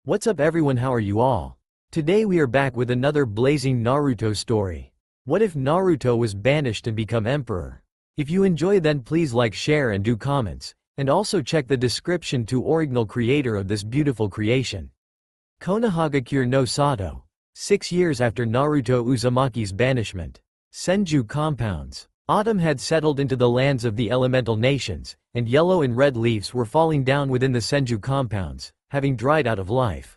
What's up everyone, how are you all? Today we are back with another blazing Naruto story. What if Naruto was banished and become emperor? If you enjoy then please like, share and do comments, and also check the description to original creator of this beautiful creation. Konohagakure no Sato. 6 years after Naruto Uzumaki's banishment. Senju compounds. Autumn had settled into the lands of the elemental nations, and yellow and red leaves were falling down within the Senju compounds, having dried out of life.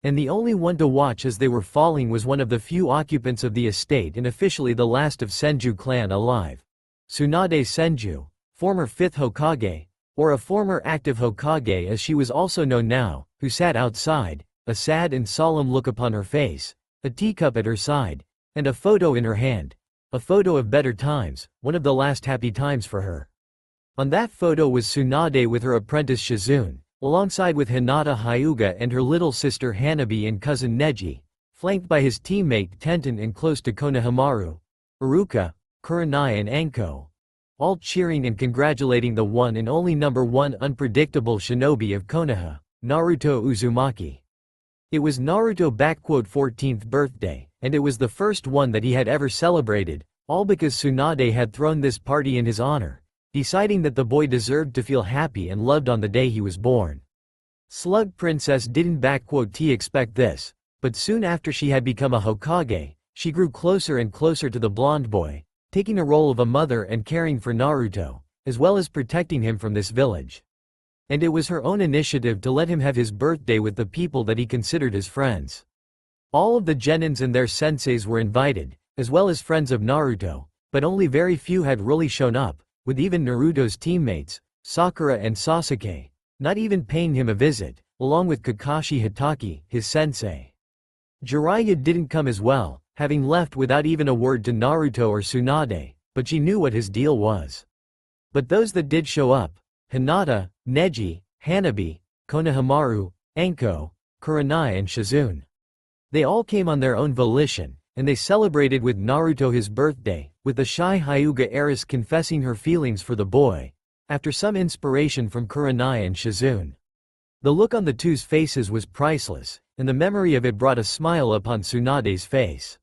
And the only one to watch as they were falling was one of the few occupants of the estate and officially the last of Senju clan alive. Tsunade Senju, former 5th Hokage, or a former active Hokage as she was also known now, who sat outside, a sad and solemn look upon her face, a teacup at her side, and a photo in her hand. A photo of better times, one of the last happy times for her. On that photo was Tsunade with her apprentice Shizune, alongside with Hinata Hyuga and her little sister Hanabi and cousin Neji, flanked by his teammate Tenten and close to Konohamaru, Iruka, Kurenai and Anko. All cheering and congratulating the one and only number 1 unpredictable shinobi of Konoha, Naruto Uzumaki. It was Naruto's 14th birthday, and it was the first one that he had ever celebrated, all because Tsunade had thrown this party in his honor, deciding that the boy deserved to feel happy and loved on the day he was born. Slug Princess didn't expect this, but soon after she had become a Hokage, she grew closer and closer to the blonde boy, taking a role of a mother and caring for Naruto, as well as protecting him from this village. And it was her own initiative to let him have his birthday with the people that he considered his friends. All of the genins and their senseis were invited, as well as friends of Naruto, but only very few had really shown up, with even Naruto's teammates, Sakura and Sasuke, not even paying him a visit, along with Kakashi Hatake, his sensei. Jiraiya didn't come as well, having left without even a word to Naruto or Tsunade, but she knew what his deal was. But those that did show up, Hinata, Neji, Hanabi, Konohamaru, Anko, Kurenai and Shizune. They all came on their own volition, and they celebrated with Naruto his birthday, with the shy Hyuga heiress confessing her feelings for the boy, after some inspiration from Kurenai and Shizune. The look on the two's faces was priceless, and the memory of it brought a smile upon Tsunade's face.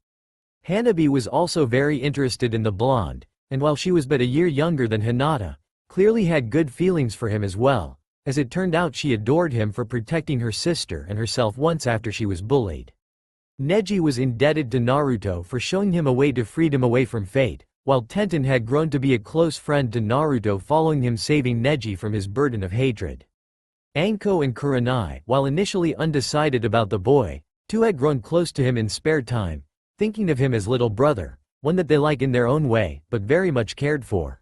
Hanabi was also very interested in the blonde, and while she was but a year younger than Hinata, clearly had good feelings for him as well, as it turned out she adored him for protecting her sister and herself once after she was bullied. Neji was indebted to Naruto for showing him a way to freedom away from fate, while Tenten had grown to be a close friend to Naruto following him saving Neji from his burden of hatred. Anko and Kurenai, while initially undecided about the boy, too had grown close to him in spare time, thinking of him as little brother, one that they like in their own way, but very much cared for.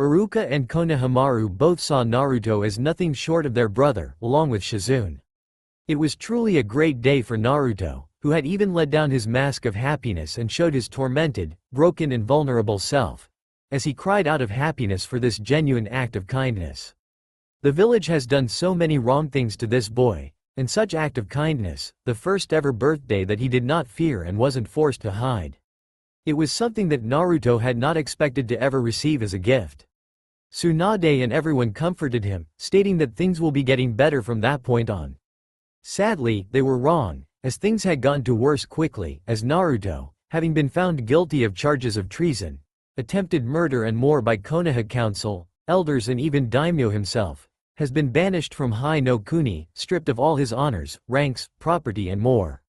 Iruka and Konohamaru both saw Naruto as nothing short of their brother, along with Shizune. It was truly a great day for Naruto, who had even let down his mask of happiness and showed his tormented, broken and vulnerable self, as he cried out of happiness for this genuine act of kindness. The village has done so many wrong things to this boy, and such act of kindness, the first ever birthday that he did not fear and wasn't forced to hide. It was something that Naruto had not expected to ever receive as a gift. Tsunade and everyone comforted him, stating that things will be getting better from that point on. Sadly, they were wrong, as things had gone to worse quickly, as Naruto, having been found guilty of charges of treason, attempted murder and more by Konoha Council, elders and even Daimyo himself, has been banished from Hai no Kuni, stripped of all his honors, ranks, property and more.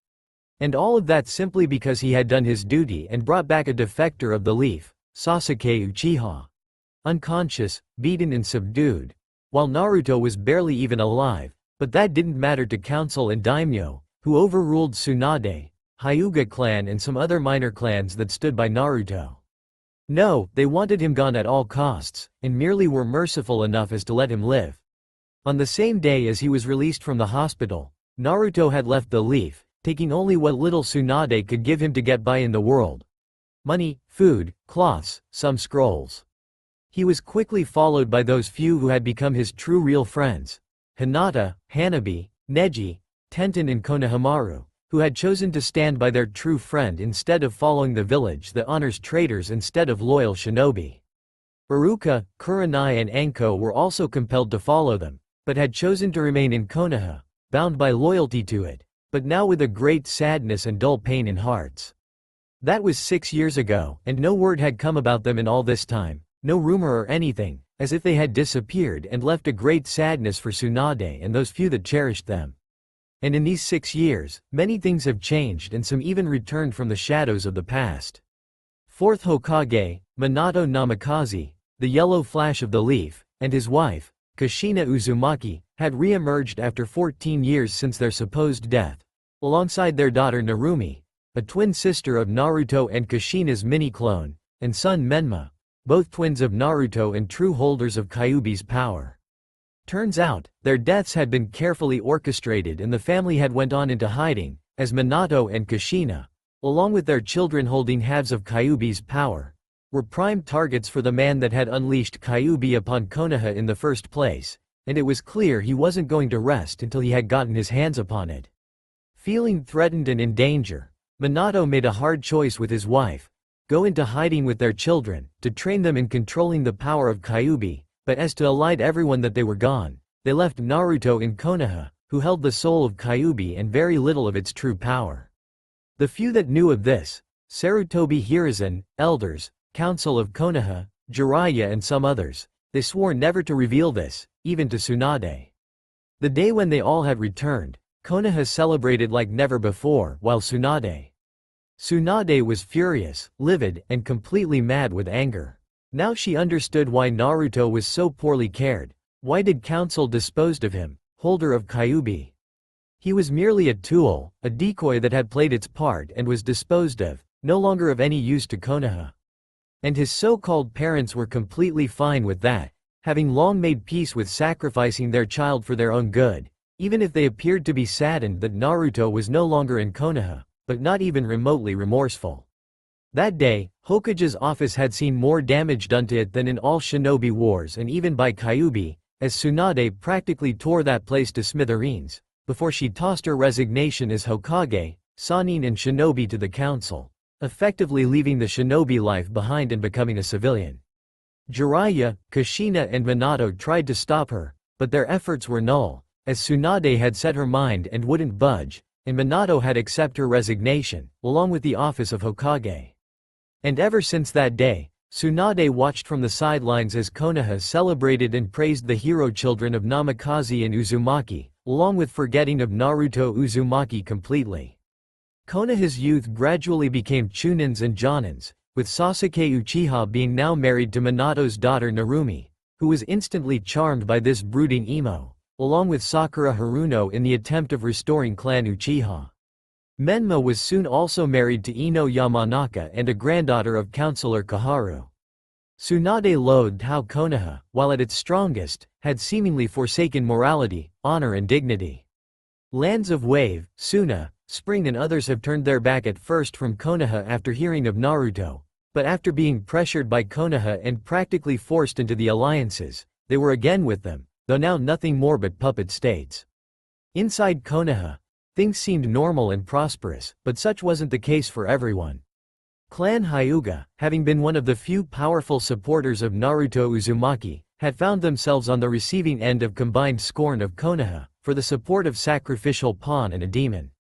And all of that simply because he had done his duty and brought back a defector of the leaf, Sasuke Uchiha. Unconscious, beaten and subdued, while Naruto was barely even alive, but that didn't matter to Council and Daimyo, who overruled Tsunade, Hyuga clan and some other minor clans that stood by Naruto. No, they wanted him gone at all costs, and merely were merciful enough as to let him live. On the same day as he was released from the hospital, Naruto had left the leaf, taking only what little Tsunade could give him to get by in the world. Money, food, cloths, some scrolls. He was quickly followed by those few who had become his true real friends, Hinata, Hanabi, Neji, Tenten and Konohamaru, who had chosen to stand by their true friend instead of following the village that honors traitors instead of loyal shinobi. Iruka, Kurenai and Anko were also compelled to follow them, but had chosen to remain in Konoha, bound by loyalty to it, but now with a great sadness and dull pain in hearts. That was 6 years ago, and no word had come about them in all this time, no rumor or anything, as if they had disappeared and left a great sadness for Tsunade and those few that cherished them. And in these 6 years, many things have changed and some even returned from the shadows of the past. Fourth Hokage, Minato Namikaze, the yellow flash of the leaf, and his wife, Kushina Uzumaki, had re-emerged after 14 years since their supposed death, alongside their daughter Narumi, a twin sister of Naruto and Kushina's mini-clone, and son Menma, both twins of Naruto and true holders of Kyuubi's power. Turns out, their deaths had been carefully orchestrated and the family had went on into hiding, as Minato and Kushina, along with their children holding halves of Kyuubi's power, were prime targets for the man that had unleashed Kyuubi upon Konoha in the first place, and it was clear he wasn't going to rest until he had gotten his hands upon it. Feeling threatened and in danger, Minato made a hard choice with his wife: go into hiding with their children, to train them in controlling the power of Kyuubi, but as to elide everyone that they were gone, they left Naruto in Konoha, who held the soul of Kyuubi and very little of its true power. The few that knew of this, Sarutobi Hiruzen, elders, council of Konoha, Jiraiya and some others, they swore never to reveal this, even to Tsunade. The day when they all had returned, Konoha celebrated like never before, while Tsunade was furious, livid, and completely mad with anger. Now she understood why Naruto was so poorly cared. Why did council disposed of him, holder of Kyuubi? He was merely a tool, a decoy that had played its part and was disposed of, no longer of any use to Konoha. And his so-called parents were completely fine with that, having long made peace with sacrificing their child for their own good, even if they appeared to be saddened that Naruto was no longer in Konoha, but not even remotely remorseful. That day, Hokage's office had seen more damage done to it than in all shinobi wars and even by Kyuubi, as Tsunade practically tore that place to smithereens, before she tossed her resignation as Hokage, Sannin and shinobi to the council, effectively leaving the shinobi life behind and becoming a civilian. Jiraiya, Kushina and Minato tried to stop her, but their efforts were null, as Tsunade had set her mind and wouldn't budge, and Minato had accepted her resignation, along with the office of Hokage. And ever since that day, Tsunade watched from the sidelines as Konoha celebrated and praised the hero children of Namikaze and Uzumaki, along with forgetting of Naruto Uzumaki completely. Konoha's youth gradually became Chunins and Jonins, with Sasuke Uchiha being now married to Minato's daughter Narumi, who was instantly charmed by this brooding emo, along with Sakura Haruno in the attempt of restoring clan Uchiha. Menma was soon also married to Ino Yamanaka and a granddaughter of Councillor Kaharu. Tsunade loathed how Konoha, while at its strongest, had seemingly forsaken morality, honor and dignity. Lands of Wave, Suna, Spring and others have turned their back at first from Konoha after hearing of Naruto, but after being pressured by Konoha and practically forced into the alliances, they were again with them, though now nothing more but puppet states. Inside Konoha, things seemed normal and prosperous, but such wasn't the case for everyone. Clan Hyuga, having been one of the few powerful supporters of Naruto Uzumaki, had found themselves on the receiving end of combined scorn of Konoha, for the support of sacrificial pawn and a demon.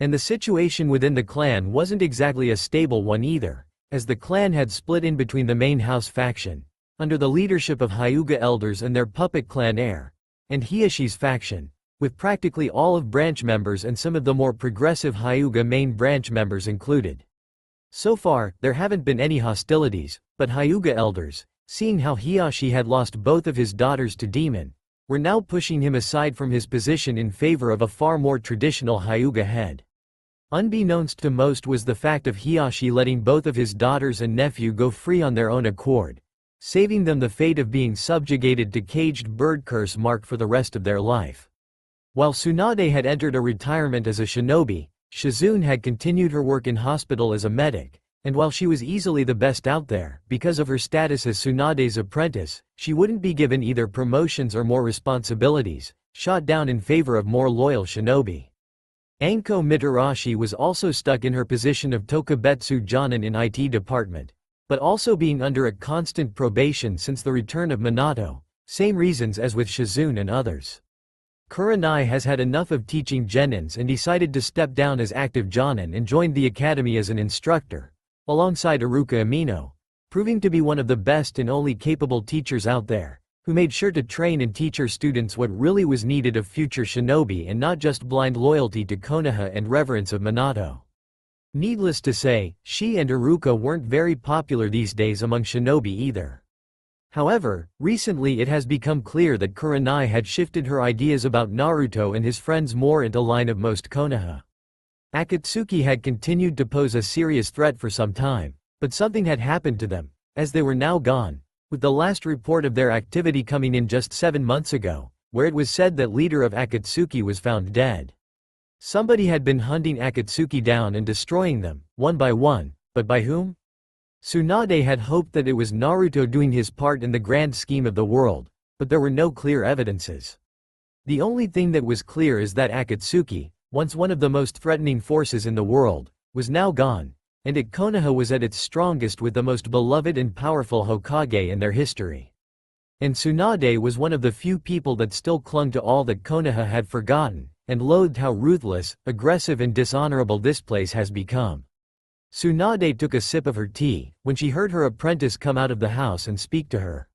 And the situation within the clan wasn't exactly a stable one either, as the clan had split in between the main house faction, under the leadership of Hyuga elders and their puppet clan heir, and Hiashi's faction, with practically all of branch members and some of the more progressive Hyuga main branch members included. So far, there haven't been any hostilities, but Hyuga elders, seeing how Hiashi had lost both of his daughters to demon, were now pushing him aside from his position in favor of a far more traditional Hyuga head. Unbeknownst to most was the fact of Hiashi letting both of his daughters and nephew go free on their own accord, saving them the fate of being subjugated to caged bird curse mark for the rest of their life. While Tsunade had entered a retirement as a shinobi, Shizune had continued her work in hospital as a medic, and while she was easily the best out there, because of her status as Tsunade's apprentice, she wouldn't be given either promotions or more responsibilities, shot down in favor of more loyal shinobi. Anko Mitarashi was also stuck in her position of Tokubetsu Jonin in IT department, but also being under a constant probation since the return of Minato, same reasons as with Shizune and others. Kurenai has had enough of teaching genins and decided to step down as active jonin and joined the academy as an instructor, alongside Iruka Amino, proving to be one of the best and only capable teachers out there, who made sure to train and teach her students what really was needed of future shinobi and not just blind loyalty to Konoha and reverence of Minato. Needless to say, she and Iruka weren't very popular these days among shinobi either. However, recently it has become clear that Kurenai had shifted her ideas about Naruto and his friends more into line of most Konoha. Akatsuki had continued to pose a serious threat for some time, but something had happened to them, as they were now gone, with the last report of their activity coming in just 7 months ago, where it was said that leader of Akatsuki was found dead. Somebody had been hunting Akatsuki down and destroying them, one by one, but by whom? Tsunade had hoped that it was Naruto doing his part in the grand scheme of the world, but there were no clear evidences. The only thing that was clear is that Akatsuki, once one of the most threatening forces in the world, was now gone, and Konoha was at its strongest with the most beloved and powerful Hokage in their history. And Tsunade was one of the few people that still clung to all that Konoha had forgotten, and loathed how ruthless, aggressive and dishonorable this place has become. Tsunade took a sip of her tea, when she heard her apprentice come out of the house and speak to her.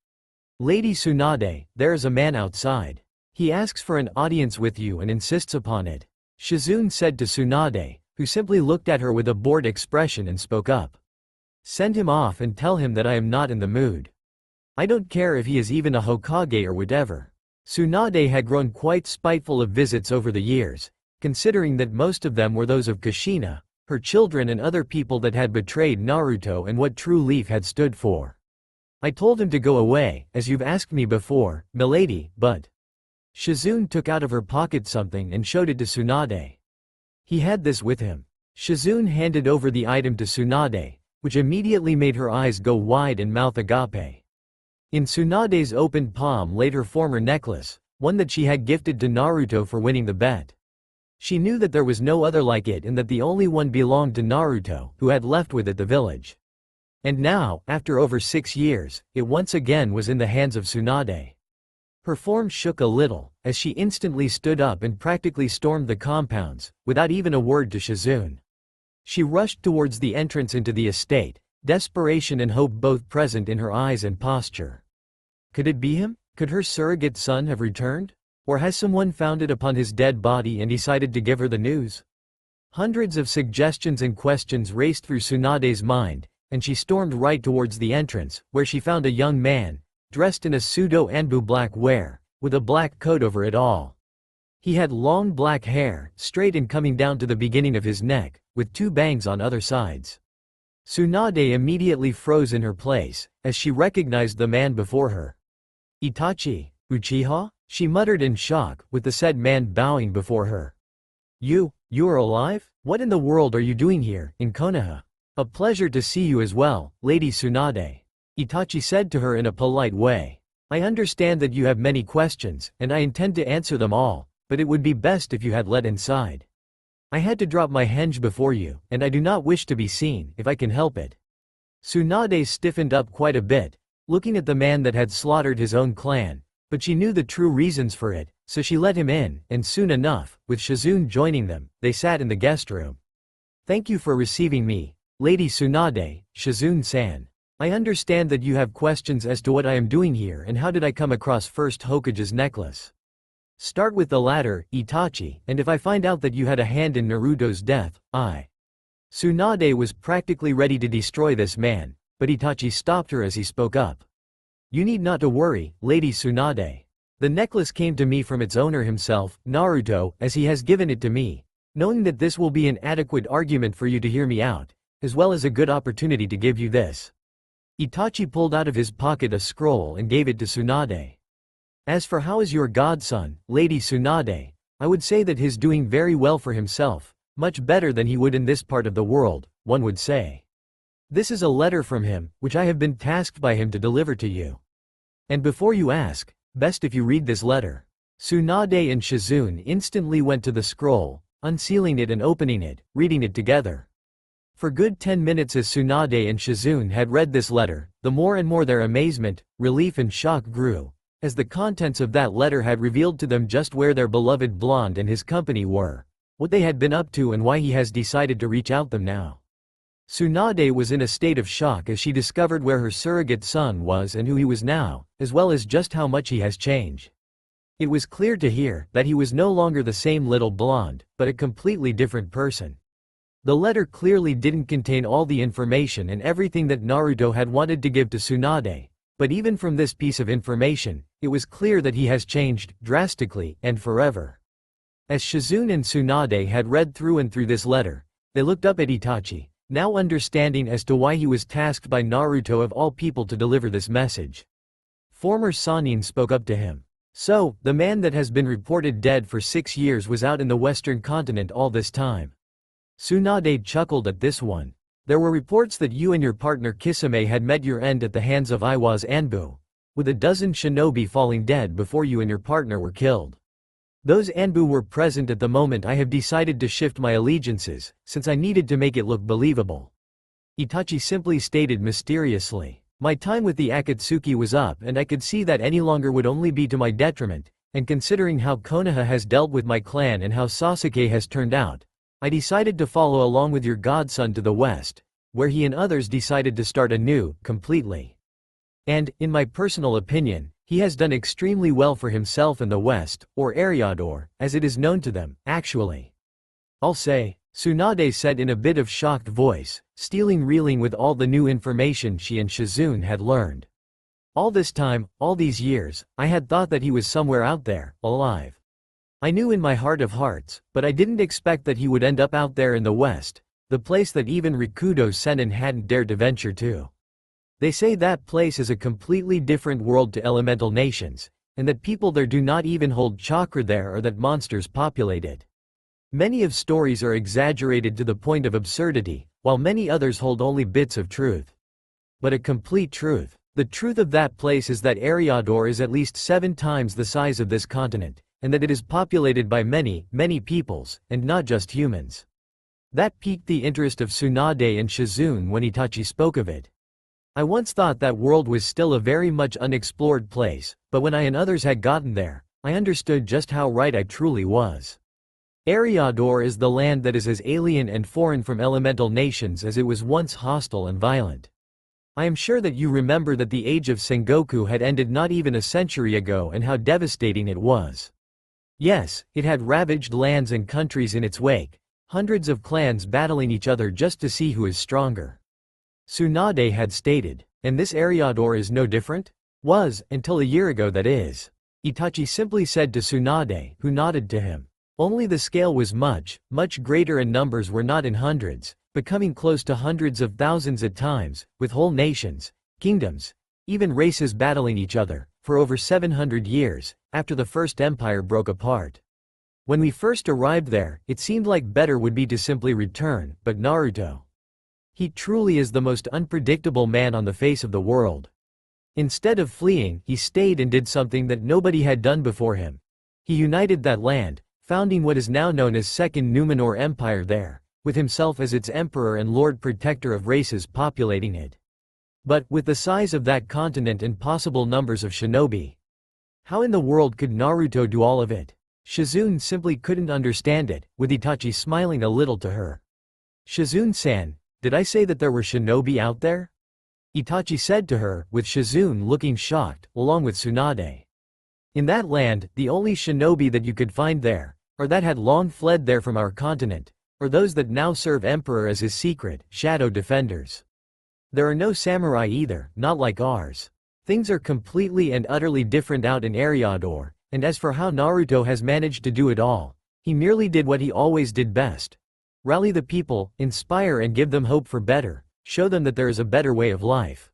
"Lady Tsunade, there is a man outside. He asks for an audience with you and insists upon it," Shizune said to Tsunade, who simply looked at her with a bored expression and spoke up. "Send him off and tell him that I am not in the mood. I don't care if he is even a Hokage or whatever." Tsunade had grown quite spiteful of visits over the years, considering that most of them were those of Kushina, her children and other people that had betrayed Naruto and what True Leaf had stood for. "I told him to go away, as you've asked me before, milady, but..." Shizune took out of her pocket something and showed it to Tsunade. He had this with him. Shizune handed over the item to Tsunade, which immediately made her eyes go wide and mouth agape. In Tsunade's opened palm laid her former necklace, one that she had gifted to Naruto for winning the bet. She knew that there was no other like it and that the only one belonged to Naruto, who had left with it the village. And now, after over 6 years, it once again was in the hands of Tsunade. Her form shook a little, as she instantly stood up and practically stormed the compounds, without even a word to Shizune. She rushed towards the entrance into the estate, desperation and hope both present in her eyes and posture. Could it be him? Could her surrogate son have returned? Or has someone found it upon his dead body and decided to give her the news? Hundreds of suggestions and questions raced through Tsunade's mind, and she stormed right towards the entrance, where she found a young man, dressed in a pseudo-Anbu black wear, with a black coat over it all. He had long black hair, straight and coming down to the beginning of his neck, with 2 bangs on other sides. Tsunade immediately froze in her place, as she recognized the man before her. "Itachi, Uchiha?" she muttered in shock, with the said man bowing before her. You are alive? What in the world are you doing here, in Konoha?" "A pleasure to see you as well, Lady Tsunade," Itachi said to her in a polite way. "I understand that you have many questions, and I intend to answer them all, but it would be best if you had let inside. I had to drop my henge before you, and I do not wish to be seen, if I can help it." Tsunade stiffened up quite a bit, looking at the man that had slaughtered his own clan, but she knew the true reasons for it, so she let him in, and soon enough, with Shizune joining them, they sat in the guest room. "Thank you for receiving me, Lady Tsunade, Shizune-san. I understand that you have questions as to what I am doing here and how did I come across First Hokage's necklace. Start with the latter, Itachi, and if I find out that you had a hand in Naruto's death, I..." Tsunade was practically ready to destroy this man, but Itachi stopped her as he spoke up. "You need not to worry, Lady Tsunade. The necklace came to me from its owner himself, Naruto, as he has given it to me, knowing that this will be an adequate argument for you to hear me out, as well as a good opportunity to give you this." Itachi pulled out of his pocket a scroll and gave it to Tsunade. "As for how is your godson, Lady Tsunade, I would say that he's doing very well for himself, much better than he would in this part of the world, one would say. This is a letter from him, which I have been tasked by him to deliver to you. And before you ask, best if you read this letter." Tsunade and Shizune instantly went to the scroll, unsealing it and opening it, reading it together. For good 10 minutes as Tsunade and Shizune had read this letter, the more and more their amazement, relief and shock grew, as the contents of that letter had revealed to them just where their beloved blonde and his company were, what they had been up to and why he has decided to reach out them now. Tsunade was in a state of shock as she discovered where her surrogate son was and who he was now, as well as just how much he has changed. It was clear to her that he was no longer the same little blonde, but a completely different person. The letter clearly didn't contain all the information and everything that Naruto had wanted to give to Tsunade, but even from this piece of information, it was clear that he has changed, drastically, and forever. As Shizune and Tsunade had read through and through this letter, they looked up at Itachi, now understanding as to why he was tasked by Naruto of all people to deliver this message. Former Sannin spoke up to him. So, the man that has been reported dead for 6 years was out in the western continent all this time. Tsunade chuckled at this one. There were reports that you and your partner Kisame had met your end at the hands of Iwa's Anbu, with a dozen shinobi falling dead before you and your partner were killed. Those Anbu were present at the moment I have decided to shift my allegiances, since I needed to make it look believable. Itachi simply stated mysteriously. My time with the Akatsuki was up and I could see that any longer would only be to my detriment, and considering how Konoha has dealt with my clan and how Sasuke has turned out, I decided to follow along with your godson to the west, where he and others decided to start anew, completely. And, in my personal opinion, he has done extremely well for himself in the West, or Eriador, as it is known to them, actually. I'll say, Tsunade said in a bit of shocked voice, reeling with all the new information she and Shizune had learned. All this time, all these years, I had thought that he was somewhere out there, alive. I knew in my heart of hearts, but I didn't expect that he would end up out there in the West, the place that even Rikudo Sennin hadn't dared to venture to. They say that place is a completely different world to elemental nations, and that people there do not even hold chakra there or that monsters populate it. Many of stories are exaggerated to the point of absurdity, while many others hold only bits of truth. But a complete truth. The truth of that place is that Eriador is at least 7 times the size of this continent, and that it is populated by many, many peoples, and not just humans. That piqued the interest of Tsunade and Shizune when Itachi spoke of it. I once thought that world was still a very much unexplored place, but when I and others had gotten there, I understood just how right I truly was. Eriador is the land that is as alien and foreign from elemental nations as it was once hostile and violent. I am sure that you remember that the age of Sengoku had ended not even a century ago and how devastating it was. Yes, it had ravaged lands and countries in its wake, hundreds of clans battling each other just to see who is stronger. Tsunade had stated, and this Eriador is no different? Was, until a year ago that is. Itachi simply said to Tsunade, who nodded to him. Only the scale was much, much greater and numbers were not in hundreds, becoming close to hundreds of thousands at times, with whole nations, kingdoms, even races battling each other, for over 700 years, after the First Empire broke apart. When we first arrived there, it seemed like better would be to simply return, but Naruto. He truly is the most unpredictable man on the face of the world. Instead of fleeing, he stayed and did something that nobody had done before him. He united that land, founding what is now known as Second Numenor Empire there, with himself as its emperor and lord protector of races populating it. But, with the size of that continent and possible numbers of shinobi, how in the world could Naruto do all of it? Shizune simply couldn't understand it, with Itachi smiling a little to her. Shizune-san, did I say that there were shinobi out there? Itachi said to her, with Shizune looking shocked, along with Tsunade. In that land, the only shinobi that you could find there, or that had long fled there from our continent, or those that now serve Emperor as his secret, shadow defenders. There are no samurai either, not like ours. Things are completely and utterly different out in Eriador, and as for how Naruto has managed to do it all, he merely did what he always did best. Rally the people, inspire and give them hope for better, show them that there is a better way of life.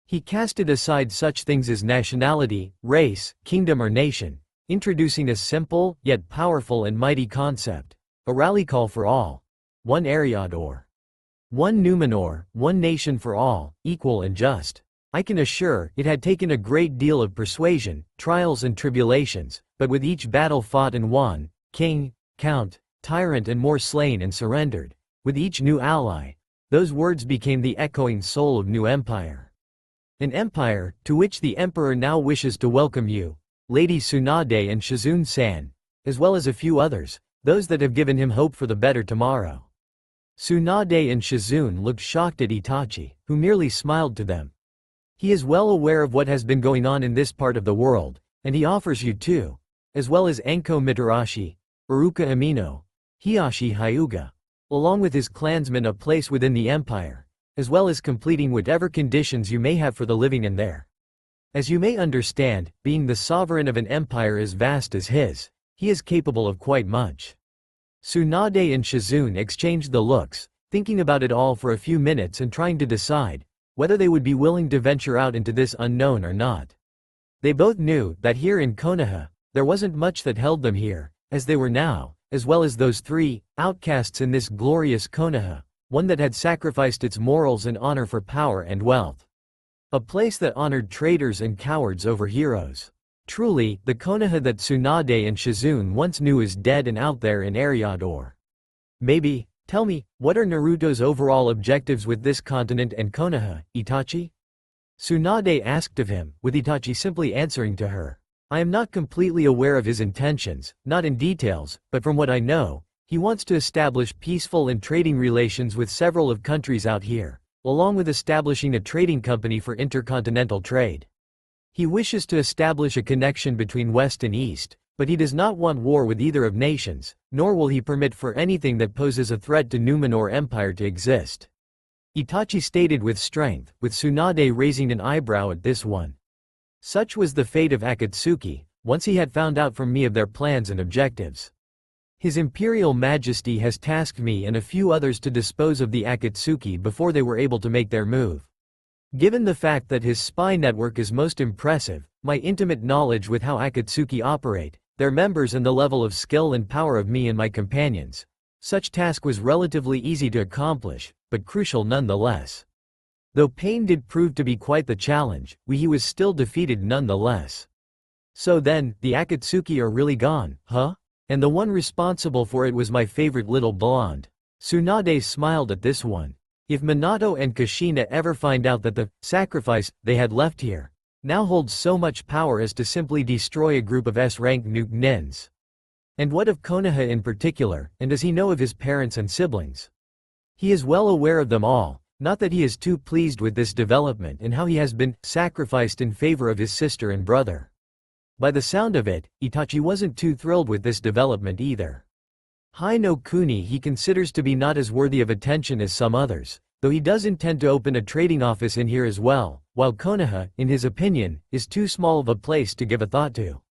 He casted aside such things as nationality, race, kingdom or nation, introducing a simple, yet powerful and mighty concept. A rally call for all. One Eriador. One Numenor, one nation for all, equal and just. I can assure, it had taken a great deal of persuasion, trials and tribulations, but with each battle fought and won, king, count, tyrant and more slain and surrendered, with each new ally, those words became the echoing soul of new empire. An empire, to which the emperor now wishes to welcome you, Lady Tsunade and Shizune-san, as well as a few others, those that have given him hope for the better tomorrow. Tsunade and Shizune looked shocked at Itachi, who merely smiled to them. He is well aware of what has been going on in this part of the world, and he offers you too, as well as Enko Mitarashi, Uruka Amino, Hiyashi Hyuga, along with his clansmen a place within the empire, as well as completing whatever conditions you may have for the living in there. As you may understand, being the sovereign of an empire as vast as his, he is capable of quite much. Tsunade and Shizune exchanged the looks, thinking about it all for a few minutes and trying to decide whether they would be willing to venture out into this unknown or not. They both knew that here in Konoha, there wasn't much that held them here, as they were now, as well as those three outcasts in this glorious Konoha, one that had sacrificed its morals and honor for power and wealth. A place that honored traitors and cowards over heroes. Truly, the Konoha that Tsunade and Shizune once knew is dead and out there in Eriador. Maybe, tell me, what are Naruto's overall objectives with this continent and Konoha, Itachi? Tsunade asked of him, with Itachi simply answering to her. I am not completely aware of his intentions, not in details, but from what I know, he wants to establish peaceful and trading relations with several of countries out here, along with establishing a trading company for intercontinental trade. He wishes to establish a connection between West and East, but he does not want war with either of nations, nor will he permit for anything that poses a threat to Numenor Empire to exist. Itachi stated with strength, with Tsunade raising an eyebrow at this one. Such was the fate of Akatsuki, once he had found out from me of their plans and objectives. His Imperial Majesty has tasked me and a few others to dispose of the Akatsuki before they were able to make their move. Given the fact that his spy network is most impressive, my intimate knowledge with how Akatsuki operate, their members and the level of skill and power of me and my companions, such task was relatively easy to accomplish, but crucial nonetheless. Though pain did prove to be quite the challenge, he was still defeated nonetheless. So then, the Akatsuki are really gone, huh? And the one responsible for it was my favorite little blonde. Tsunade smiled at this one. If Minato and Kushina ever find out that the sacrifice they had left here now holds so much power as to simply destroy a group of S-rank nuke nins. And what of Konoha in particular, and does he know of his parents and siblings? He is well aware of them all, not that he is too pleased with this development and how he has been sacrificed in favor of his sister and brother. By the sound of it, Itachi wasn't too thrilled with this development either. Hai no Kuni he considers to be not as worthy of attention as some others, though he does intend to open a trading office in here as well, while Konoha, in his opinion, is too small of a place to give a thought to.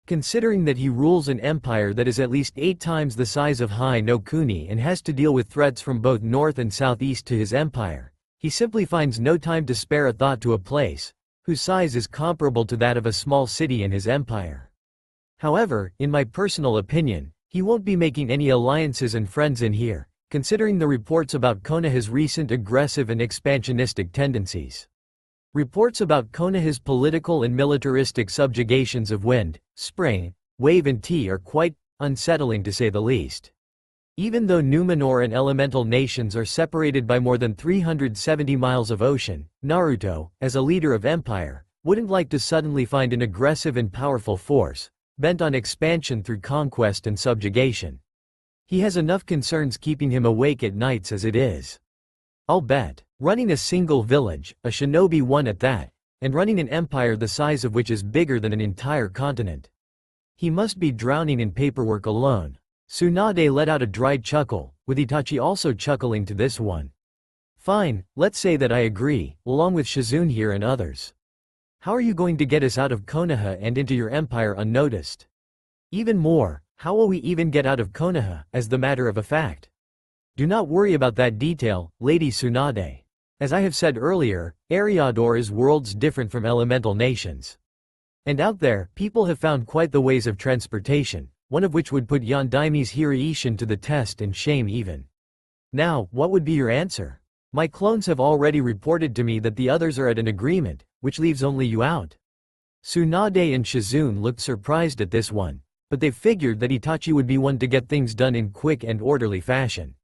Considering that he rules an empire that is at least 8 times the size of Hai no Kuni and has to deal with threats from both north and southeast to his empire, he simply finds no time to spare a thought to a place whose size is comparable to that of a small city in his empire. However, in my personal opinion, he won't be making any alliances and friends in here, considering the reports about Konoha's recent aggressive and expansionistic tendencies. Reports about Konoha's political and militaristic subjugations of wind, spring, wave and tea are quite unsettling to say the least. Even though Numenor and elemental nations are separated by more than 370 miles of ocean, Naruto, as a leader of empire, wouldn't like to suddenly find an aggressive and powerful force, bent on expansion through conquest and subjugation. He has enough concerns keeping him awake at nights as it is. I'll bet, running a single village, a shinobi one at that, and running an empire the size of which is bigger than an entire continent. He must be drowning in paperwork alone. Tsunade let out a dry chuckle, with Itachi also chuckling to this one. Fine, let's say that I agree, along with Shizune here and others. How are you going to get us out of Konoha and into your empire unnoticed? Even more, how will we even get out of Konoha, as the matter of a fact? Do not worry about that detail, Lady Tsunade. As I have said earlier, Eriador is worlds different from elemental nations. And out there, people have found quite the ways of transportation, one of which would put Yandaime's Hiraishin to the test and shame even. Now, what would be your answer? My clones have already reported to me that the others are at an agreement, which leaves only you out. Tsunade and Shizune looked surprised at this one, but they figured that Itachi would be one to get things done in quick and orderly fashion.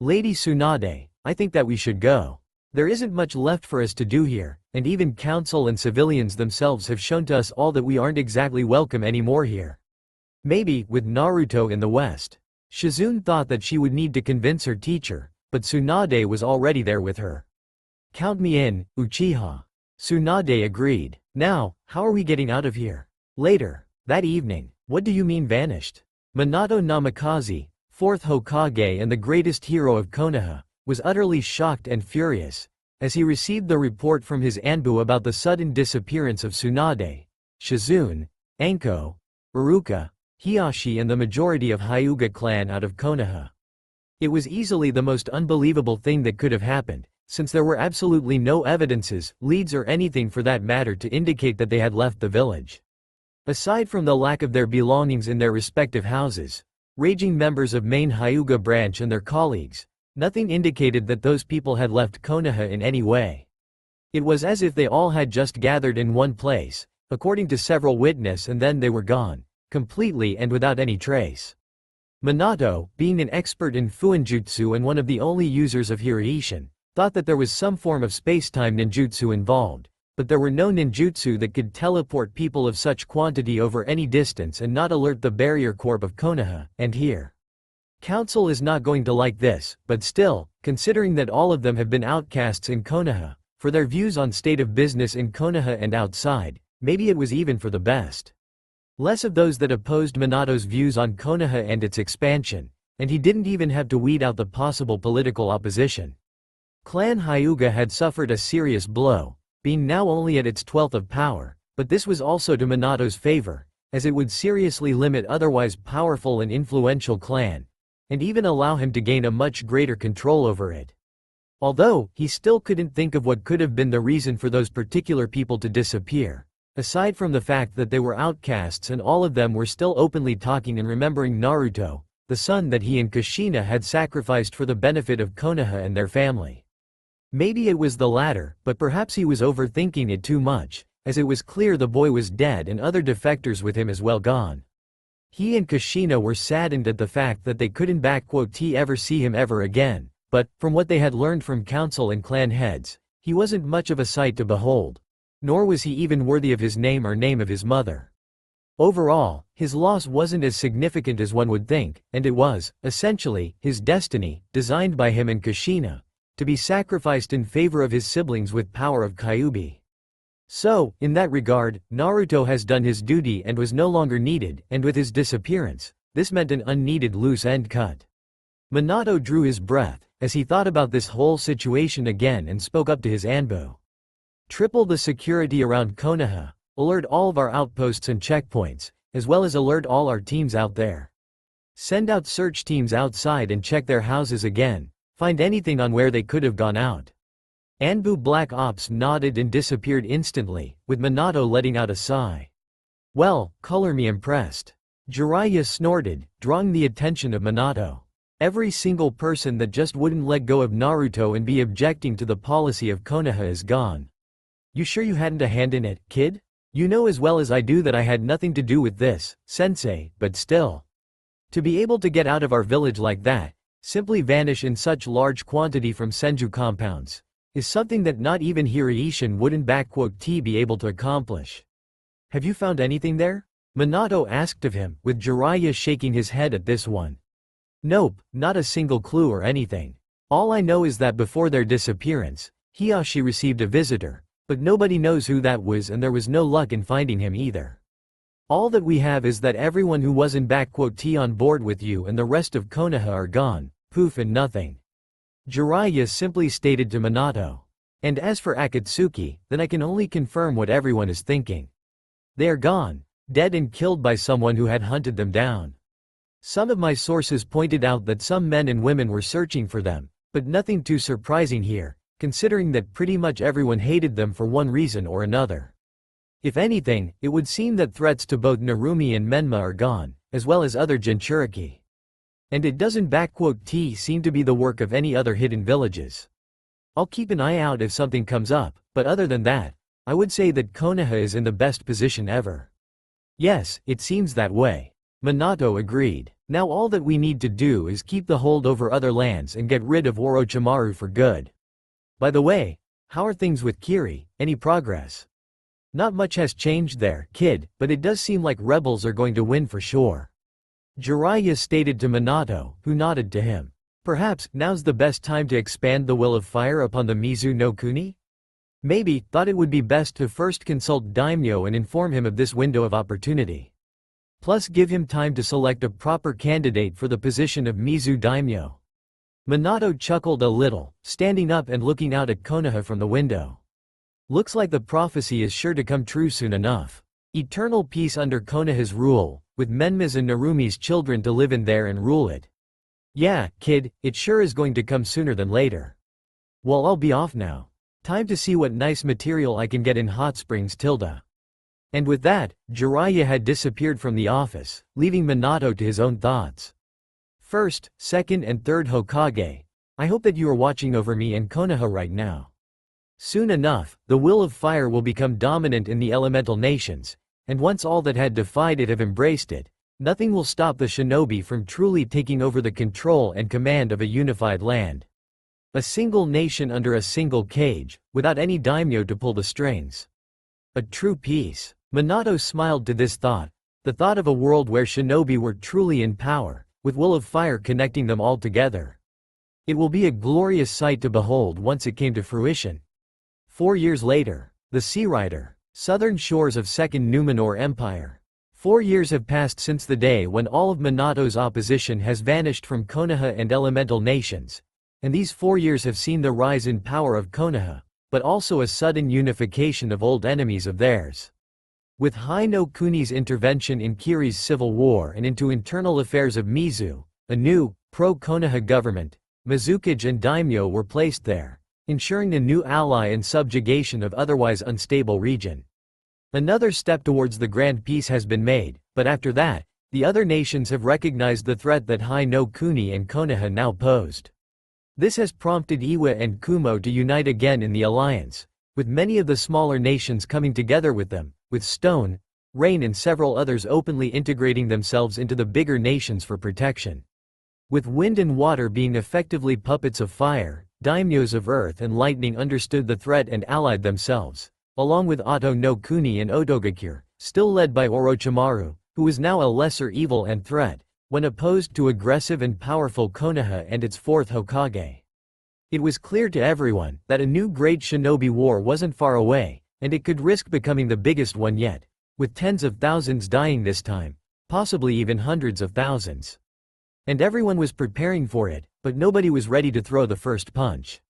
Lady Tsunade, I think that we should go. There isn't much left for us to do here, and even council and civilians themselves have shown to us all that we aren't exactly welcome anymore here. Maybe, with Naruto in the west. Shizune thought that she would need to convince her teacher, but Tsunade was already there with her. Count me in, Uchiha. Tsunade agreed. Now, how are we getting out of here? Later, that evening. What do you mean vanished? Minato Namikaze, 4th Hokage and the greatest hero of Konoha, was utterly shocked and furious, as he received the report from his Anbu about the sudden disappearance of Tsunade, Shizune, Anko, Iruka, Hiashi and the majority of Hyuga clan out of Konoha. It was easily the most unbelievable thing that could have happened, since there were absolutely no evidences, leads or anything for that matter to indicate that they had left the village. Aside from the lack of their belongings in their respective houses, raging members of main Hyuga branch and their colleagues, nothing indicated that those people had left Konoha in any way. It was as if they all had just gathered in one place, according to several witnesses, and then they were gone, completely and without any trace. Minato, being an expert in Fuinjutsu and one of the only users of Hiraishin, thought that there was some form of space-time ninjutsu involved, but there were no ninjutsu that could teleport people of such quantity over any distance and not alert the barrier corp of Konoha, and here. Council is not going to like this, but still, considering that all of them have been outcasts in Konoha, for their views on state of business in Konoha and outside, maybe it was even for the best. Less of those that opposed Minato's views on Konoha and its expansion, and he didn't even have to weed out the possible political opposition. Clan Hyuga had suffered a serious blow, being now only at its 12th of power, but this was also to Minato's favor, as it would seriously limit otherwise powerful and influential clan, and even allow him to gain a much greater control over it. Although, he still couldn't think of what could have been the reason for those particular people to disappear, aside from the fact that they were outcasts and all of them were still openly talking and remembering Naruto, the son that he and Kushina had sacrificed for the benefit of Konoha and their family. Maybe it was the latter, but perhaps he was overthinking it too much, as it was clear the boy was dead and other defectors with him as well gone. He and Kushina were saddened at the fact that they couldn't ever see him ever again, but, from what they had learned from council and clan heads, he wasn't much of a sight to behold. Nor was he even worthy of his name or name of his mother. Overall, his loss wasn't as significant as one would think, and it was, essentially, his destiny, designed by him and Kushina, to be sacrificed in favor of his siblings with power of Kyuubi. So, in that regard, Naruto has done his duty and was no longer needed, and with his disappearance, this meant an unneeded loose end cut. Minato drew his breath, as he thought about this whole situation again and spoke up to his Anbu. Triple the security around Konoha, alert all of our outposts and checkpoints, as well as alert all our teams out there. Send out search teams outside and check their houses again, find anything on where they could have gone out. Anbu Black Ops nodded and disappeared instantly, with Minato letting out a sigh. Well, color me impressed. Jiraiya snorted, drawing the attention of Minato. Every single person that just wouldn't let go of Naruto and be objecting to the policy of Konoha is gone. You sure you hadn't a hand in it, kid? You know as well as I do that I had nothing to do with this, sensei, but still. To be able to get out of our village like that, simply vanish in such large quantity from Senju compounds, is something that not even Hiraishin wouldn't be able to accomplish. Have you found anything there? Minato asked of him, with Jiraiya shaking his head at this one. Nope, not a single clue or anything. All I know is that before their disappearance, Hiashi received a visitor, but nobody knows who that was and there was no luck in finding him either. All that we have is that everyone who wasn't on board with you and the rest of Konoha are gone, poof and nothing. Jiraiya simply stated to Minato. And as for Akatsuki, then I can only confirm what everyone is thinking. They are gone, dead and killed by someone who had hunted them down. Some of my sources pointed out that some men and women were searching for them, but nothing too surprising here, considering that pretty much everyone hated them for one reason or another. If anything, it would seem that threats to both Narumi and Menma are gone, as well as other Jinchuriki. And it doesn't seem to be the work of any other hidden villages. I'll keep an eye out if something comes up, but other than that, I would say that Konoha is in the best position ever. Yes, it seems that way. Minato agreed. Now all that we need to do is keep the hold over other lands and get rid of Orochimaru for good. By the way, how are things with Kiri, any progress? Not much has changed there, kid, but it does seem like rebels are going to win for sure. Jiraiya stated to Minato, who nodded to him. Perhaps, now's the best time to expand the will of fire upon the Mizu no Kuni? Maybe, thought it would be best to first consult Daimyo and inform him of this window of opportunity. Plus give him time to select a proper candidate for the position of Mizu Daimyo. Minato chuckled a little, standing up and looking out at Konoha from the window. Looks like the prophecy is sure to come true soon enough. Eternal peace under Konoha's rule, with Menma's and Narumi's children to live in there and rule it. Yeah, kid, it sure is going to come sooner than later. Well, I'll be off now. Time to see what nice material I can get in Hot Springs Tilda. And with that, Jiraiya had disappeared from the office, leaving Minato to his own thoughts. First, second and third Hokage, I hope that you are watching over me and Konoha right now. Soon enough, the will of fire will become dominant in the elemental nations, and once all that had defied it have embraced it, nothing will stop the shinobi from truly taking over the control and command of a unified land. A single nation under a single cage, without any daimyo to pull the strings. A true peace. Minato smiled to this thought, the thought of a world where shinobi were truly in power, with will of fire connecting them all together. It will be a glorious sight to behold once it came to fruition. 4 years later, the Sea Rider, southern shores of Second Numenor Empire. 4 years have passed since the day when all of Minato's opposition has vanished from Konoha and elemental nations, and these 4 years have seen the rise in power of Konoha, but also a sudden unification of old enemies of theirs. With Hai no Kuni's intervention in Kiri's civil war and into internal affairs of Mizu, a new, pro-Konoha government, Mizukage and Daimyo were placed there, ensuring a new ally and subjugation of otherwise unstable region. Another step towards the grand peace has been made, but after that, the other nations have recognized the threat that Hai no Kuni and Konoha now posed. This has prompted Iwa and Kumo to unite again in the alliance, with many of the smaller nations coming together with them, with Stone, Rain and several others openly integrating themselves into the bigger nations for protection. With Wind and Water being effectively puppets of fire, daimyos of Earth and Lightning understood the threat and allied themselves, along with Oto no Kuni and Odogakure, still led by Orochimaru, who was now a lesser evil and threat, when opposed to aggressive and powerful Konoha and its fourth Hokage. It was clear to everyone that a new great shinobi war wasn't far away, and it could risk becoming the biggest one yet, with tens of thousands dying this time, possibly even hundreds of thousands. And everyone was preparing for it, but nobody was ready to throw the first punch.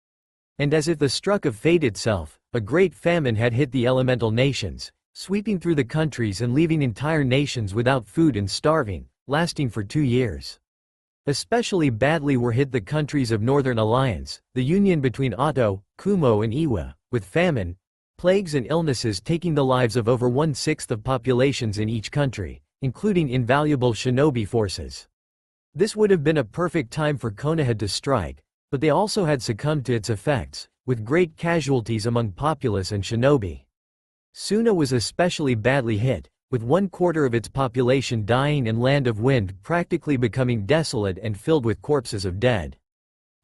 And as if the stroke of fate itself, a great famine had hit the elemental nations, sweeping through the countries and leaving entire nations without food and starving, lasting for 2 years. Especially badly were hit the countries of Northern Alliance, the union between Oto, Kumo and Iwa, with famine, plagues and illnesses taking the lives of over 1/6 of populations in each country, including invaluable shinobi forces. This would have been a perfect time for Konoha to strike, but they also had succumbed to its effects, with great casualties among populace and shinobi. Suna was especially badly hit, with 1/4 of its population dying and Land of Wind practically becoming desolate and filled with corpses of dead.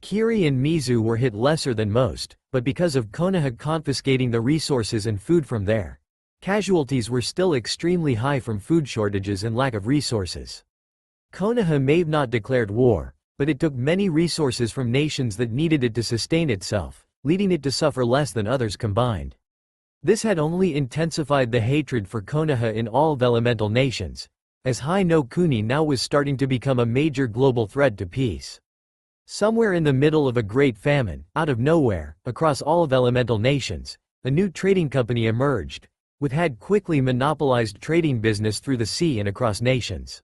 Kiri and Mizu were hit lesser than most, but because of Konoha confiscating the resources and food from there, casualties were still extremely high from food shortages and lack of resources. Konoha may have not declared war, but it took many resources from nations that needed it to sustain itself, leading it to suffer less than others combined. This had only intensified the hatred for Konoha in all of elemental nations, as Hai no Kuni now was starting to become a major global threat to peace. Somewhere in the middle of a great famine, out of nowhere, across all of elemental nations, a new trading company emerged, which had quickly monopolized trading business through the sea and across nations.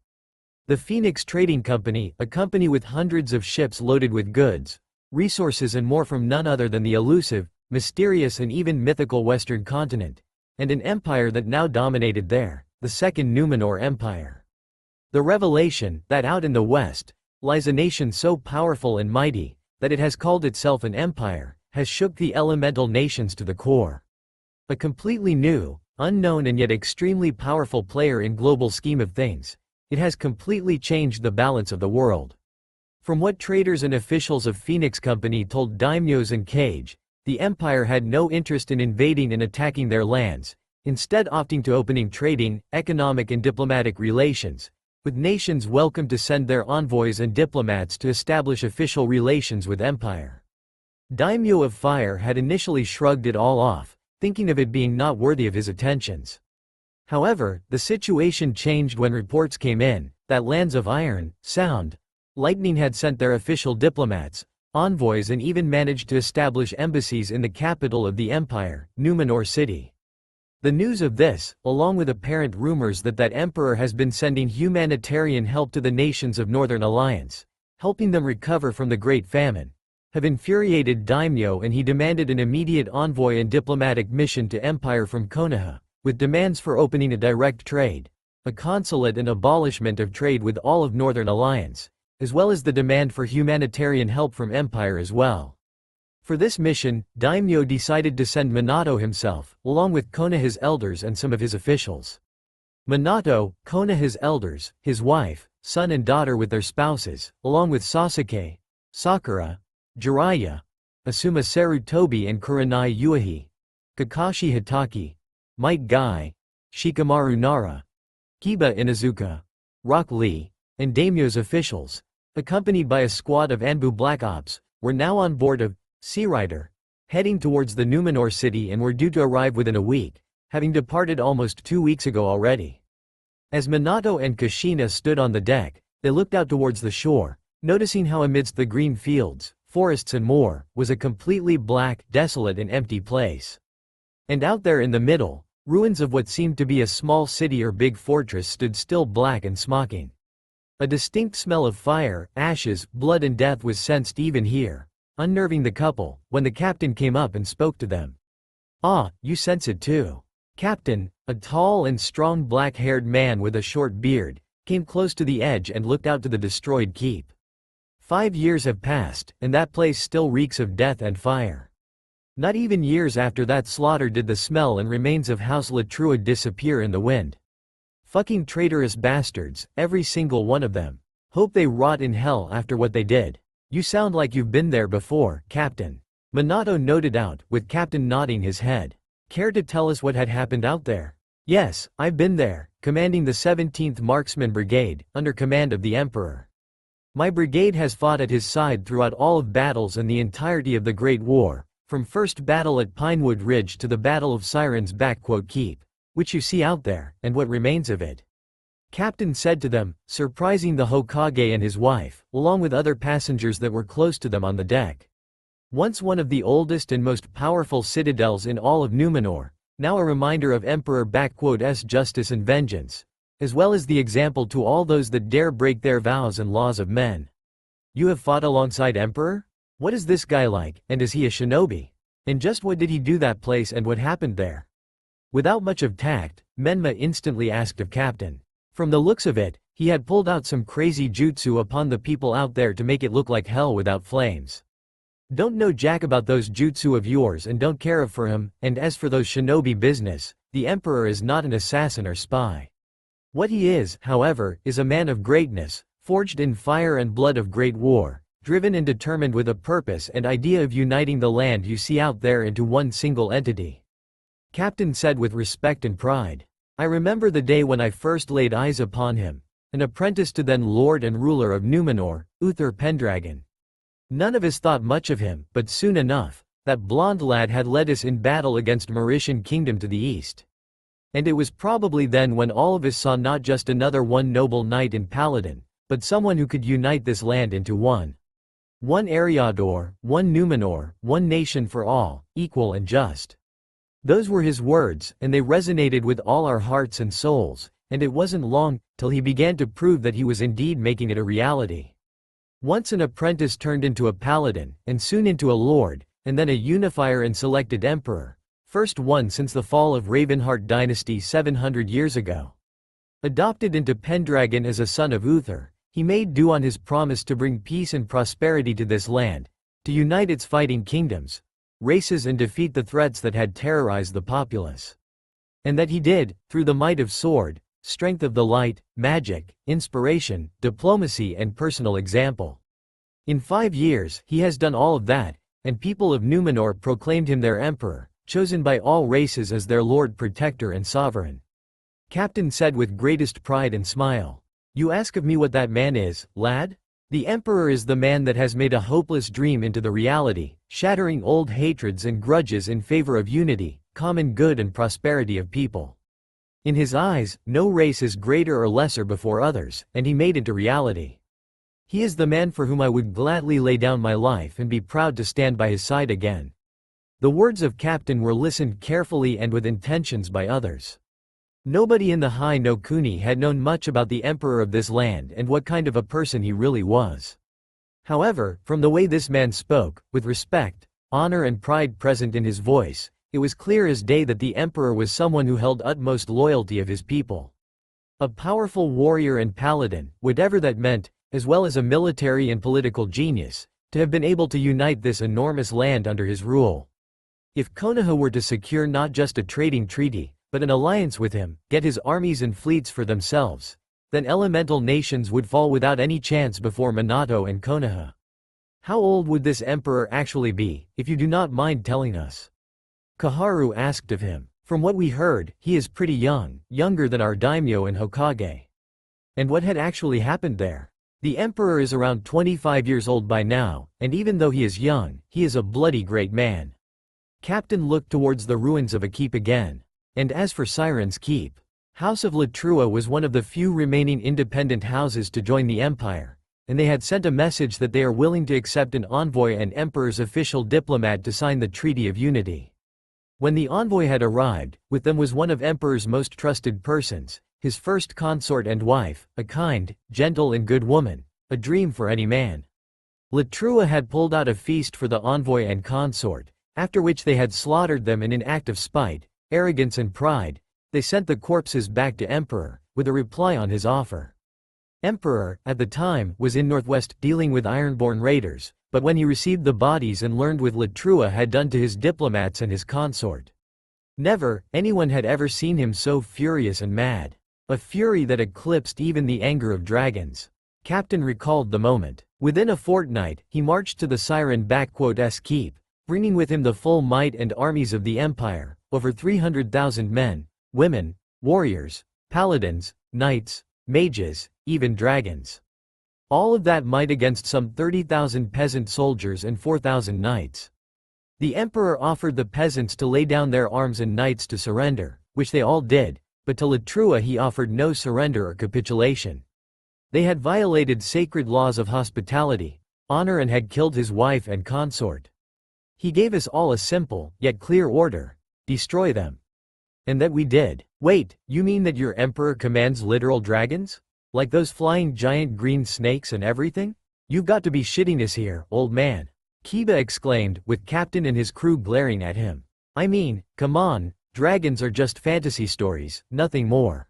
The Phoenix Trading Company, a company with hundreds of ships loaded with goods, resources and more from none other than the elusive, mysterious and even mythical Western continent, and an empire that now dominated there, the Second Numenor Empire. The revelation that out in the west lies a nation so powerful and mighty that it has called itself an empire, has shook the elemental nations to the core. A completely new, unknown and yet extremely powerful player in global scheme of things, it has completely changed the balance of the world. From what traders and officials of Phoenix Company told daimyos and Cage, The empire had no interest in invading and attacking their lands, instead opting to opening trading, economic and diplomatic relations, with nations welcome to send their envoys and diplomats to establish official relations with empire. Daimyo of Fire had initially shrugged it all off, thinking of it being not worthy of his attentions. However, the situation changed when reports came in that lands of Iron, Sound, Lightning had sent their official diplomats, envoys and even managed to establish embassies in the capital of the empire, Numenor City. The news of this, along with apparent rumors that emperor has been sending humanitarian help to the nations of Northern Alliance, helping them recover from the Great Famine, have infuriated Daimyo, and he demanded an immediate envoy and diplomatic mission to empire from Konoha, with demands for opening a direct trade, a consulate and abolishment of trade with all of Northern Alliance, as well as the demand for humanitarian help from empire as well. For this mission, Daimyo decided to send Minato himself, along with Konoha's elders and some of his officials. Minato, Konoha's elders, his wife, son and daughter with their spouses, along with Sasuke, Sakura, Jiraiya, Asuma Sarutobi and Kurenai Uehi, Kakashi Hatake, Might Guy, Shikamaru Nara, Kiba Inuzuka, Rock Lee, and Daimyo's officials, accompanied by a squad of Anbu Black Ops, were now on board a Sea Rider, heading towards the Numenor city and were due to arrive within a week, having departed almost 2 weeks ago already. As Minato and Kushina stood on the deck, they looked out towards the shore, noticing how amidst the green fields, forests and more, was a completely black, desolate and empty place. And out there in the middle, ruins of what seemed to be a small city or big fortress stood still black and smoking. A distinct smell of fire, ashes, blood and death was sensed even here, unnerving the couple, when the captain came up and spoke to them. "Ah, you sense it too." Captain, a tall and strong black-haired man with a short beard, came close to the edge and looked out to the destroyed keep. 5 years have passed, and that place still reeks of death and fire. Not even years after that slaughter did the smell and remains of House Latrua disappear in the wind. Fucking traitorous bastards, every single one of them. Hope they rot in hell after what they did. You sound like you've been there before, Captain. Minato noted out, with Captain nodding his head. Care to tell us what had happened out there? Yes, I've been there, commanding the 17th Marksman Brigade, under command of the Emperor. My brigade has fought at his side throughout all of battles and the entirety of the Great War, from first battle at Pinewood Ridge to the Battle of Sirens Keep, which you see out there, and what remains of it. Captain said to them, surprising the Hokage and his wife, along with other passengers that were close to them on the deck. Once one of the oldest and most powerful citadels in all of Numenor, now a reminder of Emperor S justice and vengeance, as well as the example to all those that dare break their vows and laws of men. You have fought alongside Emperor? What is this guy like, and is he a shinobi? And just what did he do that place and what happened there? Without much of tact, Menma instantly asked of Captain. From the looks of it, he had pulled out some crazy jutsu upon the people out there to make it look like hell without flames. Don't know jack about those jutsu of yours and don't care for him, and as for those shinobi business, the Emperor is not an assassin or spy. What he is, however, is a man of greatness, forged in fire and blood of great war, driven and determined with a purpose and idea of uniting the land you see out there into one single entity. Captain said with respect and pride. I remember the day when I first laid eyes upon him, an apprentice to then Lord and ruler of Numenor, Uther Pendragon. None of us thought much of him, but soon enough, that blonde lad had led us in battle against Mauritian kingdom to the east. And it was probably then when all of us saw not just another one noble knight and paladin, but someone who could unite this land into one. One Eriador, one Numenor, one nation for all, equal and just. Those were his words, and they resonated with all our hearts and souls, and it wasn't long till he began to prove that he was indeed making it a reality. Once an apprentice turned into a paladin, and soon into a lord, and then a unifier and selected emperor, first one since the fall of Ravenheart dynasty 700 years ago. Adopted into Pendragon as a son of Uther, he made due on his promise to bring peace and prosperity to this land, to unite its fighting kingdoms, races and defeat the threats that had terrorized the populace. And that he did, through the might of sword, strength of the light, magic, inspiration, diplomacy and personal example. In 5 years, he has done all of that, and people of Numenor proclaimed him their emperor, chosen by all races as their lord protector and sovereign. Captain said with greatest pride and smile. You ask of me what that man is, lad? The emperor is the man that has made a hopeless dream into the reality, shattering old hatreds and grudges in favor of unity, common good and prosperity of people. In his eyes, no race is greater or lesser before others, and he made into reality. He is the man for whom I would gladly lay down my life and be proud to stand by his side again. The words of Captain were listened carefully and with intentions by others. Nobody in the High no Kuni had known much about the emperor of this land and what kind of a person he really was. However, from the way this man spoke, with respect, honor and pride present in his voice, it was clear as day that the emperor was someone who held utmost loyalty of his people. A powerful warrior and paladin, whatever that meant, as well as a military and political genius, to have been able to unite this enormous land under his rule. If Konoha were to secure not just a trading treaty, but an alliance with him, get his armies and fleets for themselves, then elemental nations would fall without any chance before Minato and Konoha. How old would this emperor actually be, if you do not mind telling us? Koharu asked of him. From what we heard, he is pretty young, younger than our daimyo and Hokage. And what had actually happened there? The emperor is around 25 years old by now, and even though he is young, he is a bloody great man. Captain looked towards the ruins of a keep again. And as for Siren's Keep, House of Latrua was one of the few remaining independent houses to join the empire, and they had sent a message that they are willing to accept an envoy and emperor's official diplomat to sign the Treaty of Unity. When the envoy had arrived, with them was one of emperor's most trusted persons, his first consort and wife, a kind, gentle and good woman, a dream for any man. Latrua had pulled out a feast for the envoy and consort, after which they had slaughtered them in an act of spite, arrogance and pride. They sent the corpses back to Emperor, with a reply on his offer. Emperor, at the time, was in Northwest dealing with Ironborn raiders, but when he received the bodies and learned what Latrua had done to his diplomats and his consort, never anyone had ever seen him so furious and mad. A fury that eclipsed even the anger of dragons. Captain recalled the moment. Within a fortnight, he marched to the Siren-S keep, bringing with him the full might and armies of the empire, over 300,000 men, women, warriors, paladins, knights, mages, even dragons. All of that might against some 30,000 peasant soldiers and 4,000 knights. The emperor offered the peasants to lay down their arms and knights to surrender, which they all did, but to Latrua he offered no surrender or capitulation. They had violated sacred laws of hospitality, honor and had killed his wife and consort. He gave us all a simple, yet clear order: destroy them. And that we did. Wait, you mean that your emperor commands literal dragons? Like those flying giant green snakes and everything? You've got to be shitting us here, old man. Kiba exclaimed, with Captain and his crew glaring at him. I mean, come on, dragons are just fantasy stories, nothing more.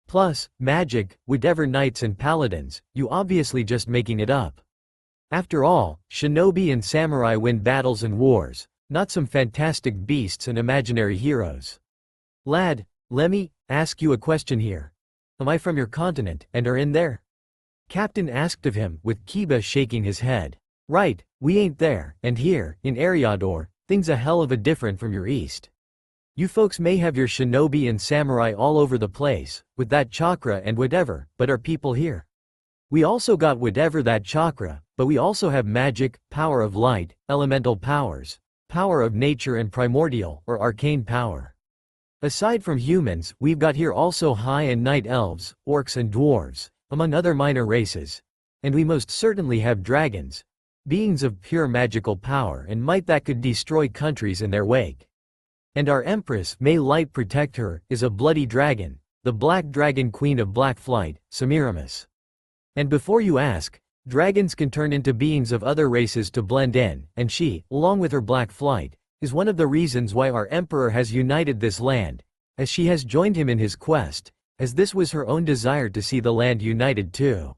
Plus, magic, whatever knights and paladins, you obviously just making it up. After all, shinobi and samurai win battles and wars, not some fantastic beasts and imaginary heroes. Lad, let me ask you a question here. Am I from your continent, and are in there? Captain asked of him, with Kiba shaking his head. Right, we ain't there, and here, in Eriador, things a hell of a different from your east. You folks may have your shinobi and samurai all over the place, with that chakra and whatever, but are people here? We also got whatever that chakra, but we also have magic, power of light, elemental powers, power of nature and primordial, or arcane power. Aside from humans, we've got here also high and night elves, orcs and dwarves, among other minor races. And we most certainly have dragons, beings of pure magical power and might that could destroy countries in their wake. And our empress, may light protect her, is a bloody dragon, the black dragon queen of black flight, Semiramis. And before you ask, dragons can turn into beings of other races to blend in, and she, along with her black flight, is one of the reasons why our emperor has united this land, as she has joined him in his quest, as this was her own desire to see the land united too.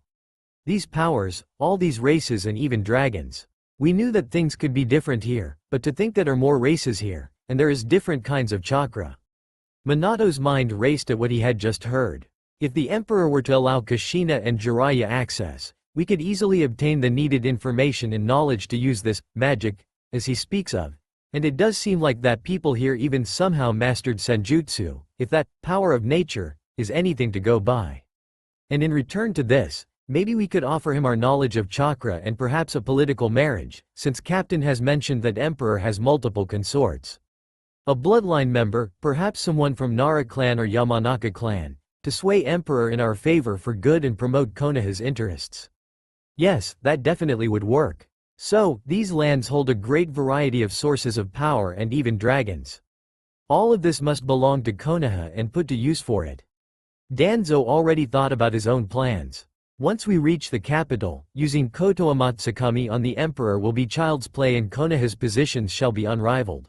These powers, all these races and even dragons. We knew that things could be different here, but to think that are more races here, and there is different kinds of chakra. Minato's mind raced at what he had just heard. If the emperor were to allow Kushina and Jiraiya access, we could easily obtain the needed information and knowledge to use this magic as he speaks of. And it does seem like that people here even somehow mastered senjutsu, if that power of nature is anything to go by. And in return to this, maybe we could offer him our knowledge of chakra and perhaps a political marriage, since Captain has mentioned that Emperor has multiple consorts. A bloodline member, perhaps someone from Nara clan or Yamanaka clan, to sway Emperor in our favor for good and promote Konoha's interests. Yes, that definitely would work. So, these lands hold a great variety of sources of power and even dragons. All of this must belong to Konoha and put to use for it. Danzo already thought about his own plans. Once we reach the capital, using Koto Amatsukami on the Emperor will be child's play and Konoha's positions shall be unrivaled.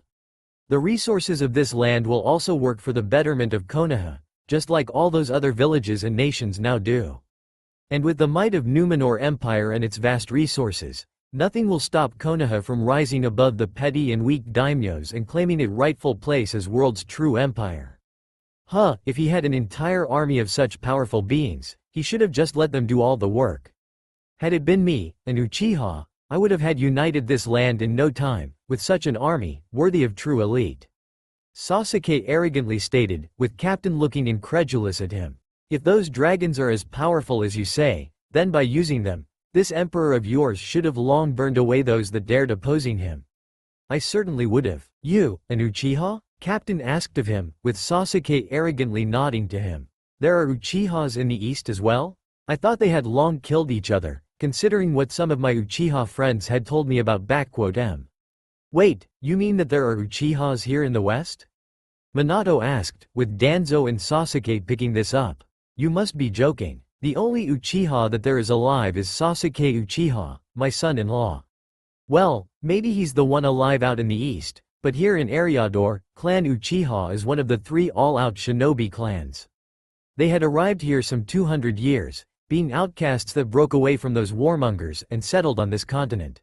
The resources of this land will also work for the betterment of Konoha, just like all those other villages and nations now do. And with the might of Numenor Empire and its vast resources, nothing will stop Konoha from rising above the petty and weak daimyos and claiming its rightful place as world's true empire. If he had an entire army of such powerful beings, he should have just let them do all the work. Had it been me, an Uchiha, I would have had united this land in no time, with such an army, worthy of true elite. Sasuke arrogantly stated, with Captain looking incredulous at him. If those dragons are as powerful as you say, then by using them, this emperor of yours should have long burned away those that dared opposing him. I certainly would have. You, an Uchiha? Captain asked of him, with Sasuke arrogantly nodding to him. There are Uchihas in the east as well? I thought they had long killed each other, considering what some of my Uchiha friends had told me about M. Wait, you mean that there are Uchihas here in the west? Minato asked, with Danzo and Sasuke picking this up. You must be joking. The only Uchiha that there is alive is Sasuke Uchiha, my son-in-law. Well, maybe he's the one alive out in the east, but here in Eriador, Clan Uchiha is one of the 3 all-out shinobi clans. They had arrived here some 200 years, being outcasts that broke away from those warmongers and settled on this continent.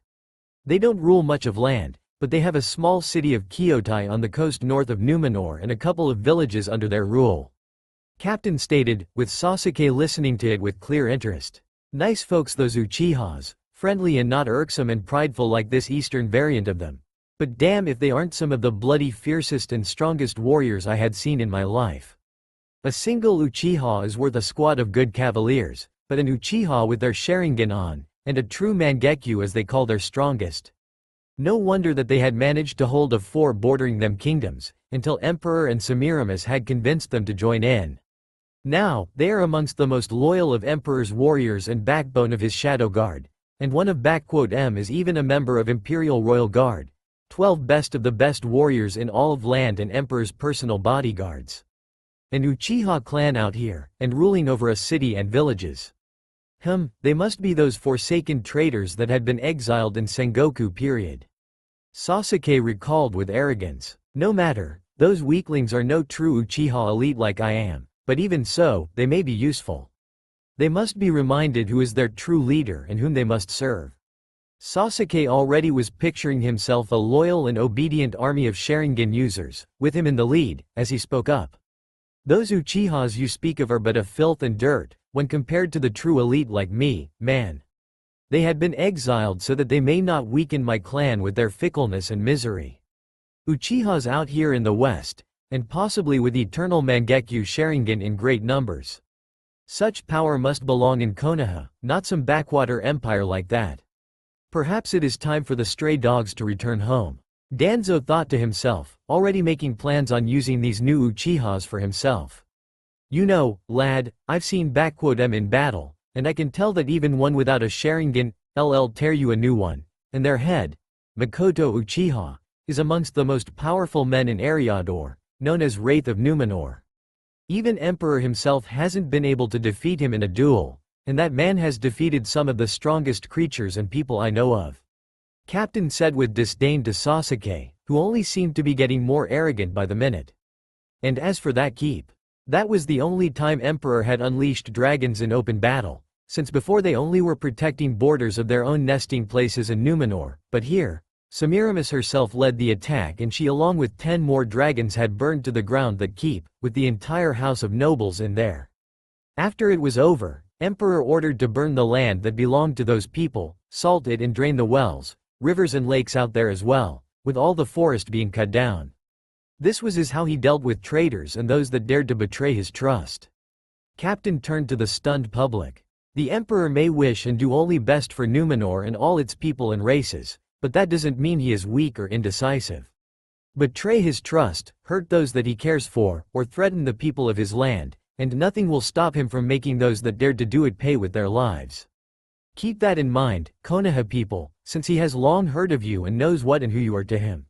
They don't rule much of land, but they have a small city of Kyotai on the coast north of Numenor and a couple of villages under their rule. Captain stated, with Sasuke listening to it with clear interest. Nice folks those Uchihas, friendly and not irksome and prideful like this eastern variant of them. But damn if they aren't some of the bloody fiercest and strongest warriors I had seen in my life. A single Uchiha is worth a squad of good cavaliers, but an Uchiha with their Sharingan on, and a true Mangekyu as they call their strongest. No wonder that they had managed to hold of 4 bordering them kingdoms, until Emperor and Semiramis had convinced them to join in. Now, they are amongst the most loyal of Emperor's warriors and backbone of his Shadow Guard, and one of M is even a member of Imperial Royal Guard, 12 best of the best warriors in all of land and Emperor's personal bodyguards. An Uchiha clan out here, and ruling over a city and villages. They must be those forsaken traitors that had been exiled in Sengoku period. Sasuke recalled with arrogance. No matter, those weaklings are no true Uchiha elite like I am, but even so, they may be useful. They must be reminded who is their true leader and whom they must serve. Sasuke already was picturing himself a loyal and obedient army of Sharingan users, with him in the lead, as he spoke up. Those Uchihas you speak of are but a filth and dirt, when compared to the true elite like me, man. They had been exiled so that they may not weaken my clan with their fickleness and misery. Uchihas out here in the west, and possibly with eternal Mangekyu Sharingan in great numbers. Such power must belong in Konoha, not some backwater empire like that. Perhaps it is time for the stray dogs to return home. Danzo thought to himself, already making plans on using these new Uchihas for himself. You know, lad, I've seen M in battle, and I can tell that even one without a Sharingan, tear you a new one, and their head, Makoto Uchiha, is amongst the most powerful men in Eriador, known as Wraith of Numenor. Even Emperor himself hasn't been able to defeat him in a duel, and that man has defeated some of the strongest creatures and people I know of. Captain said with disdain to Sasuke, who only seemed to be getting more arrogant by the minute. And as for that keep, that was the only time Emperor had unleashed dragons in open battle, since before they only were protecting borders of their own nesting places in Numenor, but here, Semiramis herself led the attack and she along with 10 more dragons had burned to the ground that keep, with the entire house of nobles in there. After it was over, Emperor ordered to burn the land that belonged to those people, salt it and drain the wells, rivers and lakes out there as well, with all the forest being cut down. This was how he dealt with traitors and those that dared to betray his trust. Captain turned to the stunned public. The Emperor may wish and do only best for Numenor and all its people and races, but that doesn't mean he is weak or indecisive. Betray his trust, hurt those that he cares for, or threaten the people of his land, and nothing will stop him from making those that dared to do it pay with their lives. Keep that in mind, Konoha people, since he has long heard of you and knows what and who you are to him.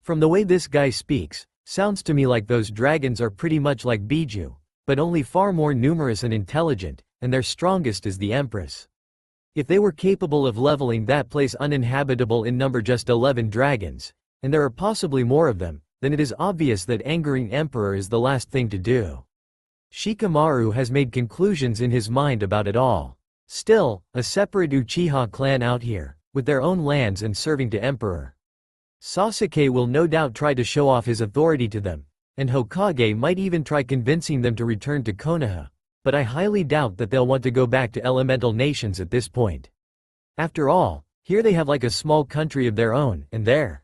From the way this guy speaks, sounds to me like those dragons are pretty much like Biju, but only far more numerous and intelligent, and their strongest is the Empress. If they were capable of leveling that place uninhabitable in number just 11 dragons, and there are possibly more of them, then it is obvious that angering Emperor is the last thing to do. Shikamaru has made conclusions in his mind about it all. Still, a separate Uchiha clan out here, with their own lands and serving to Emperor. Sasuke will no doubt try to show off his authority to them, and Hokage might even try convincing them to return to Konoha, but I highly doubt that they'll want to go back to elemental nations at this point. After all, here they have like a small country of their own, and there.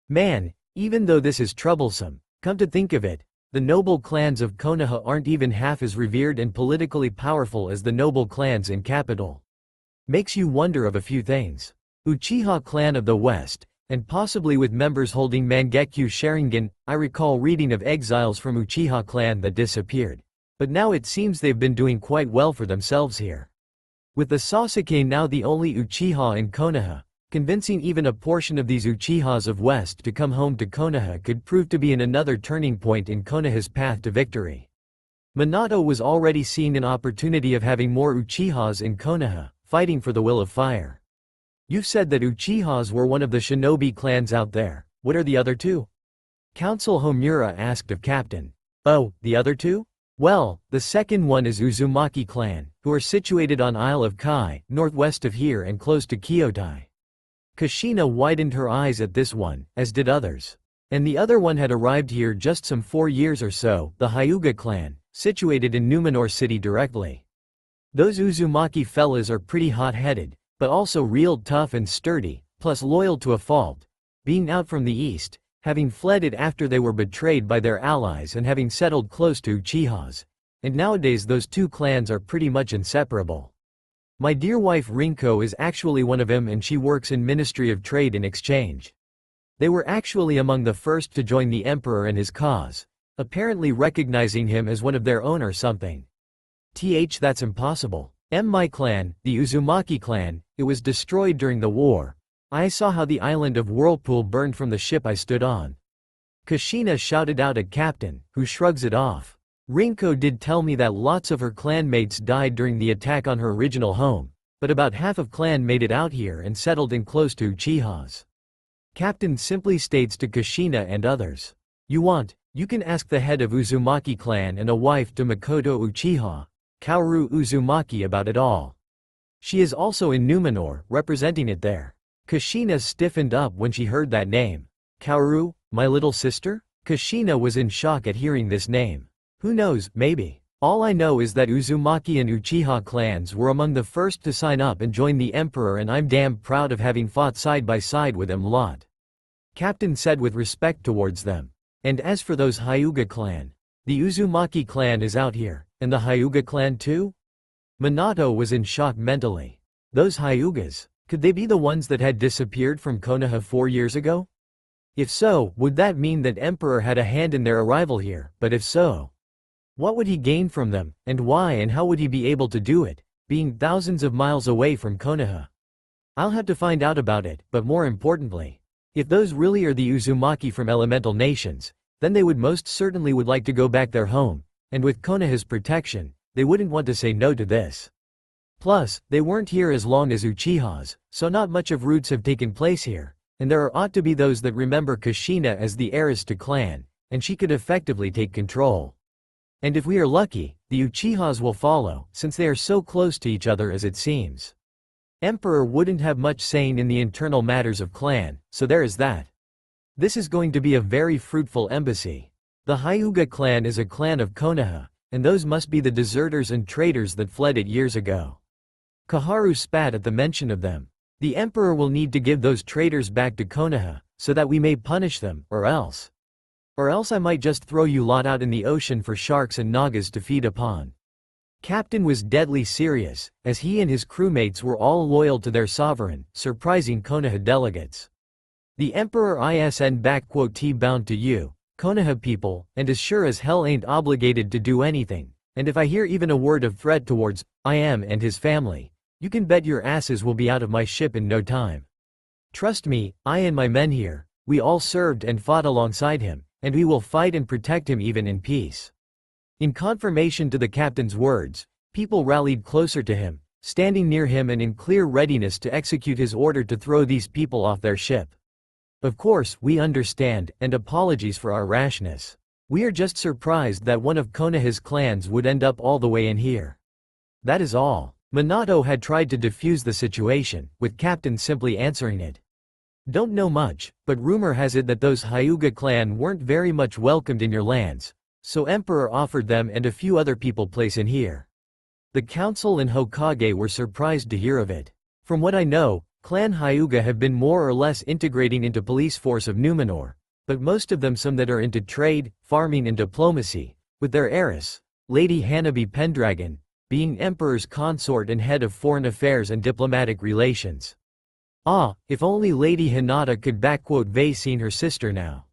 Man, even though this is troublesome, come to think of it, the noble clans of Konoha aren't even half as revered and politically powerful as the noble clans in capital. Makes you wonder of a few things. Uchiha clan of the West, and possibly with members holding Mangekyo Sharingan. I recall reading of exiles from Uchiha clan that disappeared. But now it seems they've been doing quite well for themselves here. With the Sasuke now the only Uchiha in Konoha, convincing even a portion of these Uchihas of West to come home to Konoha could prove to be another turning point in Konoha's path to victory. Minato was already seeing an opportunity of having more Uchihas in Konoha, fighting for the will of fire. You've said that Uchihas were one of the shinobi clans out there. What are the other two? Council Homura asked of Captain. Oh, the other two? Well, the second one is Uzumaki clan, who are situated on Isle of Kai, northwest of here and close to Kyotai. Kushina widened her eyes at this one, as did others. And the other one had arrived here just some 4 years or so, the Hyuga clan, situated in Numenor city directly. Those Uzumaki fellas are pretty hot-headed, but also real tough and sturdy, plus loyal to a fault, being out from the east, having fled it after they were betrayed by their allies and having settled close to Uchihas. And nowadays those two clans are pretty much inseparable. My dear wife Rinko is actually one of them and she works in Ministry of Trade and Exchange. They were actually among the first to join the Emperor and his cause, apparently recognizing him as one of their own or something. That's impossible. My clan, the Uzumaki clan, it was destroyed during the war. I saw how the island of Whirlpool burned from the ship I stood on. Kushina shouted out at Captain, who shrugs it off. Rinko did tell me that lots of her clanmates died during the attack on her original home, but about half of clan made it out here and settled in close to Uchihas. Captain simply states to Kushina and others. You can ask the head of Uzumaki clan and a wife to Makoto Uchiha, Kaoru Uzumaki about it all. She is also in Numenor, representing it there. Kushina stiffened up when she heard that name. Kaoru, my little sister? Kushina was in shock at hearing this name. Who knows, maybe. All I know is that Uzumaki and Uchiha clans were among the first to sign up and join the Emperor and I'm damn proud of having fought side by side with them lot. Captain said with respect towards them. And as for those Hyuga clan, the Uzumaki clan is out here. And the Hyuga clan too? Minato was in shock mentally. Those Hyugas, could they be the ones that had disappeared from Konoha 4 years ago? If so, would that mean that Emperor had a hand in their arrival here? But if so, what would he gain from them, and why and how would he be able to do it, being thousands of miles away from Konoha? I'll have to find out about it, but more importantly, if those really are the Uzumaki from elemental nations, then they would most certainly would like to go back their home. And with Konoha's protection, they wouldn't want to say no to this. Plus, they weren't here as long as Uchihas, so not much of roots have taken place here, and there ought to be those that remember Kushina as the heiress to clan, and she could effectively take control. And if we are lucky, the Uchihas will follow, since they are so close to each other as it seems. Emperor wouldn't have much saying in the internal matters of clan, so there is that. This is going to be a very fruitful embassy. The Hyuga clan is a clan of Konoha, and those must be the deserters and traitors that fled it years ago. Kaharu spat at the mention of them. The emperor will need to give those traitors back to Konoha, so that we may punish them, or else I might just throw you lot out in the ocean for sharks and nagas to feed upon." Captain was deadly serious, as he and his crewmates were all loyal to their sovereign, surprising Konoha delegates. "The emperor isn*t bound to you, Konoha people, and as sure as hell ain't obligated to do anything, and if I hear even a word of threat towards I am and his family, you can bet your asses will be out of my ship in no time. Trust me, I and my men here, we all served and fought alongside him, and we will fight and protect him even in peace." In confirmation to the captain's words, people rallied closer to him, standing near him and in clear readiness to execute his order to throw these people off their ship. "Of course, we understand, and apologies for our rashness. We are just surprised that one of Konoha's clans would end up all the way in here. That is all." Minato had tried to defuse the situation, with Captain simply answering it. "Don't know much, but rumor has it that those Hyuga clan weren't very much welcomed in your lands, so Emperor offered them and a few other people place in here." The council and Hokage were surprised to hear of it. "From what I know, Clan Hyuga have been more or less integrating into police force of Numenor, but most of them some that are into trade, farming and diplomacy, with their heiress, Lady Hanabi Pendragon, being Emperor's consort and head of foreign affairs and diplomatic relations. Ah, if only Lady Hinata could seen her sister now."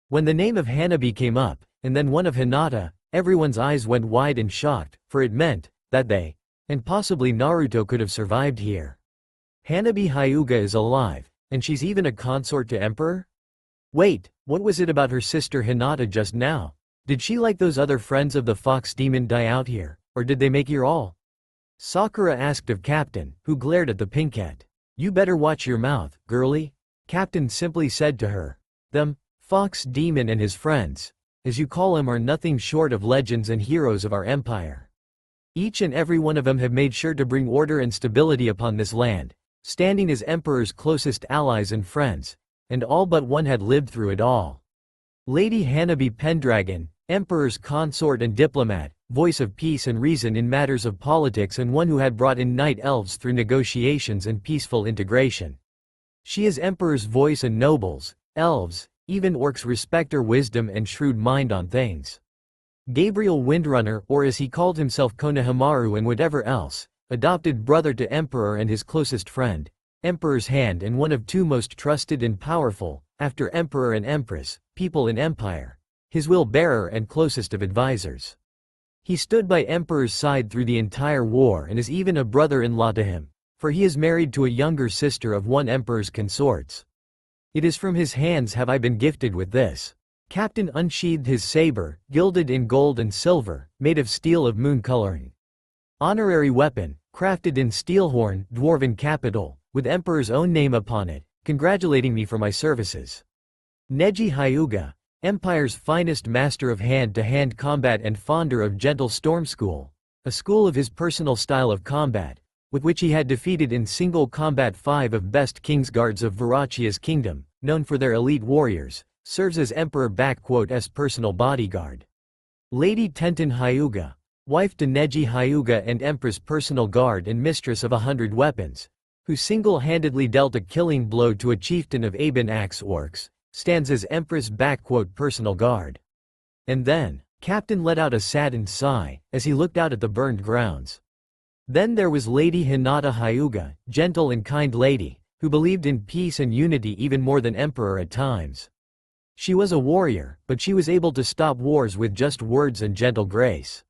When the name of Hanabi came up, and then one of Hinata, everyone's eyes went wide and shocked, for it meant that they, and possibly Naruto, could have survived here. Hanabi Hyuga is alive, and she's even a consort to Emperor? Wait, what was it about her sister Hinata just now? Did she like those other friends of the fox demon die out here, or did they make you all? Sakura asked of Captain, who glared at the pinkette. "You better watch your mouth, girlie," Captain simply said to her. "Them, fox demon and his friends, as you call him, are nothing short of legends and heroes of our empire. Each and every one of them have made sure to bring order and stability upon this land, standing as Emperor's closest allies and friends, and all but one had lived through it all. Lady Hanabi Pendragon, Emperor's consort and diplomat, voice of peace and reason in matters of politics and one who had brought in night elves through negotiations and peaceful integration. She is Emperor's voice and nobles, elves, even orcs respect her wisdom and shrewd mind on things. Gabriel Windrunner, or as he called himself Konohamaru and whatever else, adopted brother to Emperor and his closest friend, Emperor's hand and one of two most trusted and powerful, after Emperor and Empress, people in Empire, his will-bearer and closest of advisors. He stood by Emperor's side through the entire war and is even a brother-in-law to him, for he is married to a younger sister of one Emperor's consorts. It is from his hands have I been gifted with this." Captain unsheathed his saber, gilded in gold and silver, made of steel of moon coloring. Honorary weapon, crafted in Steelhorn, dwarven capital, with Emperor's own name upon it, congratulating me for my services. Neji Hyuga, Empire's finest master of hand-to-hand combat and founder of Gentle Storm School, a school of his personal style of combat, with which he had defeated in single combat 5 of best Kingsguards of Varachia's kingdom, known for their elite warriors, serves as Emperor's personal bodyguard. Lady Tenten Hyuga, wife to Neji Hyuga and Empress personal guard and mistress of 100 weapons, who single-handedly dealt a killing blow to a chieftain of Aben Axe orcs, stands as Empress personal guard. And then, Captain let out a saddened sigh, as he looked out at the burned grounds. Then there was Lady Hinata Hyuga, gentle and kind lady, who believed in peace and unity even more than Emperor at times. She was a warrior, but she was able to stop wars with just words and gentle grace.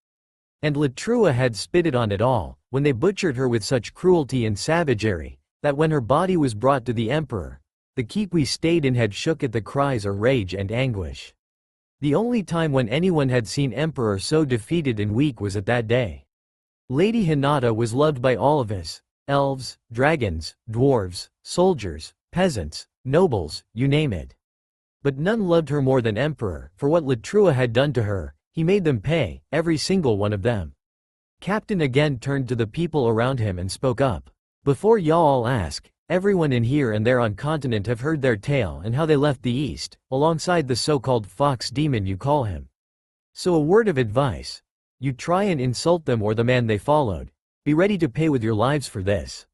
And Latrua had spitted on it all, when they butchered her with such cruelty and savagery, that when her body was brought to the Emperor, the keep we stayed in had shook at the cries of rage and anguish. The only time when anyone had seen Emperor so defeated and weak was at that day. Lady Hinata was loved by all of us, elves, dragons, dwarves, soldiers, peasants, nobles, you name it. But none loved her more than Emperor, for what Latrua had done to her, he made them pay, every single one of them. Captain again turned to the people around him and spoke up. Before y'all ask, everyone in here and there on continent have heard their tale and how they left the east, alongside the so-called fox demon you call him. So a word of advice. You try and insult them or the man they followed. Be ready to pay with your lives for this.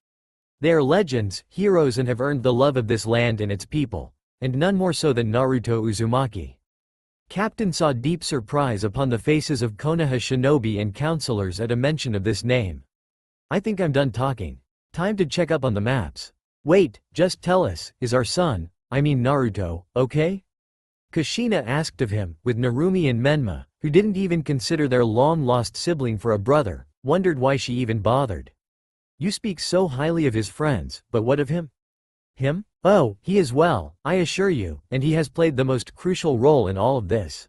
They are legends, heroes, and have earned the love of this land and its people, and none more so than Naruto Uzumaki. Captain saw deep surprise upon the faces of Konoha shinobi and counselors at a mention of this name. I think I'm done talking. Time to check up on the maps. Wait, just tell us, is our son, I mean Naruto, okay? Kushina asked of him, with Narumi and Menma, who didn't even consider their long-lost sibling for a brother, wondered why she even bothered. You speak so highly of his friends, but what of him? Him? Oh, he is well, I assure you, and he has played the most crucial role in all of this.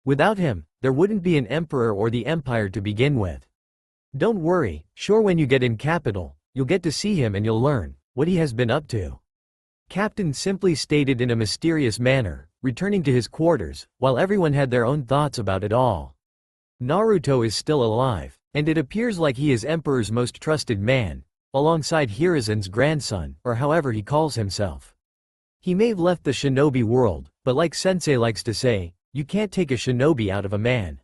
Without him, there wouldn't be an emperor or the empire to begin with. Don't worry, sure when you get in capital, you'll get to see him and you'll learn what he has been up to. Captain simply stated in a mysterious manner, returning to his quarters, while everyone had their own thoughts about it all. Naruto is still alive, and it appears like he is Emperor's most trusted man, alongside Hiruzen's grandson, or however he calls himself. He may have left the shinobi world, but like Sensei likes to say, you can't take a shinobi out of a man.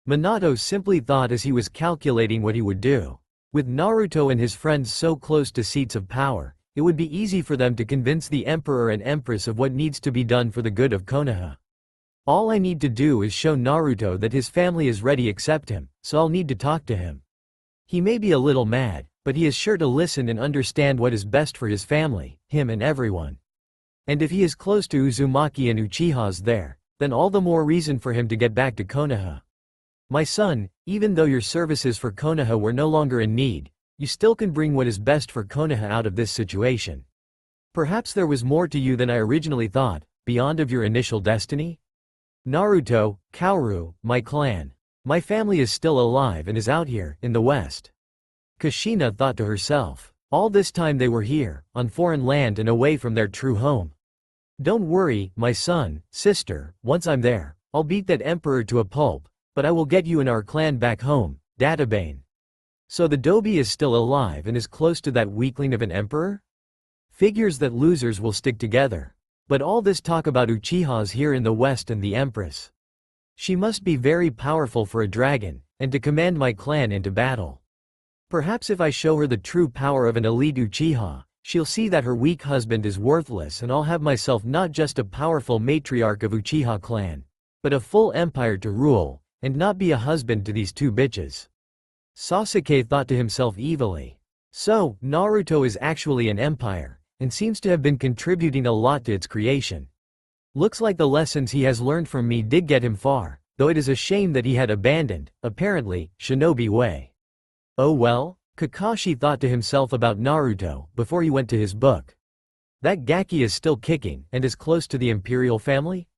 Minato simply thought as he was calculating what he would do. With Naruto and his friends so close to seats of power, it would be easy for them to convince the Emperor and Empress of what needs to be done for the good of Konoha. All I need to do is show Naruto that his family is ready to accept him, so I'll need to talk to him. He may be a little mad, but he is sure to listen and understand what is best for his family, him and everyone. And if he is close to Uzumaki and Uchiha's there, then all the more reason for him to get back to Konoha. My son, even though your services for Konoha were no longer in need, you still can bring what is best for Konoha out of this situation. Perhaps there was more to you than I originally thought, beyond of your initial destiny? Naruto, Kaoru, my clan. My family is still alive and is out here, in the West. Kushina thought to herself. All this time they were here, on foreign land and away from their true home. Don't worry, my son, sister, once I'm there, I'll beat that emperor to a pulp, but I will get you and our clan back home, Databane. So the Dobi is still alive and is close to that weakling of an emperor? Figures that losers will stick together. But all this talk about Uchiha's here in the West and the Empress. She must be very powerful for a dragon, and to command my clan into battle. Perhaps if I show her the true power of an elite Uchiha, she'll see that her weak husband is worthless and I'll have myself not just a powerful matriarch of Uchiha clan, but a full empire to rule, and not be a husband to these two bitches. Sasuke thought to himself evilly. So, Naruto is actually an empire, and seems to have been contributing a lot to its creation. Looks like the lessons he has learned from me did get him far, though it is a shame that he had abandoned, apparently, shinobi way. Oh well, Kakashi thought to himself about Naruto before he went to his book. That Gaki is still kicking and is close to the imperial family?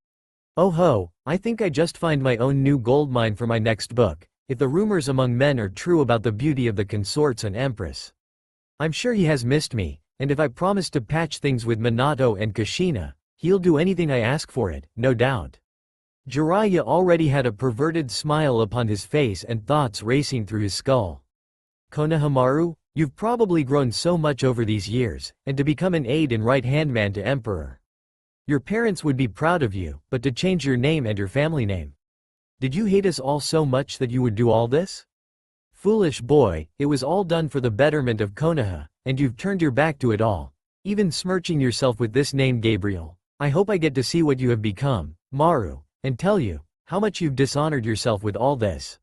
Oh ho, I think I just find my own new goldmine for my next book, if the rumors among men are true about the beauty of the consorts and empress. I'm sure he has missed me, and if I promise to patch things with Minato and Kushina, he'll do anything I ask for it, no doubt. Jiraiya already had a perverted smile upon his face and thoughts racing through his skull. Konohamaru, you've probably grown so much over these years, and to become an aide and right-hand man to Emperor. Your parents would be proud of you, but to change your name and your family name. Did you hate us all so much that you would do all this? Foolish boy, it was all done for the betterment of Konoha, and you've turned your back to it all, even smirching yourself with this name Gabriel. I hope I get to see what you have become, Maru, and tell you how much you've dishonored yourself with all this.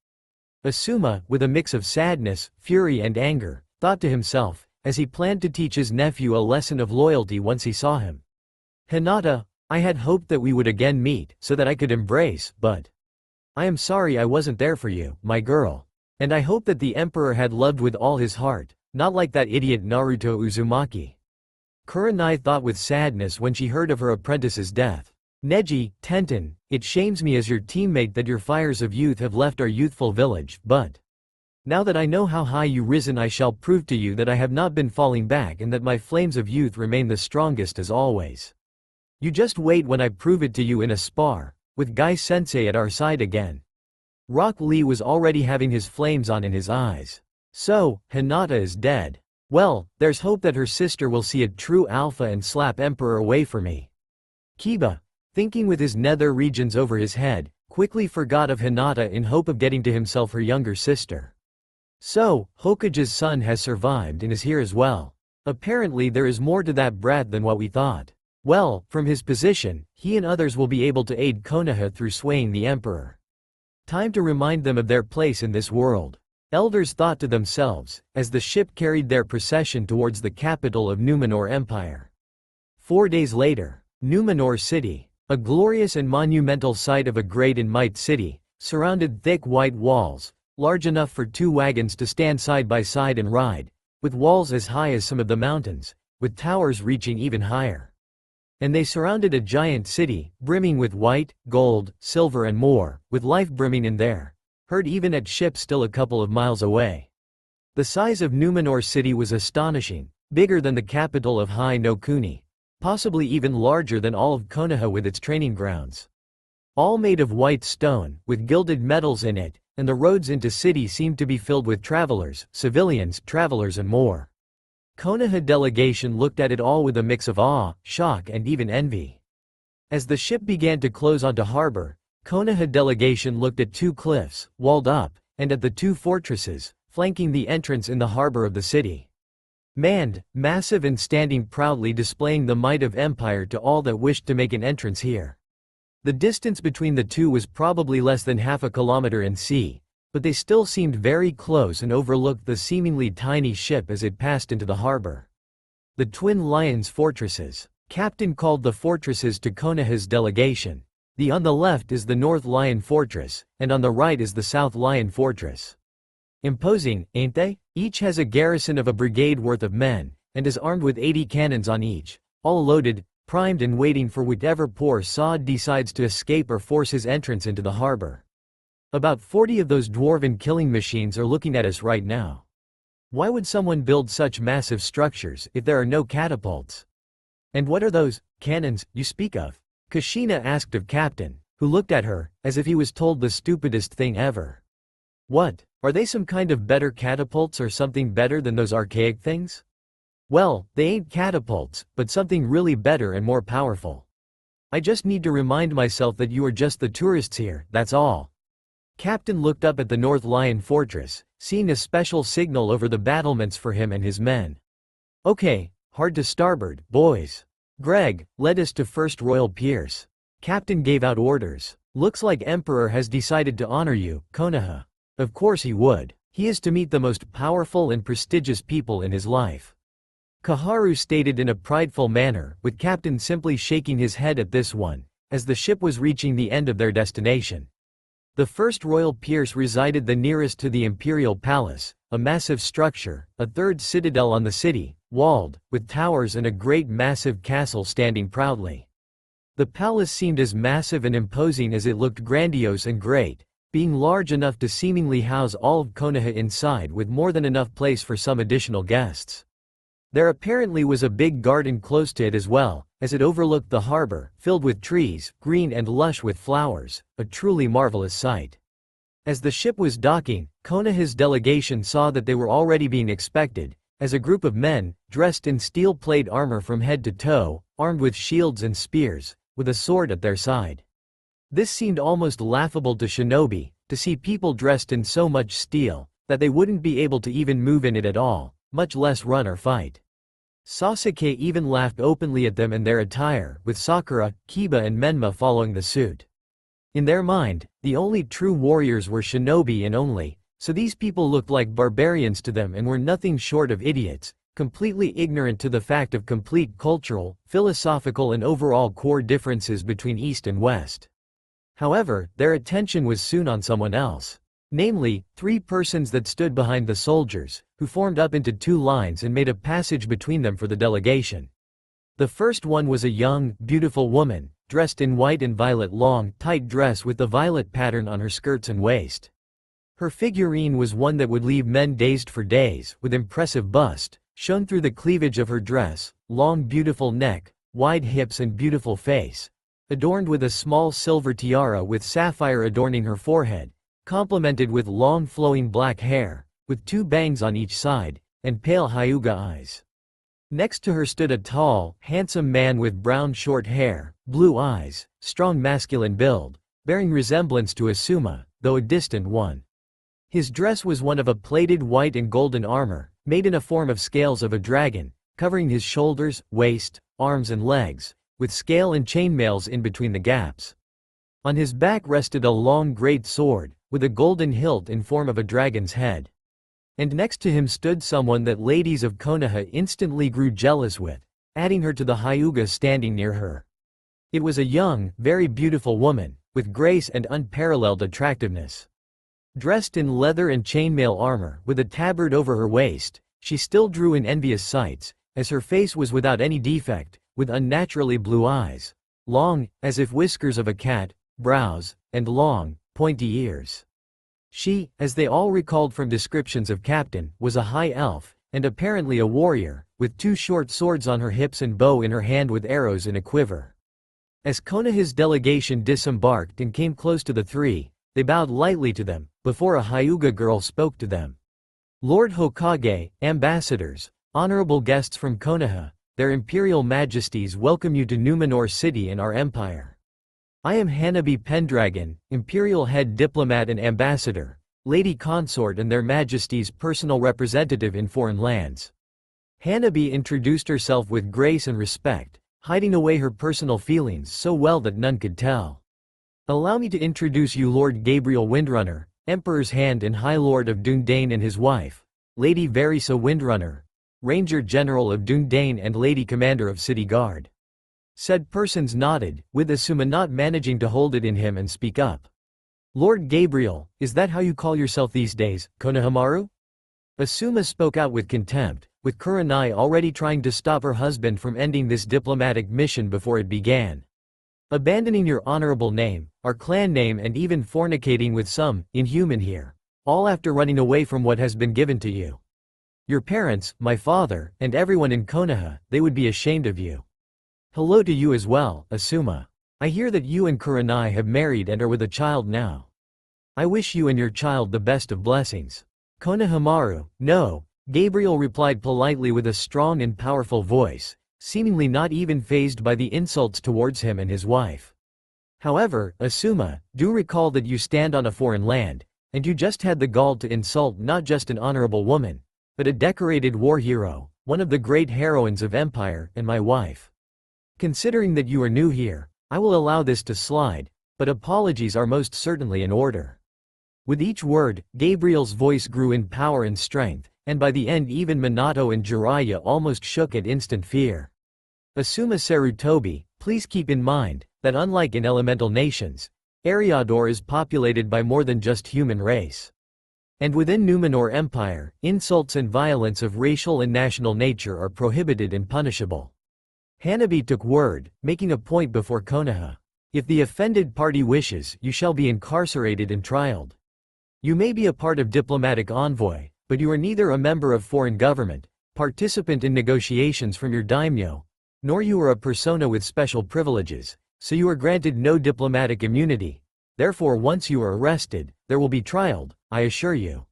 Asuma, with a mix of sadness, fury and anger, thought to himself, as he planned to teach his nephew a lesson of loyalty once he saw him. Hinata, I had hoped that we would again meet, so that I could embrace, but I am sorry I wasn't there for you, my girl. And I hope that the Emperor had loved with all his heart, not like that idiot Naruto Uzumaki. Kurenai thought with sadness when she heard of her apprentice's death. Neji, Tenten, it shames me as your teammate that your fires of youth have left our youthful village, but now that I know how high you risen, I shall prove to you that I have not been falling back and that my flames of youth remain the strongest as always. You just wait when I prove it to you in a spar, with Guy Sensei at our side again. Rock Lee was already having his flames on in his eyes. So, Hinata is dead. Well, there's hope that her sister will see a true alpha and slap Emperor away for me. Kiba, thinking with his nether regions over his head, quickly forgot of Hinata in hope of getting to himself her younger sister. So, Hokage's son has survived and is here as well. Apparently there is more to that brat than what we thought. Well, from his position, he and others will be able to aid Konoha through swaying the emperor. Time to remind them of their place in this world. Elders thought to themselves, as the ship carried their procession towards the capital of Numenor Empire. 4 days later, Numenor City, a glorious and monumental sight of a great and might city, surrounded thick white walls, large enough for 2 wagons to stand side by side and ride, with walls as high as some of the mountains, with towers reaching even higher. And they surrounded a giant city, brimming with white, gold, silver and more, with life brimming in there, heard even at ships still a couple of miles away. The size of Numenor City was astonishing, bigger than the capital of Hai no Kuni, possibly even larger than all of Konoha with its training grounds. All made of white stone, with gilded metals in it, and the roads into city seemed to be filled with travelers, civilians, travelers and more. Konoha delegation looked at it all with a mix of awe, shock and even envy. As the ship began to close onto harbor, Konoha delegation looked at 2 cliffs, walled up, and at the 2 fortresses, flanking the entrance in the harbor of the city. Manned, massive and standing proudly displaying the might of empire to all that wished to make an entrance here. The distance between the 2 was probably less than half a kilometer in sea, but they still seemed very close and overlooked the seemingly tiny ship as it passed into the harbor. The Twin Lions Fortresses. Captain called the fortresses to Konoha's delegation. The on the left is the North Lion Fortress, and on the right is the South Lion Fortress. Imposing, ain't they? Each has a garrison of a brigade worth of men, and is armed with 80 cannons on each, all loaded, primed and waiting for whatever poor sod decides to escape or force his entrance into the harbor. About 40 of those dwarven killing machines are looking at us right now. Why would someone build such massive structures if there are no catapults? And what are those cannons you speak of? Kushina asked of Captain, who looked at her, as if he was told the stupidest thing ever. What, are they some kind of better catapults or something better than those archaic things? Well, they ain't catapults, but something really better and more powerful. I just need to remind myself that you are just the tourists here, that's all. Captain looked up at the North Lion Fortress, seeing a special signal over the battlements for him and his men. Okay, hard to starboard, boys. Greg, lead us to First Royal Pierce. Captain gave out orders. Looks like Emperor has decided to honor you, Konoha. Of course he would. He is to meet the most powerful and prestigious people in his life. Kaharu stated in a prideful manner, with Captain simply shaking his head at this one, as the ship was reaching the end of their destination. The First Royal Pierce resided the nearest to the Imperial Palace, a massive structure, a third citadel on the city, walled, with towers and a great massive castle standing proudly. The palace seemed as massive and imposing as it looked grandiose and great, being large enough to seemingly house all of Konoha inside with more than enough place for some additional guests. There apparently was a big garden close to it as well, as it overlooked the harbor, filled with trees, green and lush with flowers, a truly marvelous sight. As the ship was docking, Konoha's delegation saw that they were already being expected, as a group of men, dressed in steel-plate armor from head to toe, armed with shields and spears, with a sword at their side. This seemed almost laughable to Shinobi, to see people dressed in so much steel, that they wouldn't be able to even move in it at all, much less run or fight. Sasuke even laughed openly at them and their attire, with Sakura, Kiba and Menma following the suit. In their mind, the only true warriors were shinobi and only, so these people looked like barbarians to them and were nothing short of idiots, completely ignorant to the fact of complete cultural, philosophical and overall core differences between East and West. However, their attention was soon on someone else. Namely, 3 persons that stood behind the soldiers, who formed up into 2 lines and made a passage between them for the delegation. The first one was a young, beautiful woman, dressed in white and violet long, tight dress with the violet pattern on her skirts and waist. Her figurine was one that would leave men dazed for days, with impressive bust, shown through the cleavage of her dress, long beautiful neck, wide hips and beautiful face, adorned with a small silver tiara with sapphire adorning her forehead, complemented with long flowing black hair, with 2 bangs on each side, and pale hyuga eyes. Next to her stood a tall, handsome man with brown short hair, blue eyes, strong masculine build, bearing resemblance to Asuma, though a distant one. His dress was one of a plated white and golden armor, made in a form of scales of a dragon, covering his shoulders, waist, arms and legs, with scale and chainmails in between the gaps. On his back rested a long great sword, with a golden hilt in form of a dragon's head. And next to him stood someone that ladies of Konoha instantly grew jealous with, adding her to the Hyuga standing near her. It was a young, very beautiful woman, with grace and unparalleled attractiveness. Dressed in leather and chainmail armor, with a tabard over her waist, she still drew in envious sights, as her face was without any defect, with unnaturally blue eyes, long, as if whiskers of a cat, brows, and long, pointy ears. She, as they all recalled from descriptions of Captain, was a high elf, and apparently a warrior, with 2 short swords on her hips and bow in her hand with arrows in a quiver. As Konoha's delegation disembarked and came close to the 3, they bowed lightly to them, before a Hyuga girl spoke to them. Lord Hokage, ambassadors, honorable guests from Konoha, their imperial majesties welcome you to Numenor City in our empire. I am Hanabi Pendragon, imperial head diplomat and ambassador, lady consort and their majesties' personal representative in foreign lands. Hanabi introduced herself with grace and respect, hiding away her personal feelings so well that none could tell. Allow me to introduce you Lord Gabriel Windrunner, Emperor's Hand and High Lord of Dundane and his wife, Lady Verisa Windrunner, Ranger General of Dundane and Lady Commander of City Guard. Said persons nodded, with Asuma not managing to hold it in him and speak up. Lord Gabriel, is that how you call yourself these days, Konohamaru? Asuma spoke out with contempt, with Kurenai already trying to stop her husband from ending this diplomatic mission before it began. Abandoning your honorable name, our clan name and even fornicating with some inhuman here, all after running away from what has been given to you. Your parents, my father, and everyone in Konoha, they would be ashamed of you. Hello to you as well, Asuma. I hear that you and Kurenai have married and are with a child now. I wish you and your child the best of blessings. Konohamaru, no, Gabriel replied politely with a strong and powerful voice, seemingly not even fazed by the insults towards him and his wife. However, Asuma, do recall that you stand on a foreign land, and you just had the gall to insult not just an honorable woman, but a decorated war hero, one of the great heroines of Empire, and my wife. Considering that you are new here, I will allow this to slide, but apologies are most certainly in order. With each word, Gabriel's voice grew in power and strength, and by the end even Minato and Jiraiya almost shook at instant fear. Asuma Sarutobi, please keep in mind, that unlike in elemental nations, Eriador is populated by more than just human race. And within Numenor Empire, insults and violence of racial and national nature are prohibited and punishable. Hanabi took word, making a point before Konoha. If the offended party wishes, you shall be incarcerated and trialed. You may be a part of diplomatic envoy, but you are neither a member of foreign government, participant in negotiations from your daimyo, nor you are a persona with special privileges, so you are granted no diplomatic immunity. Therefore once you are arrested, there will be trialed, I assure you.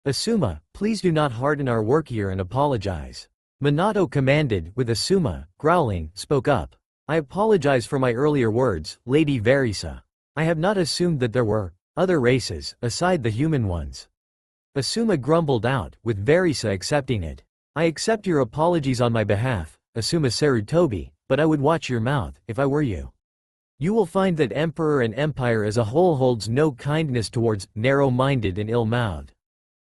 Asuma, please do not harden our work here and apologize. Minato commanded, with Asuma, growling, spoke up. I apologize for my earlier words, Lady Verisa. I have not assumed that there were other races, aside the human ones. Asuma grumbled out, with Verisa accepting it. I accept your apologies on my behalf, Asuma Sarutobi, but I would watch your mouth, if I were you. You will find that Emperor and Empire as a whole holds no kindness towards narrow-minded and ill-mouthed.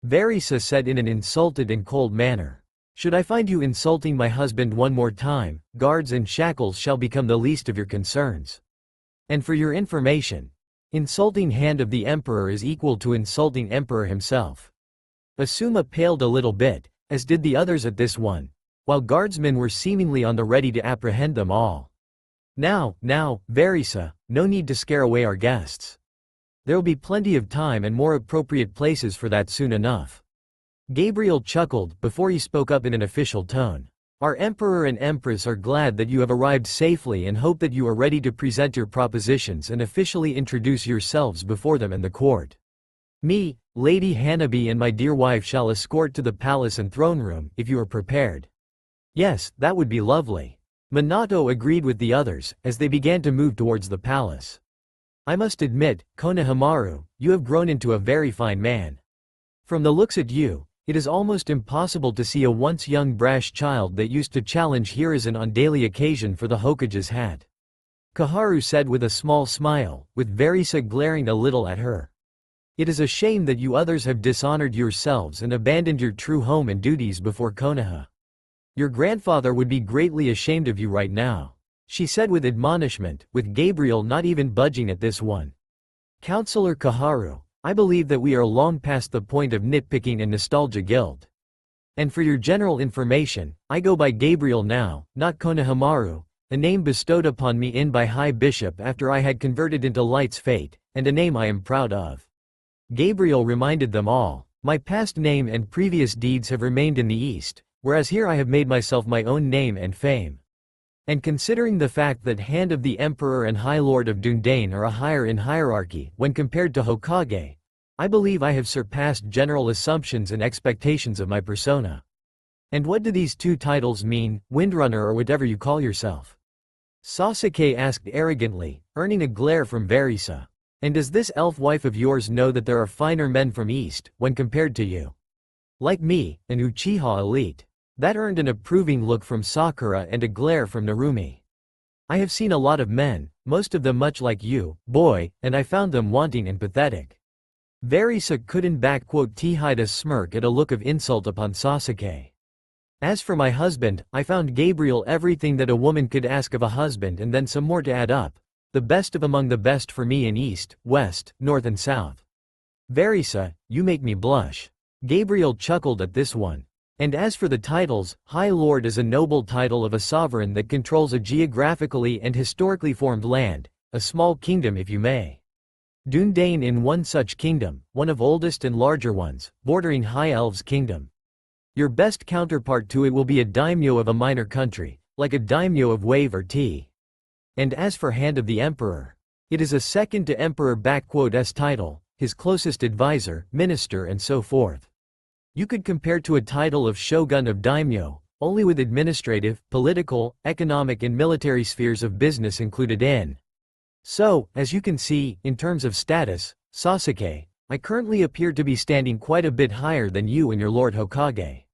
Verisa said in an insulted and cold manner. Should I find you insulting my husband one more time, guards and shackles shall become the least of your concerns. And for your information, insulting Hand of the Emperor is equal to insulting Emperor himself. Asuma paled a little bit, as did the others at this one, while guardsmen were seemingly on the ready to apprehend them all. Now, Verisa, no need to scare away our guests. There'll be plenty of time and more appropriate places for that soon enough. Gabriel chuckled before he spoke up in an official tone. Our Emperor and Empress are glad that you have arrived safely and hope that you are ready to present your propositions and officially introduce yourselves before them and the court. Me, Lady Hanabi and my dear wife shall escort to the palace and throne room, if you are prepared. Yes, that would be lovely. Minato agreed with the others, as they began to move towards the palace. I must admit, Konohamaru, you have grown into a very fine man. From the looks at you, It is almost impossible to see a once young brash child that used to challenge Hiruzen on daily occasion for the Hokage's hat. Koharu said with a small smile, with Verisa glaring a little at her. It is a shame that you others have dishonored yourselves and abandoned your true home and duties before Konoha. Your grandfather would be greatly ashamed of you right now, she said with admonishment, with Gabriel not even budging at this one. Counselor Koharu, I believe that we are long past the point of nitpicking and nostalgia guild. And for your general information, I go by Gabriel now, not Konohamaru, a name bestowed upon me by High Bishop after I had converted into Light's Fate, and a name I am proud of. Gabriel reminded them all, my past name and previous deeds have remained in the East, whereas here I have made myself my own name and fame. And considering the fact that Hand of the Emperor and High Lord of Dundane are a higher in hierarchy when compared to Hokage, I believe I have surpassed general assumptions and expectations of my persona. And what do these two titles mean, Windrunner or whatever you call yourself? Sasuke asked arrogantly, earning a glare from Verisa. And does this elf wife of yours know that there are finer men from East, when compared to you? Like me, an Uchiha elite. That earned an approving look from Sakura and a glare from Narumi. I have seen a lot of men, most of them much like you, boy, and I found them wanting and pathetic. Verisa couldn't hide a smirk at a look of insult upon Sasuke. As for my husband, I found Gabriel everything that a woman could ask of a husband and then some more to add up. The best of among the best for me in East, West, North and South. Verisa, you make me blush. Gabriel chuckled at this one. And as for the titles, High Lord is a noble title of a sovereign that controls a geographically and historically formed land, a small kingdom if you may. Dundane in one such kingdom, one of oldest and larger ones, bordering High Elves' kingdom. Your best counterpart to it will be a daimyo of a minor country, like a daimyo of Wave or T. And as for Hand of the Emperor, it is a second to Emperor***'s title, his closest advisor, minister and so forth. You could compare to a title of Shogun of Daimyo, only with administrative, political, economic and military spheres of business included in. So, as you can see, in terms of status, Sasuke, I currently appear to be standing quite a bit higher than you and your Lord Hokage.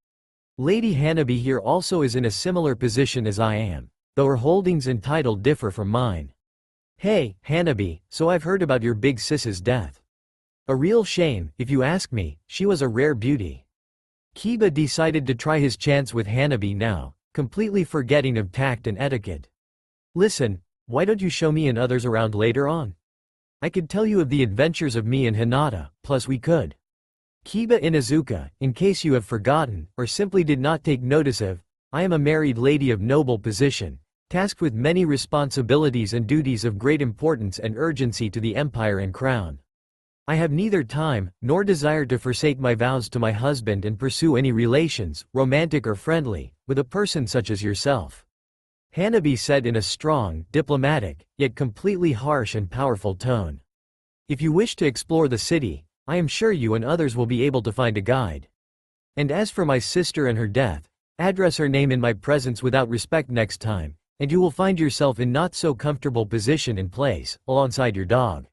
Lady Hanabi here also is in a similar position as I am, though her holdings and title differ from mine. Hey, Hanabi, so I've heard about your big sis's death. A real shame, if you ask me, she was a rare beauty. Kiba decided to try his chance with Hanabi now, completely forgetting of tact and etiquette. Listen, why don't you show me and others around later on? I could tell you of the adventures of me and Hinata, plus we could. Kiba Inuzuka, in case you have forgotten, or simply did not take notice of, I am a married lady of noble position, tasked with many responsibilities and duties of great importance and urgency to the empire and crown. I have neither time, nor desire to forsake my vows to my husband and pursue any relations, romantic or friendly, with a person such as yourself. Hanabi said in a strong, diplomatic, yet completely harsh and powerful tone. If you wish to explore the city, I am sure you and others will be able to find a guide. And as for my sister and her death, address her name in my presence without respect next time, and you will find yourself in not so comfortable position and place, alongside your dog.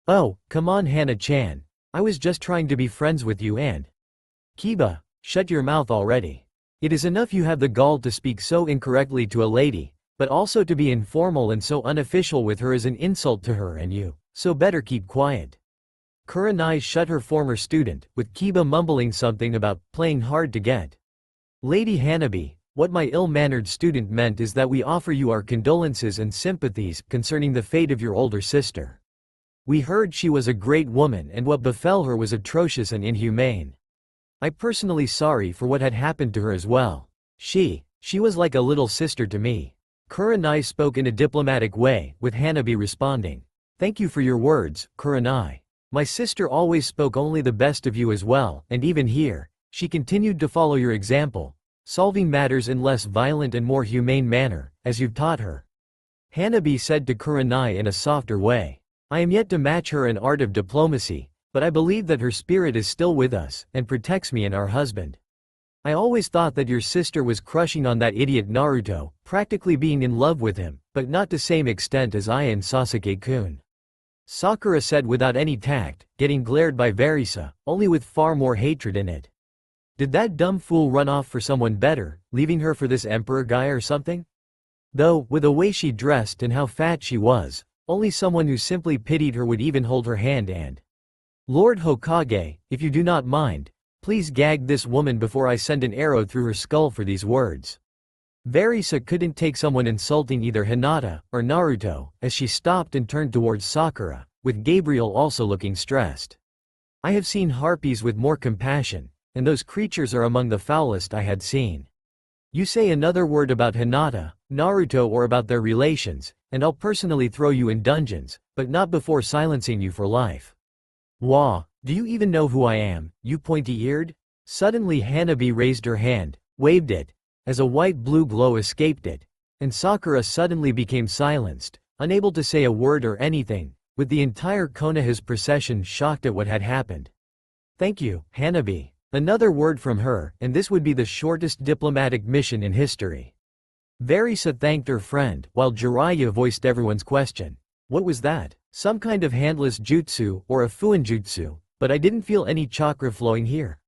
Oh, come on Hana-chan, I was just trying to be friends with you and… Kiba, shut your mouth already. It is enough you have the gall to speak so incorrectly to a lady, but also to be informal and so unofficial with her is an insult to her and you, so better keep quiet. Kurenai shut her former student, with Kiba mumbling something about playing hard to get. Lady Hanabi, what my ill-mannered student meant is that we offer you our condolences and sympathies concerning the fate of your older sister. We heard she was a great woman and what befell her was atrocious and inhumane. I personally sorry for what had happened to her as well. She was like a little sister to me. Kurenai spoke in a diplomatic way, with Hanabi responding. Thank you for your words, Kurenai. My sister always spoke only the best of you as well, and even here, she continued to follow your example, solving matters in less violent and more humane manner, as you've taught her. Hanabi said to Kurenai in a softer way. I am yet to match her in art of diplomacy, but I believe that her spirit is still with us, and protects me and our husband. I always thought that your sister was crushing on that idiot Naruto, practically being in love with him, but not to the same extent as I and Sasuke-kun. Sakura said without any tact, getting glared by Verisa, only with far more hatred in it. Did that dumb fool run off for someone better, leaving her for this emperor guy or something? Though, with the way she dressed and how fat she was, only someone who simply pitied her would even hold her hand and… Lord Hokage, if you do not mind, please gag this woman before I send an arrow through her skull for these words. Verisa couldn't take someone insulting either Hinata or Naruto, as she stopped and turned towards Sakura, with Gabriel also looking stressed. I have seen harpies with more compassion, and those creatures are among the foulest I had seen. You say another word about Hinata, Naruto or about their relations, and I'll personally throw you in dungeons, but not before silencing you for life. Wah, do you even know who I am, you pointy-eared? Suddenly Hanabi raised her hand, waved it, as a white-blue glow escaped it, and Sakura suddenly became silenced, unable to say a word or anything, with the entire Konoha's procession shocked at what had happened. Thank you, Hanabi. Another word from her, and this would be the shortest diplomatic mission in history. Verisa thanked her friend, while Jiraiya voiced everyone's question. What was that? Some kind of handless jutsu, or a fuinjutsu, but I didn't feel any chakra flowing here.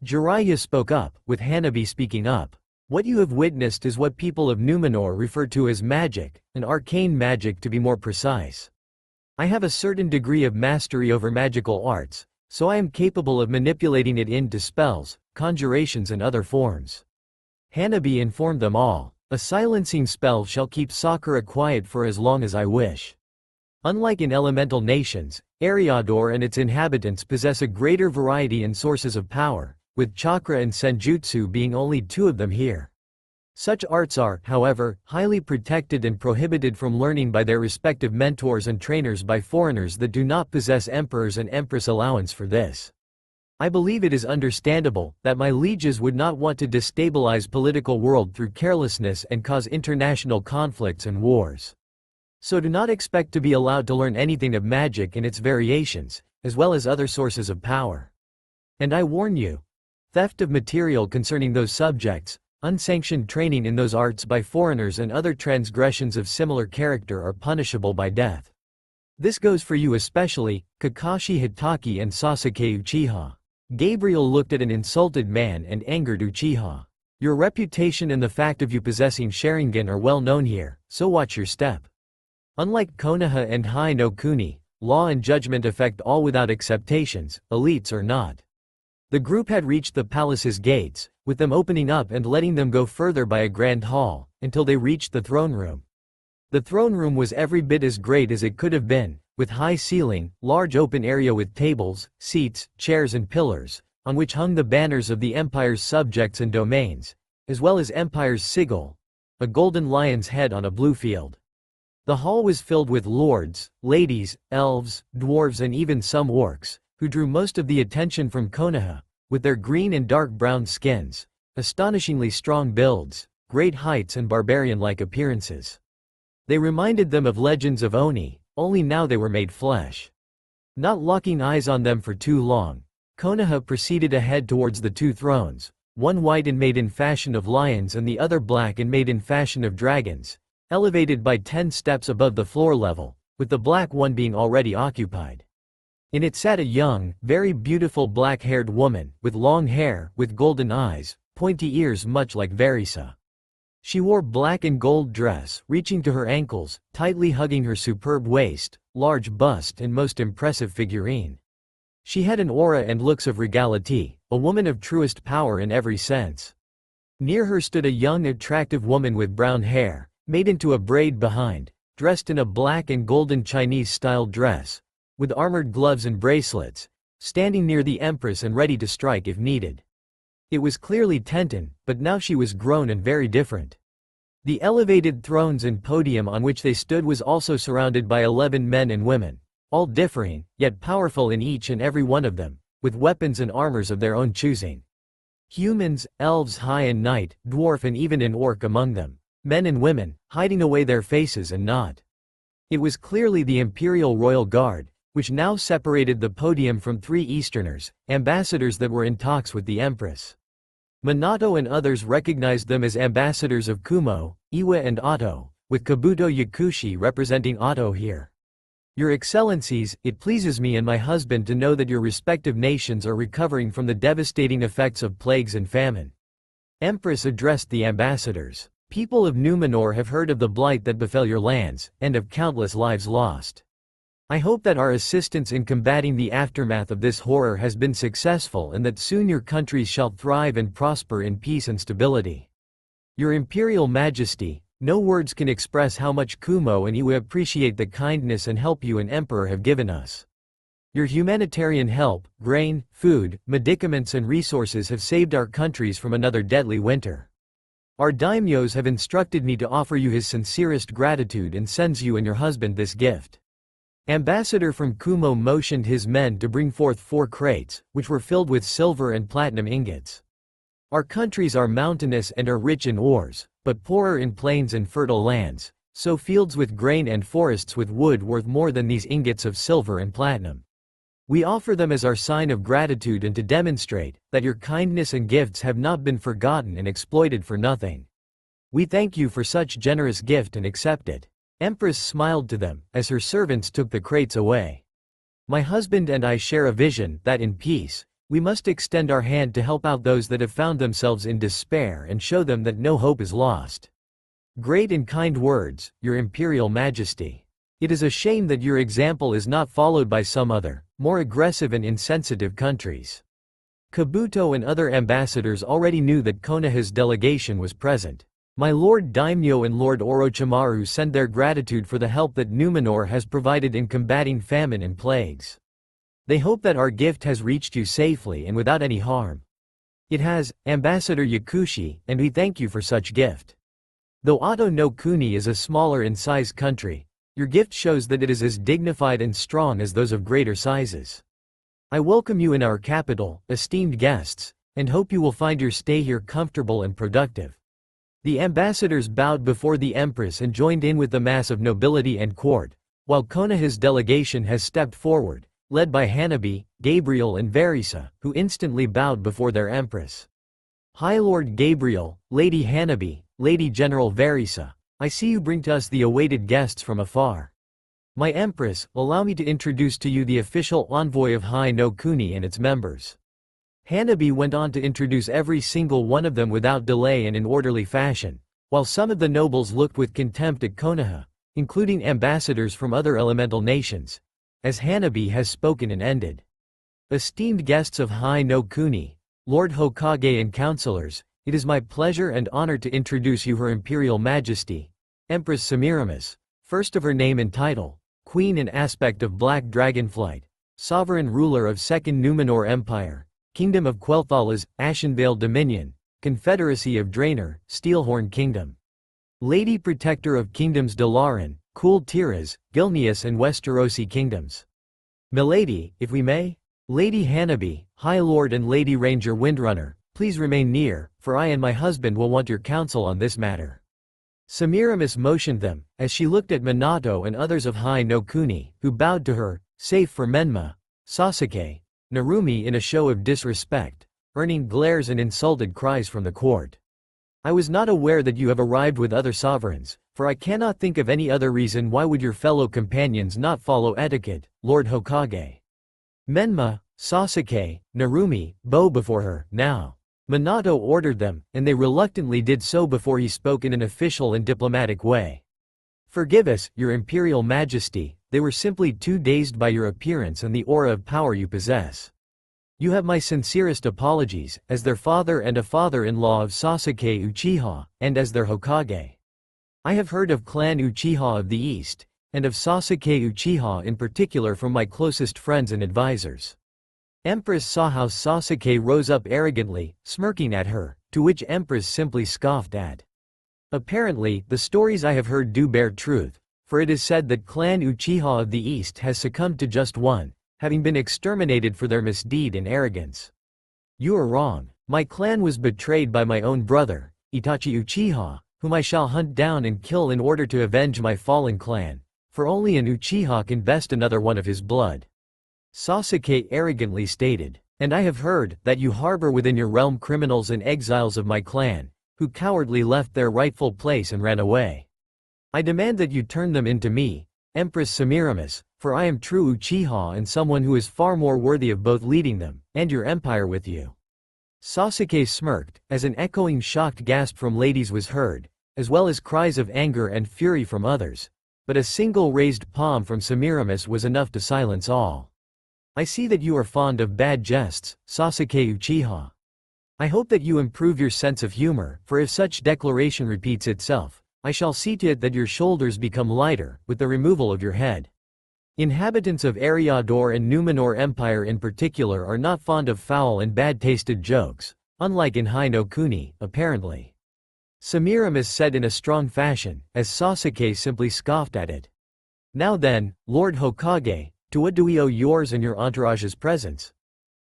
Jiraiya spoke up, with Hanabi speaking up. What you have witnessed is what people of Numenor refer to as magic, an arcane magic to be more precise. I have a certain degree of mastery over magical arts, so I am capable of manipulating it into spells, conjurations and other forms. Hanabi informed them all. A silencing spell shall keep Sakura quiet for as long as I wish. Unlike in elemental nations, Eriador and its inhabitants possess a greater variety in sources of power, with chakra and senjutsu being only two of them here. Such arts are, however, highly protected and prohibited from learning by their respective mentors and trainers by foreigners that do not possess emperors and empress allowance for this. I believe it is understandable that my lieges would not want to destabilize political world through carelessness and cause international conflicts and wars. So do not expect to be allowed to learn anything of magic and its variations, as well as other sources of power. And I warn you, theft of material concerning those subjects, unsanctioned training in those arts by foreigners and other transgressions of similar character are punishable by death. This goes for you especially, Kakashi Hitaki and Sasuke Uchiha. Gabriel looked at an insulted man and angered Uchiha. Your reputation and the fact of you possessing Sharingan are well known here, so watch your step. Unlike Konoha and Hai no Kuni, law and judgment affect all without exceptations, elites or not. The group had reached the palace's gates, with them opening up and letting them go further by a grand hall, until they reached the throne room. The throne room was every bit as great as it could have been, with high ceiling, large open area with tables, seats, chairs and pillars, on which hung the banners of the empire's subjects and domains, as well as empire's sigil, a golden lion's head on a blue field. The hall was filled with lords, ladies, elves, dwarves and even some orcs, who drew most of the attention from Konoha, with their green and dark brown skins, astonishingly strong builds, great heights and barbarian-like appearances. They reminded them of legends of Oni, only now they were made flesh. Not locking eyes on them for too long, Konoha proceeded ahead towards the two thrones, one white and made in fashion of lions and the other black and made in fashion of dragons, elevated by 10 steps above the floor level, with the black one being already occupied. In it sat a young, very beautiful black-haired woman, with long hair, with golden eyes, pointy ears much like Verisa. She wore black and gold dress, reaching to her ankles, tightly hugging her superb waist, large bust and most impressive figurine. She had an aura and looks of regality, a woman of truest power in every sense. Near her stood a young attractive woman with brown hair, made into a braid behind, dressed in a black and golden Chinese-style dress, with armored gloves and bracelets, standing near the empress and ready to strike if needed. It was clearly Tenten, but now she was grown and very different. The elevated thrones and podium on which they stood was also surrounded by 11 men and women, all differing, yet powerful in each and every one of them, with weapons and armors of their own choosing. Humans, elves high and night, dwarf and even an orc among them, men and women, hiding away their faces and not. It was clearly the Imperial Royal Guard, which now separated the podium from 3 Easterners, ambassadors that were in talks with the Empress. Minato and others recognized them as ambassadors of Kumo, Iwa and Otto, with Kabuto Yakushi representing Otto here. Your Excellencies, it pleases me and my husband to know that your respective nations are recovering from the devastating effects of plagues and famine. Empress addressed the ambassadors. People of Numenor have heard of the blight that befell your lands, and of countless lives lost. I hope that our assistance in combating the aftermath of this horror has been successful and that soon your countries shall thrive and prosper in peace and stability. Your Imperial Majesty, no words can express how much Kumo and you appreciate the kindness and help you and Emperor have given us. Your humanitarian help, grain, food, medicaments and resources have saved our countries from another deadly winter. Our daimyos have instructed me to offer you his sincerest gratitude and sends you and your husband this gift. Ambassador from Kumo motioned his men to bring forth 4 crates, which were filled with silver and platinum ingots. Our countries are mountainous and are rich in ores, but poorer in plains and fertile lands, so fields with grain and forests with wood worth more than these ingots of silver and platinum. We offer them as our sign of gratitude and to demonstrate that your kindness and gifts have not been forgotten and exploited for nothing. We thank you for such generous gift and accept it. Empress smiled to them, as her servants took the crates away. My husband and I share a vision that in peace, we must extend our hand to help out those that have found themselves in despair and show them that no hope is lost. Great and kind words, Your Imperial Majesty. It is a shame that your example is not followed by some other, more aggressive and insensitive countries. Kabuto and other ambassadors already knew that Konoha's delegation was present. My Lord Daimyo and Lord Orochimaru send their gratitude for the help that Numenor has provided in combating famine and plagues. They hope that our gift has reached you safely and without any harm. It has, Ambassador Yakushi, and we thank you for such gift. Though Oto no Kuni is a smaller in size country, your gift shows that it is as dignified and strong as those of greater sizes. I welcome you in our capital, esteemed guests, and hope you will find your stay here comfortable and productive. The ambassadors bowed before the Empress and joined in with the mass of nobility and court, while Konoha's delegation has stepped forward, led by Hanabi, Gabriel and Verisa, who instantly bowed before their Empress. High Lord Gabriel, Lady Hanabi, Lady General Verisa, I see you bring to us the awaited guests from afar. My Empress, allow me to introduce to you the official envoy of High no Kuni and its members. Hanabi went on to introduce every single one of them without delay and in orderly fashion, while some of the nobles looked with contempt at Konoha, including ambassadors from other elemental nations, as Hanabi has spoken and ended. Esteemed guests of High no Kuni, Lord Hokage and counselors, it is my pleasure and honor to introduce you Her Imperial Majesty, Empress Semiramis, first of her name and title, Queen and aspect of Black Dragonflight, Sovereign ruler of Second Numenor Empire, Kingdom of Quel'Thala's, Ashenvale Dominion, Confederacy of Draenor, Steelhorn Kingdom. Lady Protector of Kingdoms Dalaran, Kul Tiras, Gilneas and Westerosi Kingdoms. Milady, if we may? Lady Hanabi, High Lord and Lady Ranger Windrunner, please remain near, for I and my husband will want your counsel on this matter. Semiramis motioned them, as she looked at Minato and others of High no Kuni, who bowed to her, save for Menma, Sasuke, Narumi in a show of disrespect, earning glares and insulted cries from the court. I was not aware that you have arrived with other sovereigns, for I cannot think of any other reason why would your fellow companions not follow etiquette, Lord Hokage. Menma, Sasuke, Narumi, bow before her, now. Minato ordered them, and they reluctantly did so before he spoke in an official and diplomatic way. Forgive us, Your Imperial Majesty, they were simply too dazed by your appearance and the aura of power you possess. You have my sincerest apologies, as their father and a father-in-law of Sasuke Uchiha, and as their Hokage. I have heard of Clan Uchiha of the East, and of Sasuke Uchiha in particular from my closest friends and advisors. Empress saw how Sasuke rose up arrogantly, smirking at her, to which Empress simply scoffed at. Apparently, the stories I have heard do bear truth, for it is said that Clan Uchiha of the East has succumbed to just one, having been exterminated for their misdeed and arrogance. You are wrong. My clan was betrayed by my own brother, Itachi Uchiha, whom I shall hunt down and kill in order to avenge my fallen clan, for only an Uchiha can best another one of his blood. Sasuke arrogantly stated, and I have heard that you harbor within your realm criminals and exiles of my clan, who cowardly left their rightful place and ran away. I demand that you turn them into me, Empress Semiramis, for I am true Uchiha and someone who is far more worthy of both leading them, and your empire with you." Sasuke smirked, as an echoing shocked gasp from ladies was heard, as well as cries of anger and fury from others. But a single raised palm from Semiramis was enough to silence all. "I see that you are fond of bad jests, Sasuke Uchiha. I hope that you improve your sense of humor, for if such declaration repeats itself, I shall see to it that your shoulders become lighter, with the removal of your head." Inhabitants of Eriador and Numenor Empire in particular are not fond of foul and bad-tasted jokes, unlike in Hai no Kuni, apparently. Semiramis said in a strong fashion, as Sasuke simply scoffed at it. "Now then, Lord Hokage, to what do we owe yours and your entourage's presence?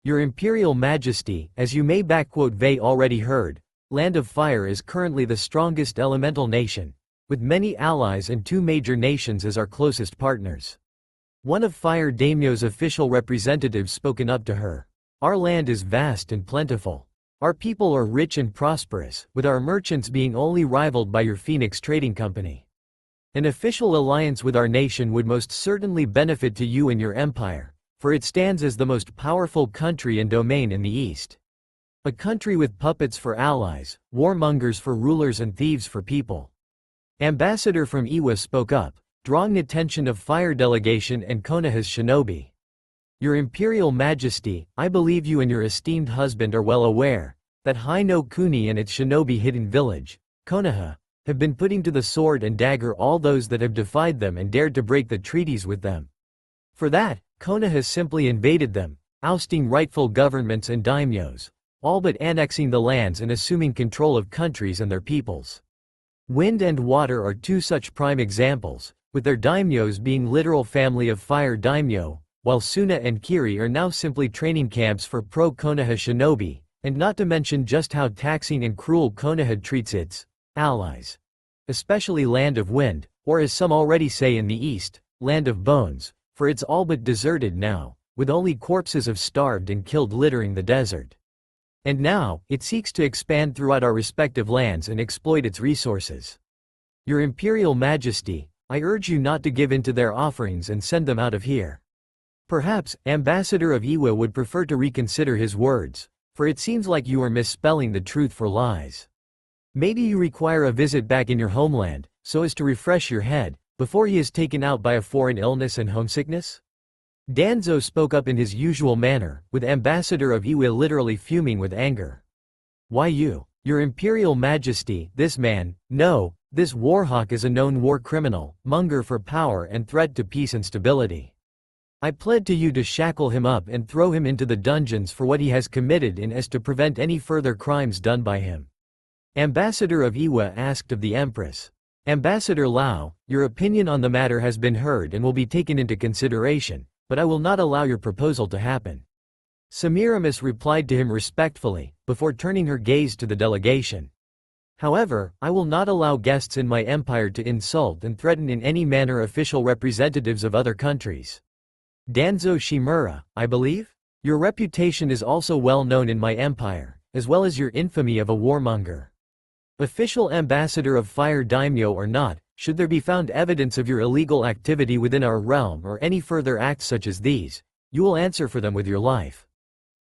Your Imperial Majesty, as you may *Vey already heard, Land of Fire is currently the strongest elemental nation, with many allies and 2 major nations as our closest partners." One of Fire Daimyo's official representatives spoken up to her. "Our land is vast and plentiful. Our people are rich and prosperous, with our merchants being only rivaled by your Phoenix Trading Company. An official alliance with our nation would most certainly benefit to you and your empire, for it stands as the most powerful country and domain in the East. A country with puppets for allies, warmongers for rulers and thieves for people." Ambassador from Iwa spoke up, drawing attention of Fire Delegation and Konoha's shinobi. "Your Imperial Majesty, I believe you and your esteemed husband are well aware that Hai no Kuni and its shinobi hidden village, Konoha, have been putting to the sword and dagger all those that have defied them and dared to break the treaties with them. For that, Konoha simply invaded them, ousting rightful governments and daimyos, all but annexing the lands and assuming control of countries and their peoples. Wind and Water are 2 such prime examples, with their daimyos being literal family of fire daimyo, while Suna and Kiri are now simply training camps for pro-Konoha shinobi, and not to mention just how taxing and cruel Konoha treats its allies. Especially Land of Wind, or as some already say in the East, Land of Bones, for it's all but deserted now, with only corpses of starved and killed littering the desert. And now, it seeks to expand throughout our respective lands and exploit its resources. Your Imperial Majesty, I urge you not to give in to their offerings and send them out of here." Perhaps, Ambassador of Iwa would prefer to reconsider his words, for it seems like you are misspelling the truth for lies. Maybe you require a visit back in your homeland, so as to refresh your head, before he is taken out by a foreign illness and homesickness? Danzo spoke up in his usual manner, with Ambassador of Iwa literally fuming with anger. "Why you, your Imperial Majesty, this man, no, this warhawk is a known war criminal, monger for power and threat to peace and stability. I pled to you to shackle him up and throw him into the dungeons for what he has committed and as to prevent any further crimes done by him." Ambassador of Iwa asked of the Empress. "Ambassador Lao, your opinion on the matter has been heard and will be taken into consideration, but I will not allow your proposal to happen." Semiramis replied to him respectfully, before turning her gaze to the delegation. "However, I will not allow guests in my empire to insult and threaten in any manner official representatives of other countries. Danzo Shimura, I believe? Your reputation is also well known in my empire, as well as your infamy of a warmonger. Official ambassador of Fire Daimyo or not, should there be found evidence of your illegal activity within our realm or any further acts such as these, you will answer for them with your life."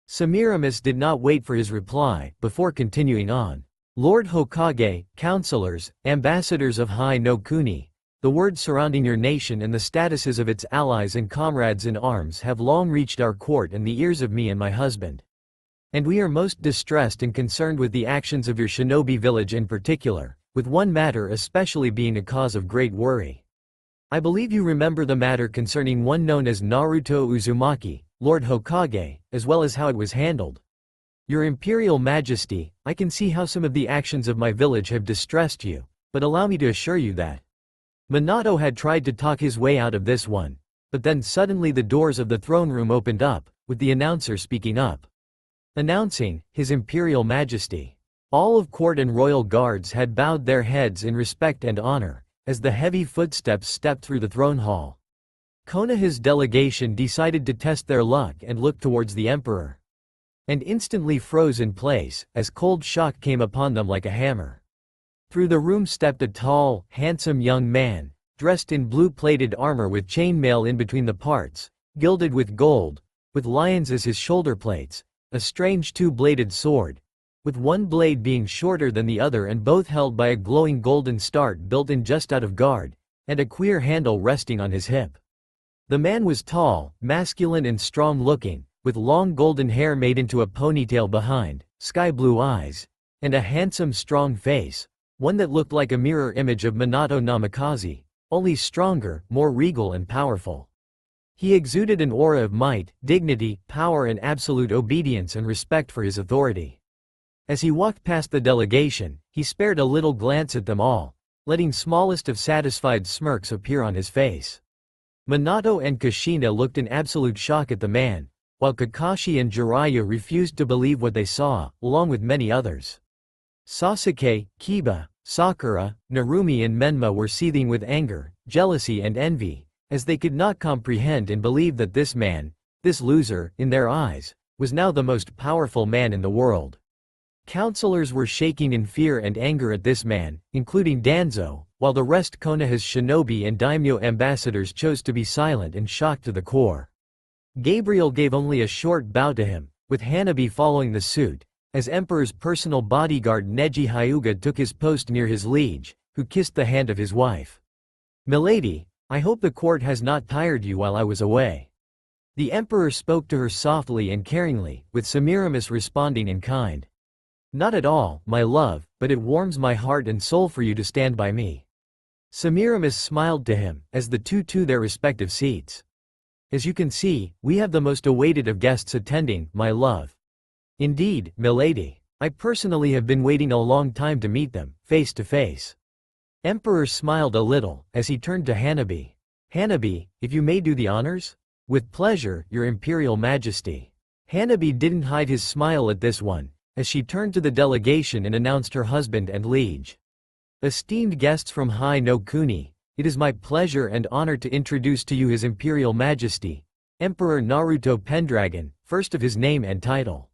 Semiramis did not wait for his reply, before continuing on. "Lord Hokage, counselors, ambassadors of Hai no Kuni, the words surrounding your nation and the statuses of its allies and comrades in arms have long reached our court and the ears of me and my husband. And we are most distressed and concerned with the actions of your shinobi village in particular, with one matter especially being a cause of great worry. I believe you remember the matter concerning one known as Naruto Uzumaki, Lord Hokage, as well as how it was handled. Your Imperial Majesty, I can see how some of the actions of my village have distressed you, but allow me to assure you that Minato had tried to talk his way out of this one, but then suddenly the doors of the throne room opened up, with the announcer speaking up. Announcing, His Imperial Majesty. All of court and royal guards had bowed their heads in respect and honor, as the heavy footsteps stepped through the throne hall. Konoha's delegation decided to test their luck and looked towards the emperor. And instantly froze in place, as cold shock came upon them like a hammer. Through the room stepped a tall, handsome young man, dressed in blue-plated armor with chainmail in between the parts, gilded with gold, with lions as his shoulder plates, a strange two-bladed sword, with one blade being shorter than the other and both held by a glowing golden start built in just out of guard, and a queer handle resting on his hip. The man was tall, masculine and strong-looking, with long golden hair made into a ponytail behind, sky-blue eyes, and a handsome strong face, one that looked like a mirror image of Minato Namikaze, only stronger, more regal and powerful. He exuded an aura of might, dignity, power and absolute obedience and respect for his authority. As he walked past the delegation, he spared a little glance at them all, letting smallest of satisfied smirks appear on his face. Minato and Kushina looked in absolute shock at the man, while Kakashi and Jiraiya refused to believe what they saw, along with many others. Sasuke, Kiba, Sakura, Narumi and Menma were seething with anger, jealousy and envy, as they could not comprehend and believe that this man, this loser, in their eyes, was now the most powerful man in the world. Counselors were shaking in fear and anger at this man, including Danzo, while the rest Konoha's shinobi and daimyo ambassadors chose to be silent and shocked to the core. Gabriel gave only a short bow to him, with Hanabi following the suit, as Emperor's personal bodyguard Neji Hyuga took his post near his liege, who kissed the hand of his wife. "Milady, I hope the court has not tired you while I was away." The Emperor spoke to her softly and caringly, with Semiramis responding in kind. "Not at all, my love, but it warms my heart and soul for you to stand by me." Semiramis smiled to him, as the two to their respective seats. "As you can see, we have the most awaited of guests attending, my love." "Indeed, milady. I personally have been waiting a long time to meet them, face to face." Emperor smiled a little, as he turned to Hanabi. "Hanabi, if you may do the honors?" "With pleasure, your Imperial Majesty." Hanabi didn't hide his smile at this one, as she turned to the delegation and announced her husband and liege. "Esteemed guests from Hai no Kuni, it is my pleasure and honor to introduce to you His Imperial Majesty, Emperor Naruto Pendragon, first of his name and title.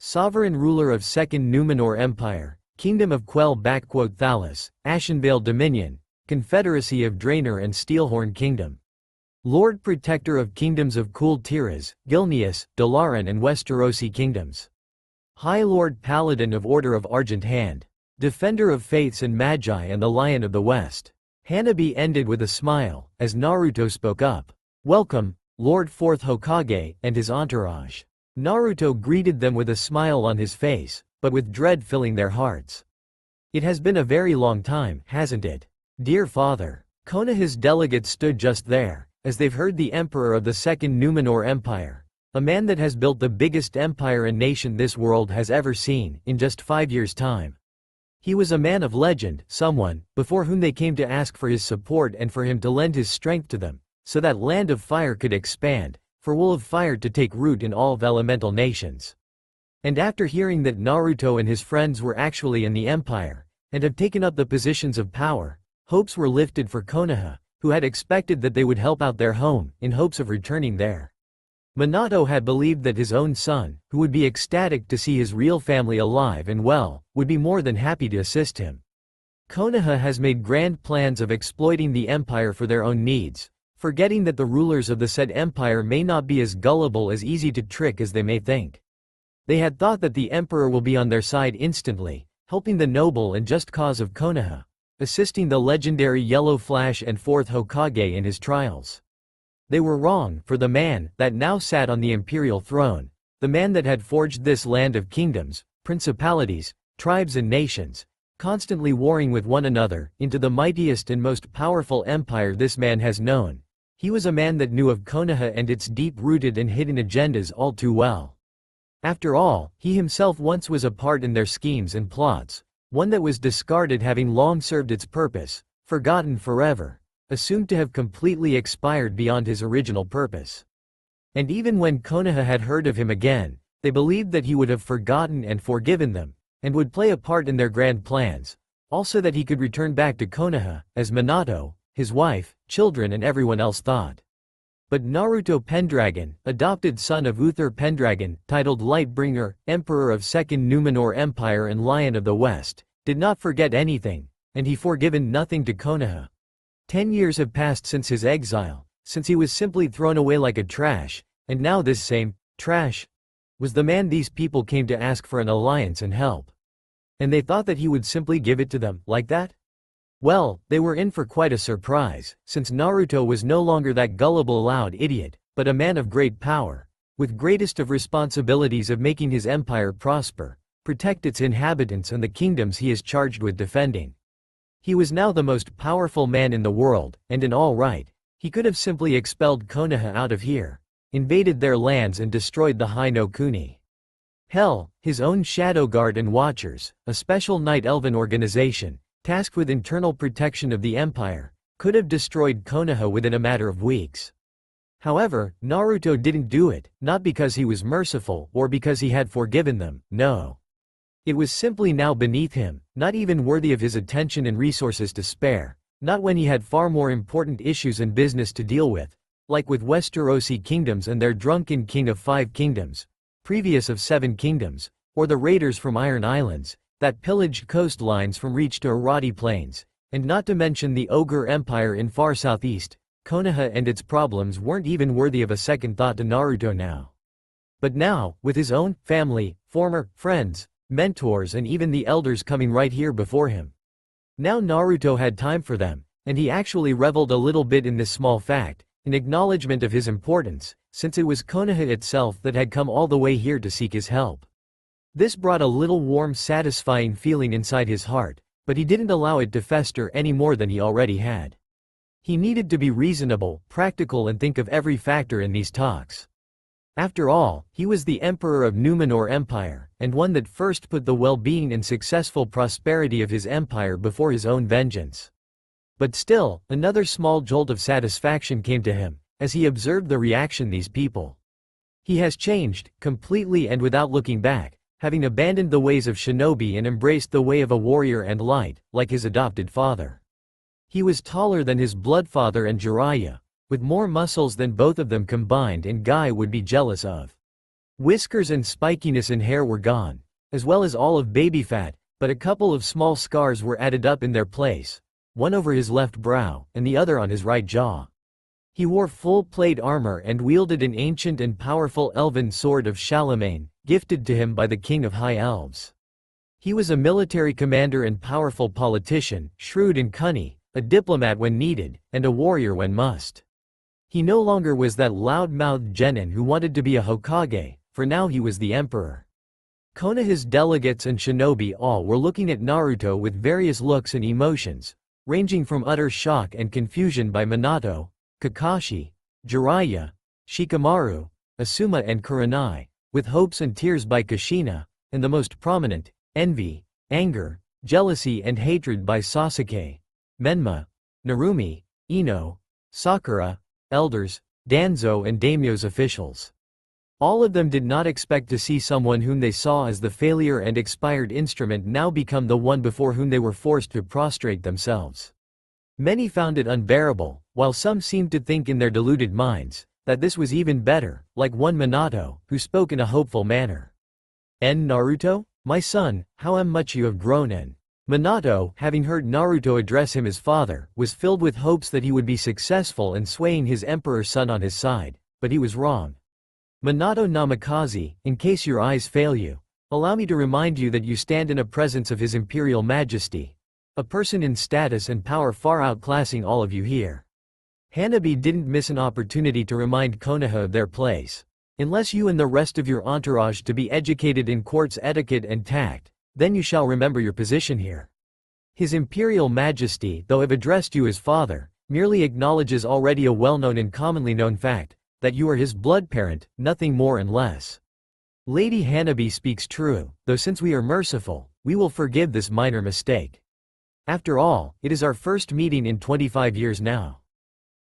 Sovereign ruler of Second Numenor Empire, Kingdom of Quell-Thalas, Ashenvale Dominion, Confederacy of Draenor and Steelhorn Kingdom. Lord Protector of Kingdoms of Kul Tiras, Gilneas, Dalaran and Westerosi Kingdoms. High Lord Paladin of Order of Argent Hand. Defender of Faiths and Magi and the Lion of the West." Hanabi ended with a smile, as Naruto spoke up. "Welcome, Lord Fourth Hokage and his entourage." Naruto greeted them with a smile on his face, but with dread filling their hearts. "It has been a very long time, hasn't it? Dear father." Konoha's delegates stood just there, as they've heard the Emperor of the Second Numenor Empire, a man that has built the biggest empire and nation this world has ever seen, in just 5 years' time. He was a man of legend, someone, before whom they came to ask for his support and for him to lend his strength to them, so that Land of Fire could expand, for Will of Fire to take root in all of elemental nations. And after hearing that Naruto and his friends were actually in the Empire, and have taken up the positions of power, hopes were lifted for Konoha, who had expected that they would help out their home, in hopes of returning there. Minato had believed that his own son, who would be ecstatic to see his real family alive and well, would be more than happy to assist him. Konoha has made grand plans of exploiting the empire for their own needs, forgetting that the rulers of the said empire may not be as gullible as easy to trick as they may think. They had thought that the emperor will be on their side instantly, helping the noble and just cause of Konoha, assisting the legendary Yellow Flash and Fourth Hokage in his trials. They were wrong, for the man that now sat on the imperial throne, the man that had forged this land of kingdoms, principalities, tribes and nations, constantly warring with one another, into the mightiest and most powerful empire this man has known. He was a man that knew of Konoha and its deep-rooted and hidden agendas all too well. After all, he himself once was a part in their schemes and plots, one that was discarded having long served its purpose, forgotten forever, assumed to have completely expired beyond his original purpose. And even when Konoha had heard of him again, they believed that he would have forgotten and forgiven them, and would play a part in their grand plans, also that he could return back to Konoha, as Minato, his wife, children and everyone else thought. But Naruto Pendragon, adopted son of Uther Pendragon, titled Lightbringer, Emperor of Second Numenor Empire and Lion of the West, did not forget anything, and he forgiven nothing to Konoha. 10 years have passed since his exile, since he was simply thrown away like a trash, and now this same trash was the man these people came to ask for an alliance and help. And they thought that he would simply give it to them, like that? Well, they were in for quite a surprise, since Naruto was no longer that gullible loud idiot, but a man of great power, with greatest of responsibilities of making his empire prosper, protect its inhabitants and the kingdoms he is charged with defending. He was now the most powerful man in the world, and in all right, he could have simply expelled Konoha out of here, invaded their lands and destroyed the High no Kuni. Hell, his own Shadow Guard and Watchers, a special night elven organization, tasked with internal protection of the empire, could have destroyed Konoha within a matter of weeks. However, Naruto didn't do it, not because he was merciful or because he had forgiven them, no. It was simply now beneath him, not even worthy of his attention and resources to spare, not when he had far more important issues and business to deal with, like with Westerosi kingdoms and their drunken king of 5 kingdoms, previous of 7 kingdoms, or the raiders from Iron Islands, that pillaged coastlines from Reach to Arati Plains, and not to mention the Ogre Empire in far southeast. Konoha and its problems weren't even worthy of a second thought to Naruto now. But now, with his own family, former friends, mentors and even the elders coming right here before him. Now Naruto had time for them, and he actually reveled a little bit in this small fact, in acknowledgement of his importance, since it was Konoha itself that had come all the way here to seek his help. This brought a little warm, satisfying feeling inside his heart, but he didn't allow it to fester any more than he already had. He needed to be reasonable, practical and think of every factor in these talks. After all, he was the emperor of Numenor Empire, and one that first put the well-being and successful prosperity of his empire before his own vengeance. But still, another small jolt of satisfaction came to him, as he observed the reaction these people. He has changed, completely and without looking back, having abandoned the ways of shinobi and embraced the way of a warrior and light, like his adopted father. He was taller than his bloodfather and Jiraiya, with more muscles than both of them combined and Guy would be jealous of. Whiskers and spikiness in hair were gone, as well as all of baby fat, but a couple of small scars were added up in their place, one over his left brow, and the other on his right jaw. He wore full plate armor and wielded an ancient and powerful elven sword of Charlemagne, gifted to him by the king of high elves. He was a military commander and powerful politician, shrewd and cunning, a diplomat when needed, and a warrior when must. He no longer was that loud-mouthed genin who wanted to be a Hokage, for now he was the emperor. Konoha's delegates and shinobi all were looking at Naruto with various looks and emotions, ranging from utter shock and confusion by Minato, Kakashi, Jiraiya, Shikamaru, Asuma and Kurenai, with hopes and tears by Kushina, and the most prominent, envy, anger, jealousy and hatred by Sasuke, Menma, Narumi, Ino, Sakura, elders, Danzo and daimyo's officials. All of them did not expect to see someone whom they saw as the failure and expired instrument now become the one before whom they were forced to prostrate themselves. Many found it unbearable, while some seemed to think in their deluded minds that this was even better, like one Minato, who spoke in a hopeful manner. Naruto? My son, how much you have grown and Minato, having heard Naruto address him as father, was filled with hopes that he would be successful in swaying his emperor son on his side, but he was wrong. Minato Namikaze, in case your eyes fail you, allow me to remind you that you stand in a presence of His Imperial Majesty, a person in status and power far outclassing all of you here. Hanabi didn't miss an opportunity to remind Konoha of their place. Unless you and the rest of your entourage to be educated in court's etiquette and tact, then you shall remember your position here. His Imperial Majesty, though have addressed you as father, merely acknowledges already a well-known and commonly known fact, that you are his blood parent, nothing more and less. Lady Hanabi speaks true, though since we are merciful, we will forgive this minor mistake. After all, it is our first meeting in 25 years now.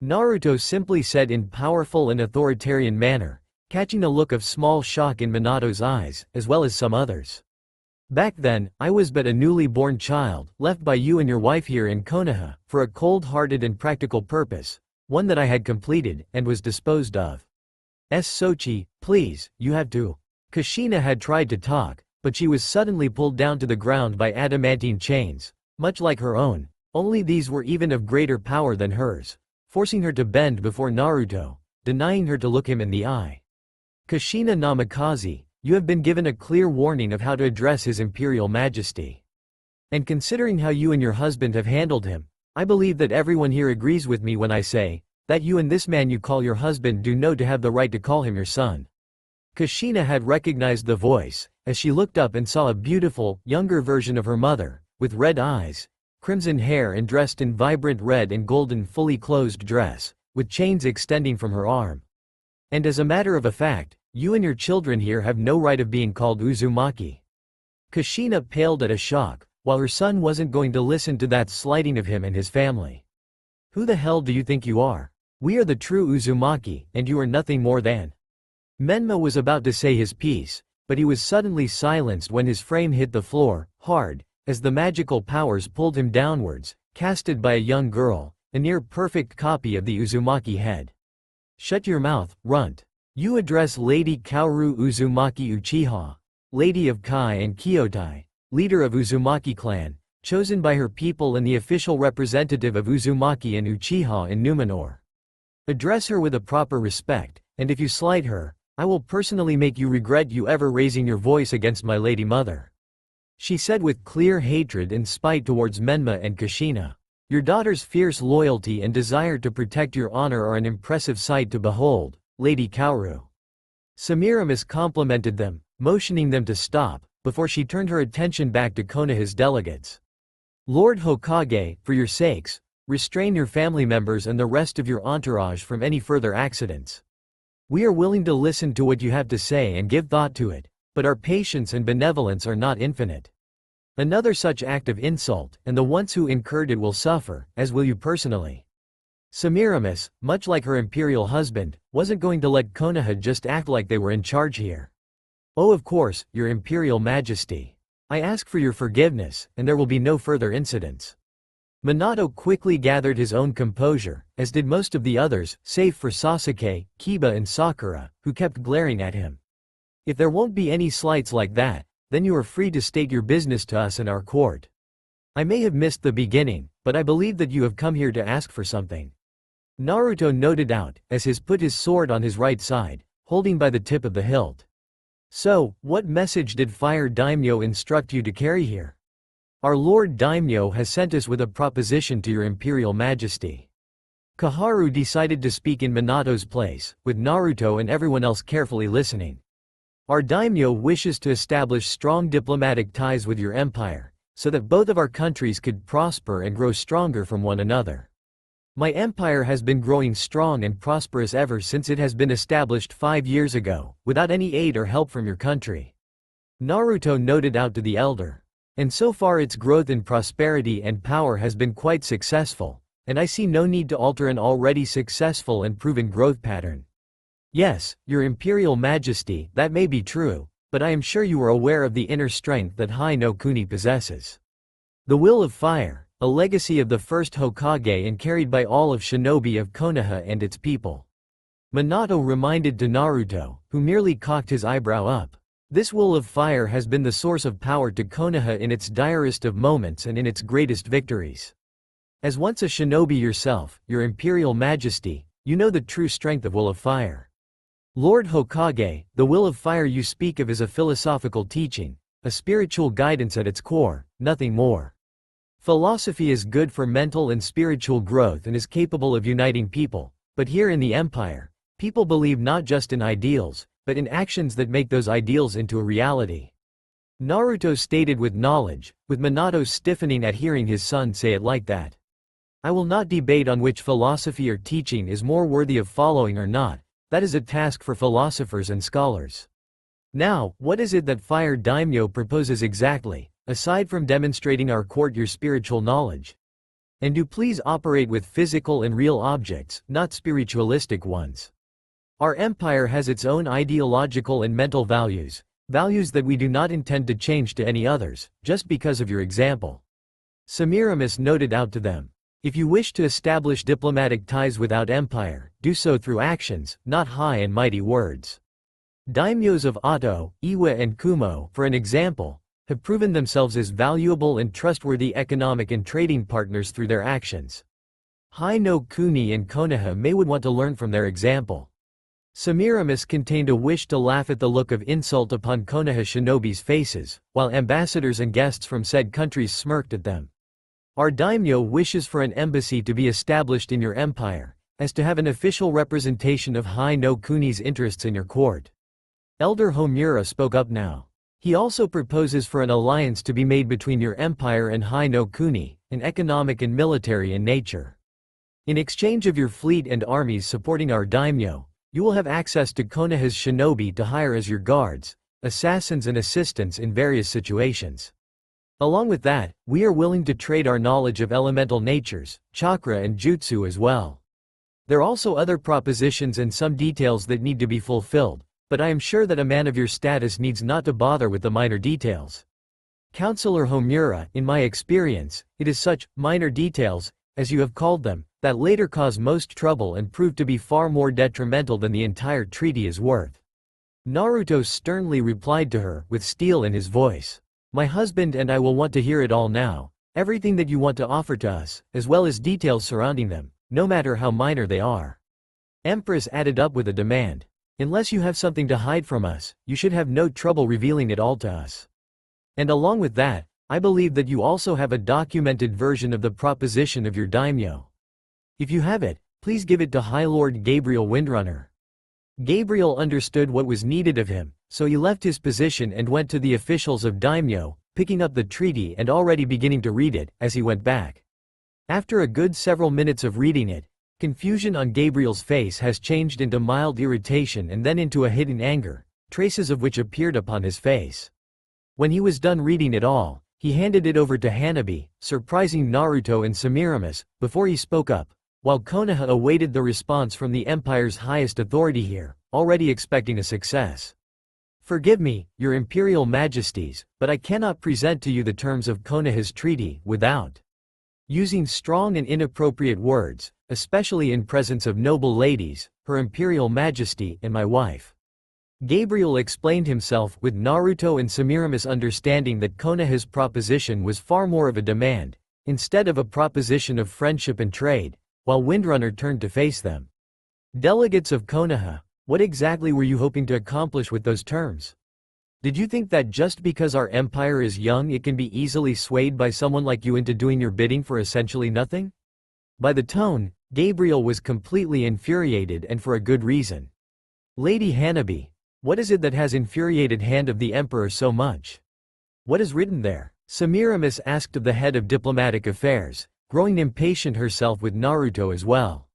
Naruto simply said in powerful and authoritarian manner, catching a look of small shock in Minato's eyes, as well as some others. Back then, I was but a newly born child, left by you and your wife here in Konoha, for a cold-hearted and practical purpose, one that I had completed, and was disposed of. Sochi, please, you have to. Kushina had tried to talk, but she was suddenly pulled down to the ground by adamantine chains, much like her own, Only these were even of greater power than hers, forcing her to bend before Naruto, denying her to look him in the eye. Kushina Namikaze, you have been given a clear warning of how to address His Imperial Majesty. And considering how you and your husband have handled him, I believe that everyone here agrees with me when I say that you and this man you call your husband do know to have the right to call him your son. Kushina had recognized the voice, as she looked up and saw a beautiful, younger version of her mother, with red eyes, crimson hair and dressed in vibrant red and golden fully closed dress, with chains extending from her arm. And as a matter of fact, you and your children here have no right of being called Uzumaki. Kushina paled at a shock, while her son wasn't going to listen to that slighting of him and his family. Who the hell do you think you are? We are the true Uzumaki, and you are nothing more than. Menma was about to say his piece, but he was suddenly silenced when his frame hit the floor, hard, as the magical powers pulled him downwards, casted by a young girl, a near-perfect copy of the Uzumaki head. Shut your mouth, runt. You address Lady Kaoru Uzumaki Uchiha, Lady of Kai and Kyotai, leader of Uzumaki clan, chosen by her people and the official representative of Uzumaki and Uchiha in Numenor. Address her with a proper respect, and if you slight her, I will personally make you regret you ever raising your voice against my lady mother. She said with clear hatred and spite towards Menma and Kushina. Your daughter's fierce loyalty and desire to protect your honor are an impressive sight to behold, Lady Kaoru. Semiramis complimented them, motioning them to stop, before she turned her attention back to Konoha's delegates. Lord Hokage, for your sakes, restrain your family members and the rest of your entourage from any further accidents. We are willing to listen to what you have to say and give thought to it, but our patience and benevolence are not infinite. Another such act of insult, and the ones who incurred it will suffer, as will you personally. Semiramis, much like her imperial husband, wasn't going to let Konoha just act like they were in charge here. Oh, of course, your imperial majesty. I ask for your forgiveness, and there will be no further incidents. Minato quickly gathered his own composure, as did most of the others, save for Sasuke, Kiba and Sakura, who kept glaring at him. If there won't be any slights like that, then you are free to state your business to us and our court. I may have missed the beginning, but I believe that you have come here to ask for something. Naruto noted out, as he put his sword on his right side, holding by the tip of the hilt. So, what message did Fire Daimyo instruct you to carry here? Our Lord Daimyo has sent us with a proposition to your Imperial Majesty. Koharu decided to speak in Minato's place, with Naruto and everyone else carefully listening. Our daimyo wishes to establish strong diplomatic ties with your empire, so that both of our countries could prosper and grow stronger from one another. My empire has been growing strong and prosperous ever since it has been established 5 years ago, without any aid or help from your country. Naruto noted out to the elder. And so far its growth in prosperity and power has been quite successful, and I see no need to alter an already successful and proven growth pattern. Yes, your Imperial Majesty, that may be true, but I am sure you are aware of the inner strength that Hai no Kuni possesses. The Will of Fire, a legacy of the first Hokage and carried by all of shinobi of Konoha and its people. Minato reminded to Naruto, who merely cocked his eyebrow up. This Will of Fire has been the source of power to Konoha in its direst of moments and in its greatest victories. As once a shinobi yourself, your Imperial Majesty, you know the true strength of Will of Fire. Lord Hokage, the Will of Fire you speak of is a philosophical teaching, a spiritual guidance at its core, nothing more. Philosophy is good for mental and spiritual growth and is capable of uniting people, but here in the Empire, people believe not just in ideals, but in actions that make those ideals into a reality. Naruto stated with knowledge, with Minato stiffening at hearing his son say it like that. I will not debate on which philosophy or teaching is more worthy of following or not. That is a task for philosophers and scholars. Now, what is it that Fire Daimyo proposes exactly, aside from demonstrating our court your spiritual knowledge? And do please operate with physical and real objects, not spiritualistic ones. Our empire has its own ideological and mental values, values that we do not intend to change to any others, just because of your example. Semiramis noted out to them. If you wish to establish diplomatic ties without empire, do so through actions, not high and mighty words. Daimyos of Ato, Iwa and Kumo, for an example, have proven themselves as valuable and trustworthy economic and trading partners through their actions. Hai no Kuni and Konoha may would want to learn from their example. Semiramis contained a wish to laugh at the look of insult upon Konoha shinobi's faces, while ambassadors and guests from said countries smirked at them. Our daimyo wishes for an embassy to be established in your empire, as to have an official representation of Hai no Kuni's interests in your court. Elder Homura spoke up now. He also proposes for an alliance to be made between your empire and Hai no Kuni, an economic and military in nature. In exchange of your fleet and armies supporting our daimyo, you will have access to Konoha's shinobi to hire as your guards, assassins and assistants in various situations. Along with that, we are willing to trade our knowledge of elemental natures, chakra and jutsu as well. There are also other propositions and some details that need to be fulfilled, but I am sure that a man of your status needs not to bother with the minor details. Counselor Homura, in my experience, it is such minor details, as you have called them, that later cause most trouble and prove to be far more detrimental than the entire treaty is worth. Naruto sternly replied to her, with steel in his voice. My husband and I will want to hear it all now, everything that you want to offer to us, as well as details surrounding them, no matter how minor they are. Empress added up with a demand. Unless you have something to hide from us, you should have no trouble revealing it all to us. And along with that, I believe that you also have a documented version of the proposition of your daimyo. If you have it, please give it to High Lord Gabriel Windrunner. Gabriel understood what was needed of him, so he left his position and went to the officials of daimyo, picking up the treaty and already beginning to read it, as he went back. After a good several minutes of reading it, confusion on Gabriel's face has changed into mild irritation and then into a hidden anger, traces of which appeared upon his face. When he was done reading it all, he handed it over to Hanabi, surprising Naruto and Semiramis, before he spoke up, while Konoha awaited the response from the Empire's highest authority here, already expecting a success. Forgive me, your Imperial Majesties, but I cannot present to you the terms of Konoha's treaty without using strong and inappropriate words, especially in presence of noble ladies, Her Imperial Majesty and my wife. Gabriel explained himself, with Naruto and Semiramis understanding that Konoha's proposition was far more of a demand, instead of a proposition of friendship and trade, while Windrunner turned to face them. Delegates of Konoha, what exactly were you hoping to accomplish with those terms? Did you think that just because our empire is young it can be easily swayed by someone like you into doing your bidding for essentially nothing? By the tone, Gabriel was completely infuriated, and for a good reason. Lady Hanabi, what is it that has infuriated Hand of the Emperor so much? What is written there? Semiramis asked of the head of diplomatic affairs, growing impatient herself with Naruto as well.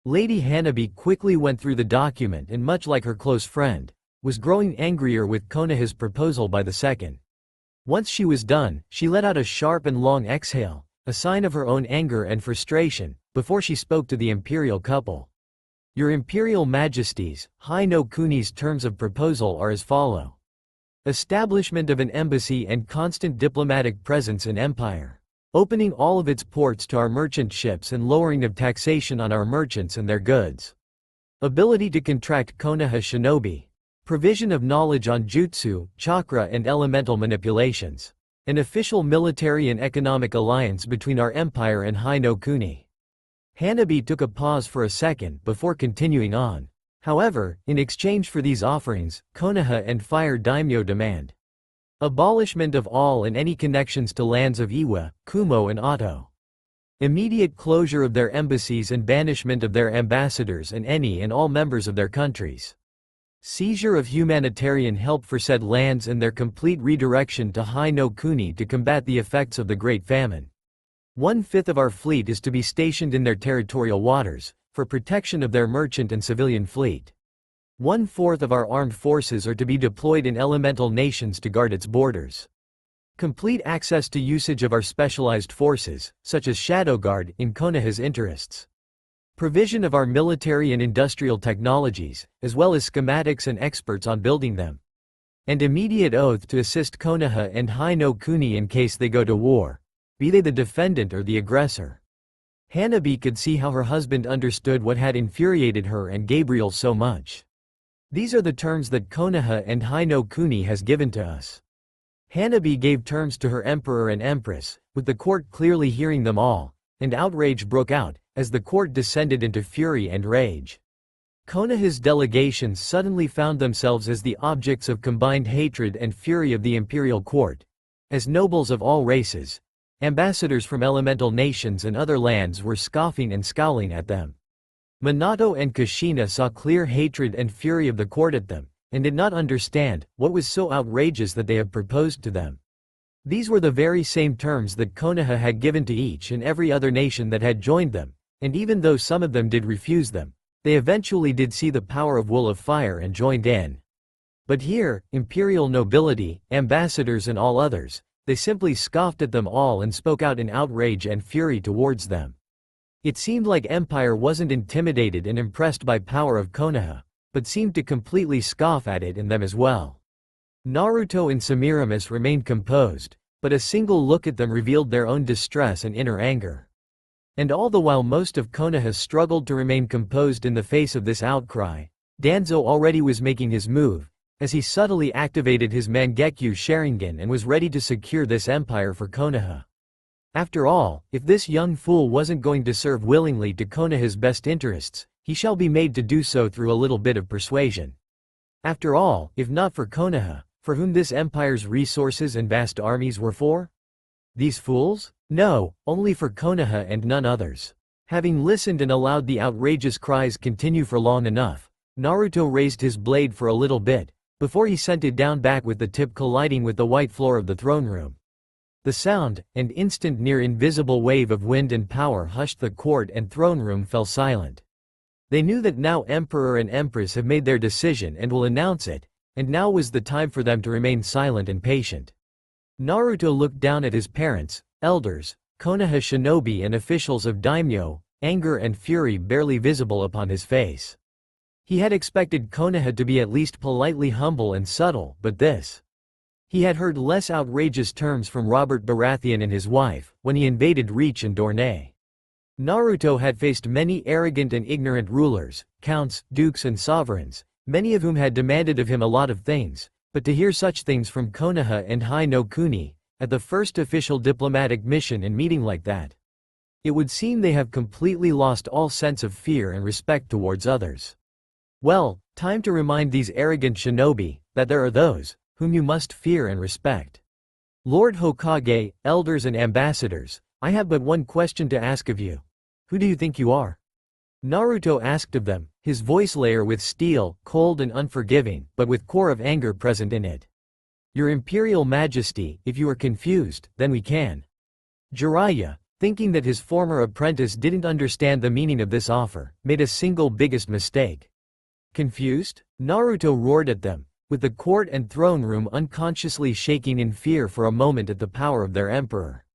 Lady Hanabi quickly went through the document and, much like her close friend, was growing angrier with Konoha's proposal by the second. Once she was done, she let out a sharp and long exhale, a sign of her own anger and frustration, before she spoke to the imperial couple. Your Imperial Majesties, Hai no Kuni's terms of proposal are as follow. Establishment of an embassy and constant diplomatic presence in Empire. Opening all of its ports to our merchant ships and lowering of taxation on our merchants and their goods. Ability to contract Konoha shinobi. Provision of knowledge on jutsu, chakra and elemental manipulations. An official military and economic alliance between our empire and Hai no Kuni. Hanabi took a pause for a second before continuing on. However, in exchange for these offerings, Konoha and Fire Daimyo demand abolishment of all and any connections to lands of Iwa, Kumo and Oto. Immediate closure of their embassies and banishment of their ambassadors and any and all members of their countries. Seizure of humanitarian help for said lands and their complete redirection to Hai no Kuni to combat the effects of the Great Famine. 1/5 of our fleet is to be stationed in their territorial waters, for protection of their merchant and civilian fleet. 1/4 of our armed forces are to be deployed in elemental nations to guard its borders. Complete access to usage of our specialized forces, such as Shadow Guard, in Konoha's interests. Provision of our military and industrial technologies, as well as schematics and experts on building them. And immediate oath to assist Konoha and Hai no Kuni in case they go to war, be they the defendant or the aggressor. Hanabi could see how her husband understood what had infuriated her and Gabriel so much. These are the terms that Konoha and Hai no Kuni has given to us. Hanabi gave terms to her emperor and empress, with the court clearly hearing them all, and outrage broke out, as the court descended into fury and rage. Konoha's delegations suddenly found themselves as the objects of combined hatred and fury of the imperial court. As nobles of all races, ambassadors from elemental nations and other lands were scoffing and scowling at them. Minato and Kushina saw clear hatred and fury of the court at them, and did not understand what was so outrageous that they had proposed to them. These were the very same terms that Konoha had given to each and every other nation that had joined them, and even though some of them did refuse them, they eventually did see the power of Wool of Fire and joined in. But here, imperial nobility, ambassadors and all others, they simply scoffed at them all and spoke out in outrage and fury towards them. It seemed like Empire wasn't intimidated and impressed by power of Konoha, but seemed to completely scoff at it and them as well. Naruto and Semiramis remained composed, but a single look at them revealed their own distress and inner anger. And all the while most of Konoha struggled to remain composed in the face of this outcry, Danzo already was making his move, as he subtly activated his Mangekyo Sharingan and was ready to secure this empire for Konoha. After all, if this young fool wasn't going to serve willingly to Konoha's best interests, he shall be made to do so through a little bit of persuasion. After all, if not for Konoha, for whom this empire's resources and vast armies were for? These fools? No, only for Konoha and none others. Having listened and allowed the outrageous cries continue for long enough, Naruto raised his blade for a little bit, before he sent it down back with the tip colliding with the white floor of the throne room. The sound, and instant near-invisible wave of wind and power hushed the court and throne room fell silent. They knew that now Emperor and Empress have made their decision and will announce it, and now was the time for them to remain silent and patient. Naruto looked down at his parents, elders, Konoha shinobi and officials of daimyo, anger and fury barely visible upon his face. He had expected Konoha to be at least politely humble and subtle, but this. He had heard less outrageous terms from Robert Baratheon and his wife, when he invaded Reach and Dorne. Naruto had faced many arrogant and ignorant rulers, counts, dukes and sovereigns, many of whom had demanded of him a lot of things, but to hear such things from Konoha and Hai no Kuni, at the first official diplomatic mission and meeting like that. It would seem they have completely lost all sense of fear and respect towards others. Well, time to remind these arrogant shinobi, that there are those, whom you must fear and respect. Lord Hokage, elders and ambassadors, I have but one question to ask of you. Who do you think you are? Naruto asked of them, his voice layer with steel, cold and unforgiving, but with core of anger present in it. Your Imperial Majesty, if you are confused, then we can. Jiraiya, thinking that his former apprentice didn't understand the meaning of this offer, made a single biggest mistake. Confused? Naruto roared at them, with the court and throne room unconsciously shaking in fear for a moment at the power of their emperor.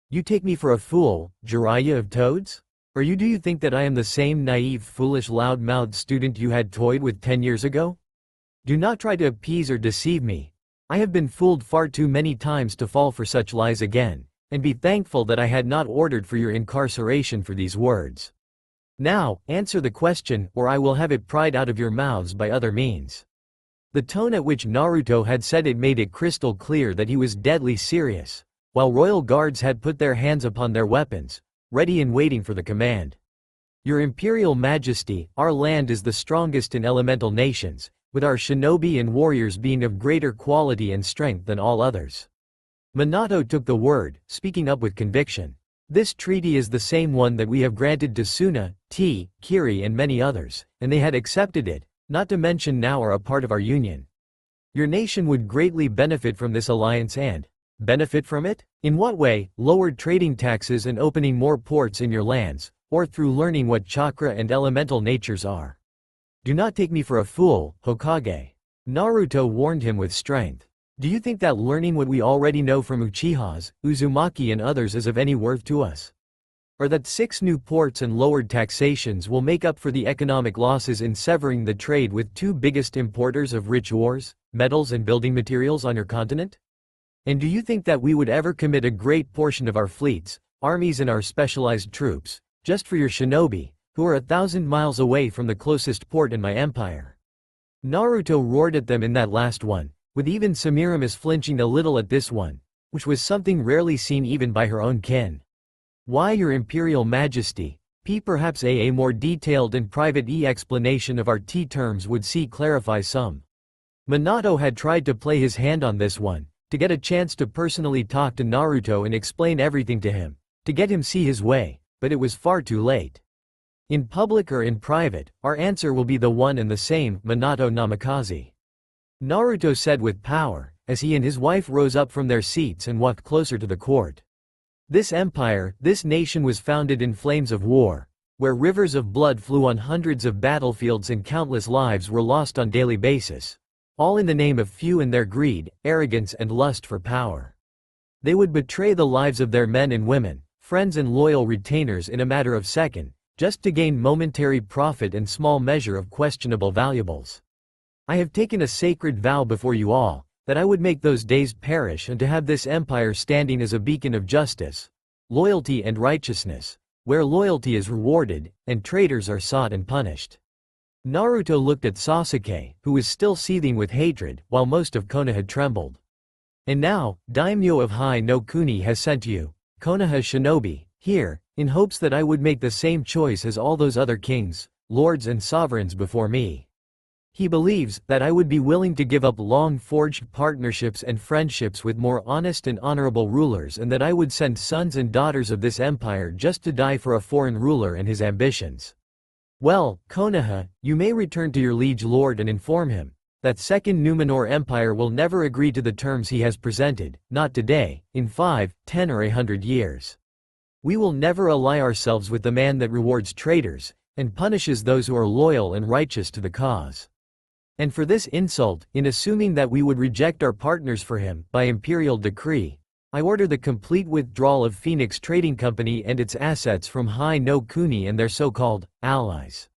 You take me for a fool, Jiraiya of Toads? Or do you think that I am the same naive, foolish, loud-mouthed student you had toyed with 10 years ago? Do not try to appease or deceive me. I have been fooled far too many times to fall for such lies again, and be thankful that I had not ordered for your incarceration for these words. Now, answer the question, or I will have it pried out of your mouths by other means. The tone at which Naruto had said it made it crystal clear that he was deadly serious, while royal guards had put their hands upon their weapons, ready and waiting for the command. Your Imperial Majesty, our land is the strongest in elemental nations, with our shinobi and warriors being of greater quality and strength than all others. Minato took the word, speaking up with conviction. This treaty is the same one that we have granted to Suna, T, Kiri and many others, and they had accepted it, not to mention now are a part of our union. Your nation would greatly benefit from this alliance and benefit from it? In what way? Lowered trading taxes and opening more ports in your lands, or through learning what chakra and elemental natures are. Do not take me for a fool, Hokage. Naruto warned him with strength. Do you think that learning what we already know from Uchihas, Uzumaki and others is of any worth to us? Or that 6 new ports and lowered taxations will make up for the economic losses in severing the trade with 2 biggest importers of rich ores, metals and building materials on your continent? And do you think that we would ever commit a great portion of our fleets, armies and our specialized troops, just for your shinobi, who are 1,000 miles away from the closest port in my empire? Naruto roared at them in that last one, with even Semiramis flinching a little at this one, which was something rarely seen even by her own kin. "Why, your Imperial Majesty, perhaps a more detailed and private explanation of our terms would clarify some." Minato had tried to play his hand on this one, to get a chance to personally talk to Naruto and explain everything to him, to get him see his way, but it was far too late. "In public or in private, our answer will be the one and the same, Minato Namikaze," Naruto said with power, as he and his wife rose up from their seats and walked closer to the court. This empire, this nation was founded in flames of war, where rivers of blood flew on hundreds of battlefields and countless lives were lost on daily basis. All in the name of few and their greed, arrogance and lust for power. They would betray the lives of their men and women, friends and loyal retainers in a matter of seconds, just to gain momentary profit and small measure of questionable valuables. "I have taken a sacred vow before you all, that I would make those days perish and to have this empire standing as a beacon of justice, loyalty and righteousness, where loyalty is rewarded, and traitors are sought and punished." Naruto looked at Sasuke, who was still seething with hatred, while most of Konoha trembled. "And now, Daimyo of Hai no Kuni has sent you, Konoha shinobi, here, in hopes that I would make the same choice as all those other kings, lords and sovereigns before me. He believes that I would be willing to give up long-forged partnerships and friendships with more honest and honorable rulers, and that I would send sons and daughters of this empire just to die for a foreign ruler and his ambitions. Well, Konoha, you may return to your liege lord and inform him that Second Numenor Empire will never agree to the terms he has presented, not today, in 5, 10 or 100 years. We will never ally ourselves with the man that rewards traitors, and punishes those who are loyal and righteous to the cause. And for this insult, in assuming that we would reject our partners for him, by imperial decree, I order the complete withdrawal of Phoenix Trading Company and its assets from Hai no Kuni and their so-called allies."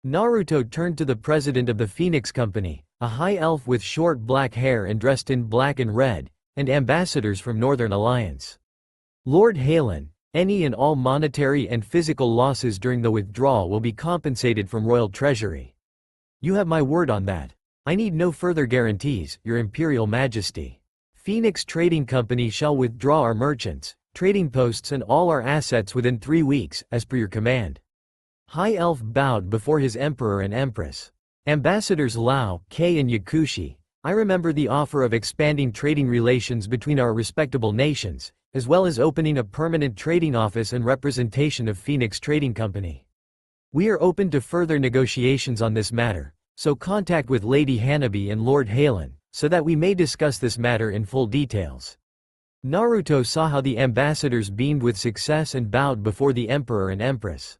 Naruto turned to the president of the Phoenix Company, a high elf with short black hair and dressed in black and red, and ambassadors from Northern Alliance. "Lord Halen, any and all monetary and physical losses during the withdrawal will be compensated from royal treasury. You have my word on that. I need no further guarantees, your Imperial Majesty. Phoenix Trading Company shall withdraw our merchants, trading posts and all our assets within 3 weeks, as per your command." High Elf bowed before his Emperor and Empress. "Ambassadors Lao, Kei and Yakushi, I remember the offer of expanding trading relations between our respectable nations, as well as opening a permanent trading office and representation of Phoenix Trading Company. We are open to further negotiations on this matter, so contact with Lady Hanabi and Lord Halen, so that we may discuss this matter in full details." Naruto saw how the ambassadors beamed with success and bowed before the Emperor and Empress.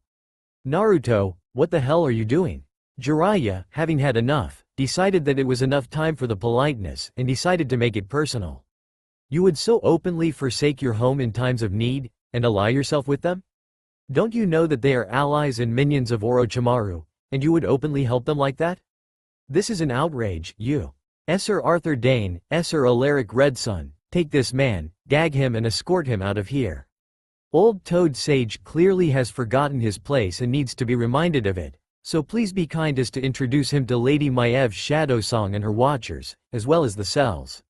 "Naruto, what the hell are you doing?" Jiraiya, having had enough, decided that it was enough time for the politeness and decided to make it personal. "You would so openly forsake your home in times of need, and ally yourself with them? Don't you know that they are allies and minions of Orochimaru, and you would openly help them like that? This is an outrage, you. Sir Arthur Dane, Sir Alaric Redsun, take this man, gag him and escort him out of here. Old Toad Sage clearly has forgotten his place and needs to be reminded of it, so please be kind as to introduce him to Lady Maiev Shadow Song and her watchers, as well as the cells.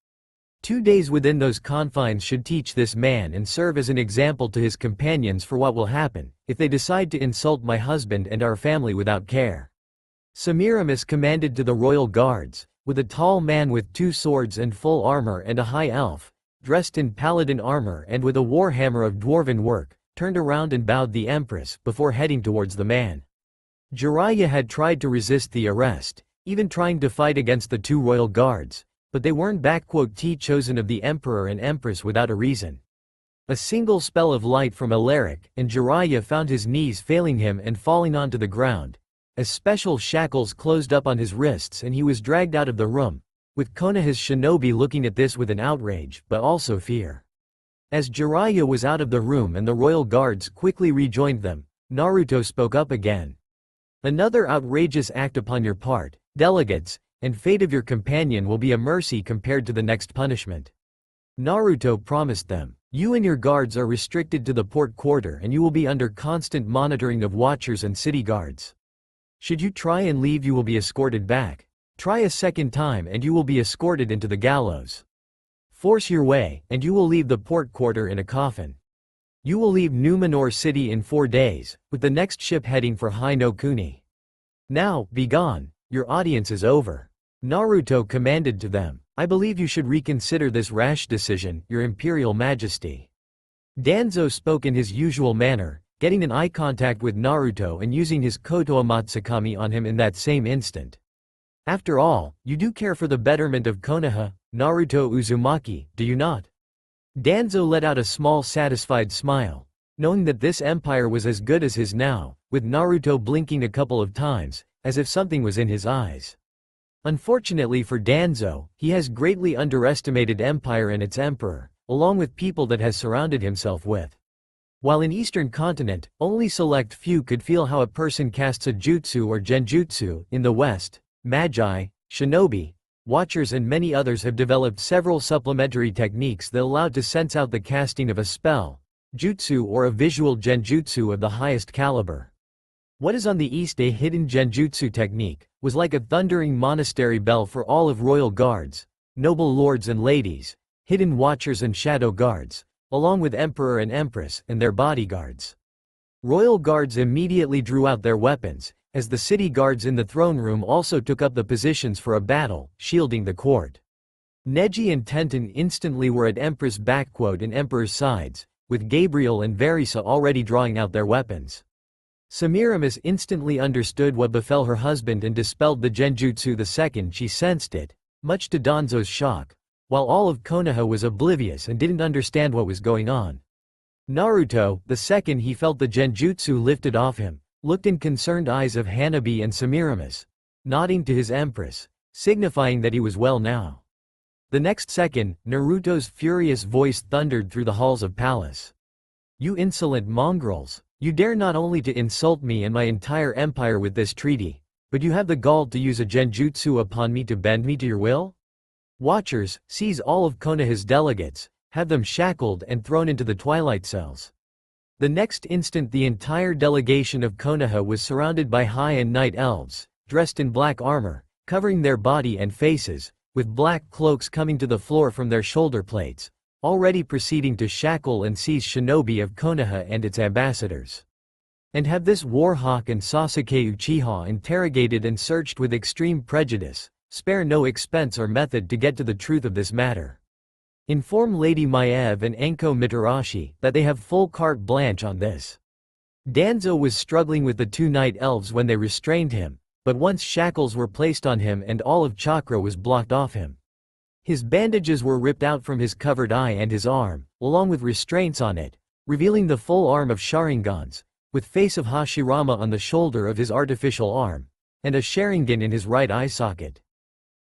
2 days within those confines should teach this man and serve as an example to his companions for what will happen if they decide to insult my husband and our family without care." Semiramis commanded to the royal guards, with a tall man with 2 swords and full armor and a high elf, dressed in paladin armor and with a warhammer of dwarven work, turned around and bowed the Empress before heading towards the man. Jiraiya had tried to resist the arrest, even trying to fight against the 2 royal guards, but they weren't chosen of the Emperor and Empress without a reason. A single spell of light from Alaric, and Jiraiya found his knees failing him and falling onto the ground, as special shackles closed up on his wrists and he was dragged out of the room, with Konoha's shinobi looking at this with an outrage but also fear. As Jiraiya was out of the room and the royal guards quickly rejoined them, Naruto spoke up again. "Another outrageous act upon your part, delegates, and fate of your companion will be a mercy compared to the next punishment." Naruto promised them, "You and your guards are restricted to the port quarter and you will be under constant monitoring of watchers and city guards. Should you try and leave you will be escorted back. Try a second time and you will be escorted into the gallows. Force your way, and you will leave the port quarter in a coffin. You will leave Numenor city in 4 days, with the next ship heading for Hai no Kuni. Now, be gone, your audience is over. Naruto commanded to them. I believe you should reconsider this rash decision, your imperial majesty. Danzo spoke in his usual manner, getting an eye contact with Naruto and using his Kotoa Matsukami on him in that same instant. After all, you do care for the betterment of Konoha, Naruto Uzumaki, do you not? Danzo let out a small satisfied smile, knowing that this empire was as good as his now, with Naruto blinking a couple of times, as if something was in his eyes. Unfortunately for Danzo, he has greatly underestimated empire and its emperor, along with people that has surrounded himself with. While in Eastern continent, only select few could feel how a person casts a jutsu or genjutsu, in the West, magi, shinobi, watchers and many others have developed several supplementary techniques that allow to sense out the casting of a spell, jutsu or a visual genjutsu of the highest caliber. What is on the East a hidden genjutsu technique, was like a thundering monastery bell for all of royal guards, noble lords and ladies, hidden watchers and shadow guards, along with emperor and empress and their bodyguards. Royal guards immediately drew out their weapons, as the city guards in the throne room also took up the positions for a battle, shielding the court. Neji and Tenten instantly were at Empress' and Emperor's sides, with Gabriel and Verisa already drawing out their weapons. Semiramis instantly understood what befell her husband and dispelled the genjutsu the second she sensed it, much to Danzo's shock, while all of Konoha was oblivious and didn't understand what was going on. Naruto, the second he felt the genjutsu lifted off him, looked in concerned eyes of Hanabi and Semiramis, nodding to his empress, signifying that he was well now. The next second, Naruto's furious voice thundered through the halls of palace. You insolent mongrels! You dare not only to insult me and my entire empire with this treaty, but you have the gall to use a genjutsu upon me to bend me to your will? Watchers, seize all of Konoha's delegates, have them shackled and thrown into the twilight cells. The next instant the entire delegation of Konoha was surrounded by high and night elves, dressed in black armor, covering their body and faces, with black cloaks coming to the floor from their shoulder plates, already proceeding to shackle and seize shinobi of Konoha and its ambassadors. And have this warhawk and Sasuke Uchiha interrogated and searched with extreme prejudice, spare no expense or method to get to the truth of this matter. Inform Lady Maiev and Anko Mitarashi that they have full carte blanche on this. Danzo was struggling with the 2 night elves when they restrained him, but once shackles were placed on him and all of chakra was blocked off him. His bandages were ripped out from his covered eye and his arm, along with restraints on it, revealing the full arm of Sharingans, with face of Hashirama on the shoulder of his artificial arm, and a Sharingan in his right eye socket.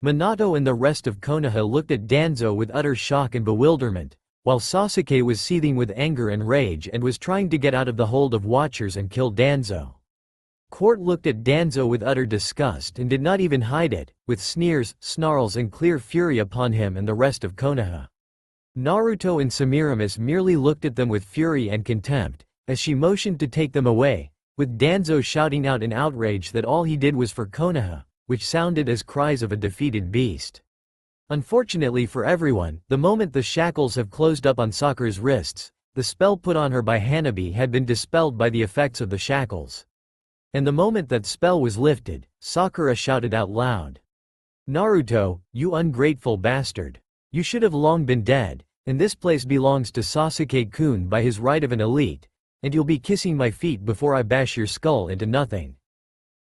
Minato and the rest of Konoha looked at Danzo with utter shock and bewilderment, while Sasuke was seething with anger and rage and was trying to get out of the hold of watchers and kill Danzo. Court looked at Danzo with utter disgust and did not even hide it, with sneers, snarls and clear fury upon him and the rest of Konoha. Naruto and Semiramis merely looked at them with fury and contempt, as she motioned to take them away, with Danzo shouting out in outrage that all he did was for Konoha, which sounded as cries of a defeated beast. Unfortunately for everyone, the moment the shackles have closed up on Sakura's wrists, the spell put on her by Hanabi had been dispelled by the effects of the shackles. And the moment that spell was lifted, Sakura shouted out loud. Naruto, you ungrateful bastard. You should have long been dead, and this place belongs to Sasuke-kun by his right of an elite, and you'll be kissing my feet before I bash your skull into nothing.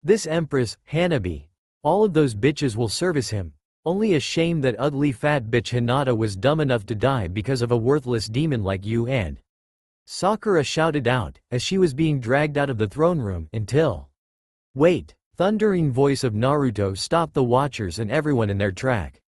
This Empress, Hanabi, all of those bitches will service him, only a shame that ugly fat bitch Hinata was dumb enough to die because of a worthless demon like you and Sakura shouted out, as she was being dragged out of the throne room, until. Wait! Thundering voice of Naruto stopped the watchers and everyone in their track.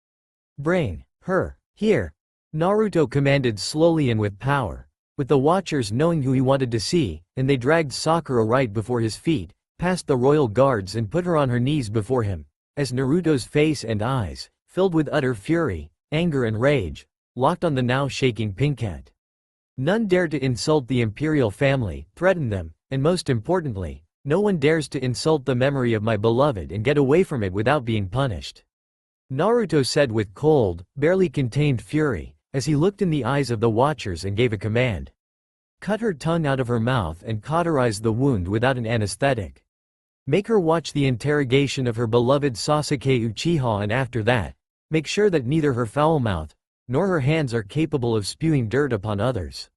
Bring her here! Naruto commanded slowly and with power, with the watchers knowing who he wanted to see, and they dragged Sakura right before his feet, past the royal guards and put her on her knees before him, as Naruto's face and eyes, filled with utter fury, anger and rage, locked on the now shaking Pinkette. None dare to insult the imperial family, threaten them, and most importantly, no one dares to insult the memory of my beloved and get away from it without being punished. Naruto said with cold, barely contained fury, as he looked in the eyes of the watchers and gave a command. Cut her tongue out of her mouth and cauterize the wound without an anesthetic. Make her watch the interrogation of her beloved Sasuke Uchiha, and after that, make sure that neither her foul mouth nor her hands are capable of spewing dirt upon others.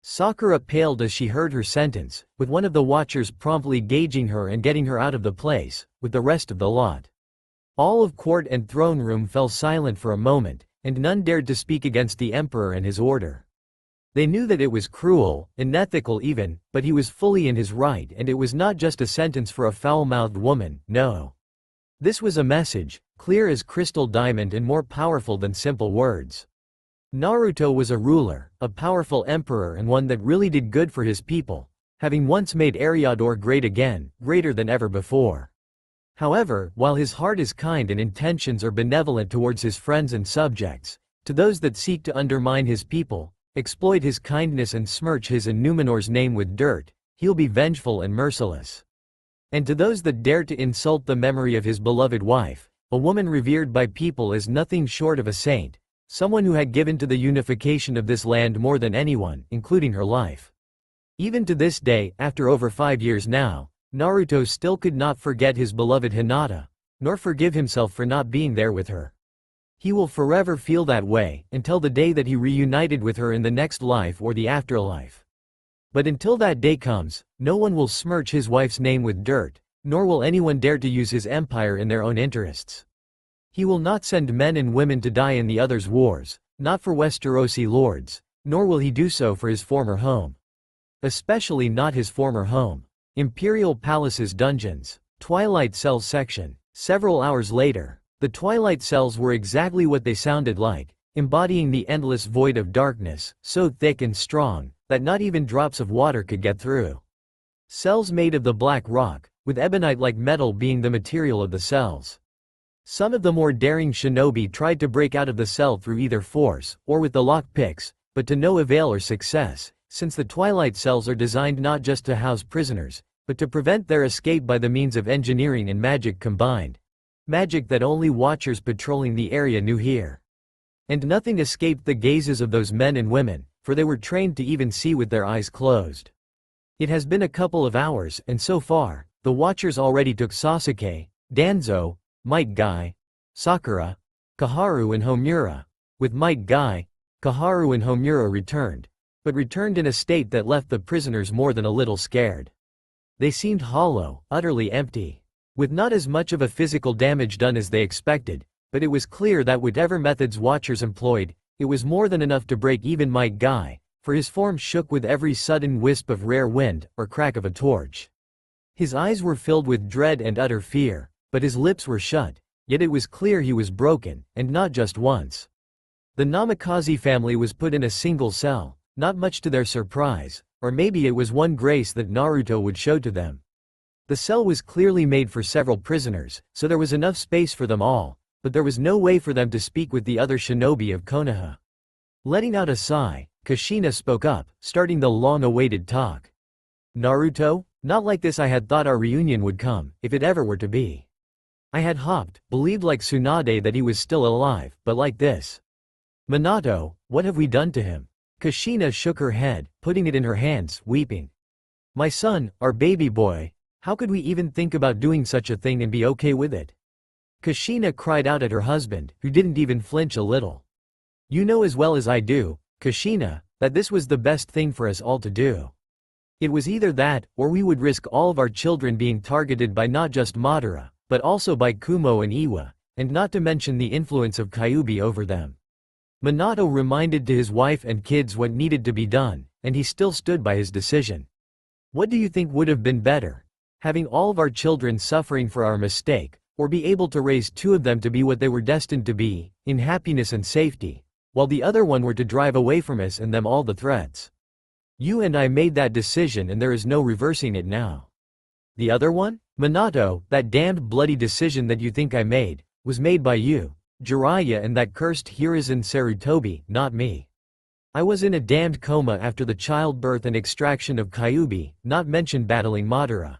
Sakura paled as she heard her sentence, with one of the watchers promptly gauging her and getting her out of the place, with the rest of the lot. All of court and throne room fell silent for a moment, and none dared to speak against the emperor and his order. They knew that it was cruel, unethical even, but he was fully in his right, and it was not just a sentence for a foul-mouthed woman, no. This was a message, clear as crystal diamond and more powerful than simple words. Naruto was a ruler, a powerful emperor, and one that really did good for his people, having once made Eriador great again, greater than ever before. However, while his heart is kind and intentions are benevolent towards his friends and subjects, to those that seek to undermine his people, exploit his kindness and smirch his and Numenor's name with dirt, he'll be vengeful and merciless. And to those that dare to insult the memory of his beloved wife, a woman revered by people as nothing short of a saint, someone who had given to the unification of this land more than anyone, including her life. Even to this day, after over 5 years now, Naruto still could not forget his beloved Hinata, nor forgive himself for not being there with her. He will forever feel that way, until the day that he reunited with her in the next life or the afterlife. But until that day comes, no one will smirch his wife's name with dirt, nor will anyone dare to use his empire in their own interests. He will not send men and women to die in the other's wars, not for Westerosi lords, nor will he do so for his former home. Especially not his former home. Imperial Palace's dungeons. Twilight Cells section. Several hours later, the Twilight Cells were exactly what they sounded like, embodying the endless void of darkness, so thick and strong, that not even drops of water could get through. Cells made of the black rock, with ebonite-like metal being the material of the cells. Some of the more daring shinobi tried to break out of the cell through either force, or with the lock picks, but to no avail or success, since the Twilight Cells are designed not just to house prisoners, but to prevent their escape by the means of engineering and magic combined. Magic that only watchers patrolling the area knew here. And nothing escaped the gazes of those men and women, for they were trained to even see with their eyes closed. It has been a couple of hours, and so far, the watchers already took Sasuke, Danzo, Might Guy, Sakura, Kaharu and Homura. With Might Guy, Kaharu and Homura returned, but returned in a state that left the prisoners more than a little scared. They seemed hollow, utterly empty, with not as much of a physical damage done as they expected, but it was clear that whatever methods watchers employed, it was more than enough to break even Might Guy, for his form shook with every sudden wisp of rare wind, or crack of a torch. His eyes were filled with dread and utter fear, but his lips were shut, yet it was clear he was broken, and not just once. The Namikaze family was put in a single cell, not much to their surprise, or maybe it was one grace that Naruto would show to them. The cell was clearly made for several prisoners, so there was enough space for them all, but there was no way for them to speak with the other shinobi of Konoha. Letting out a sigh, Kushina spoke up, starting the long-awaited talk. Naruto, not like this I had thought our reunion would come, if it ever were to be. I had hoped, believed like Tsunade that he was still alive, but like this. Minato, what have we done to him? Kushina shook her head, putting it in her hands, weeping. My son, our baby boy, how could we even think about doing such a thing and be okay with it? Kushina cried out at her husband, who didn't even flinch a little. You know as well as I do, Kushina, that this was the best thing for us all to do. It was either that, or we would risk all of our children being targeted by not just Madara, but also by Kumo and Iwa, and not to mention the influence of Kyuubi over them. Minato reminded to his wife and kids what needed to be done, and he still stood by his decision. What do you think would have been better? Having all of our children suffering for our mistake, or be able to raise 2 of them to be what they were destined to be, in happiness and safety, while the other one were to drive away from us and them all the threats? You and I made that decision and there is no reversing it now. The other one? Minato, that damned bloody decision that you think I made, was made by you, Jiraiya and that cursed Hiruzen Sarutobi, not me. I was in a damned coma after the childbirth and extraction of Kyuubi, not mention battling Madara.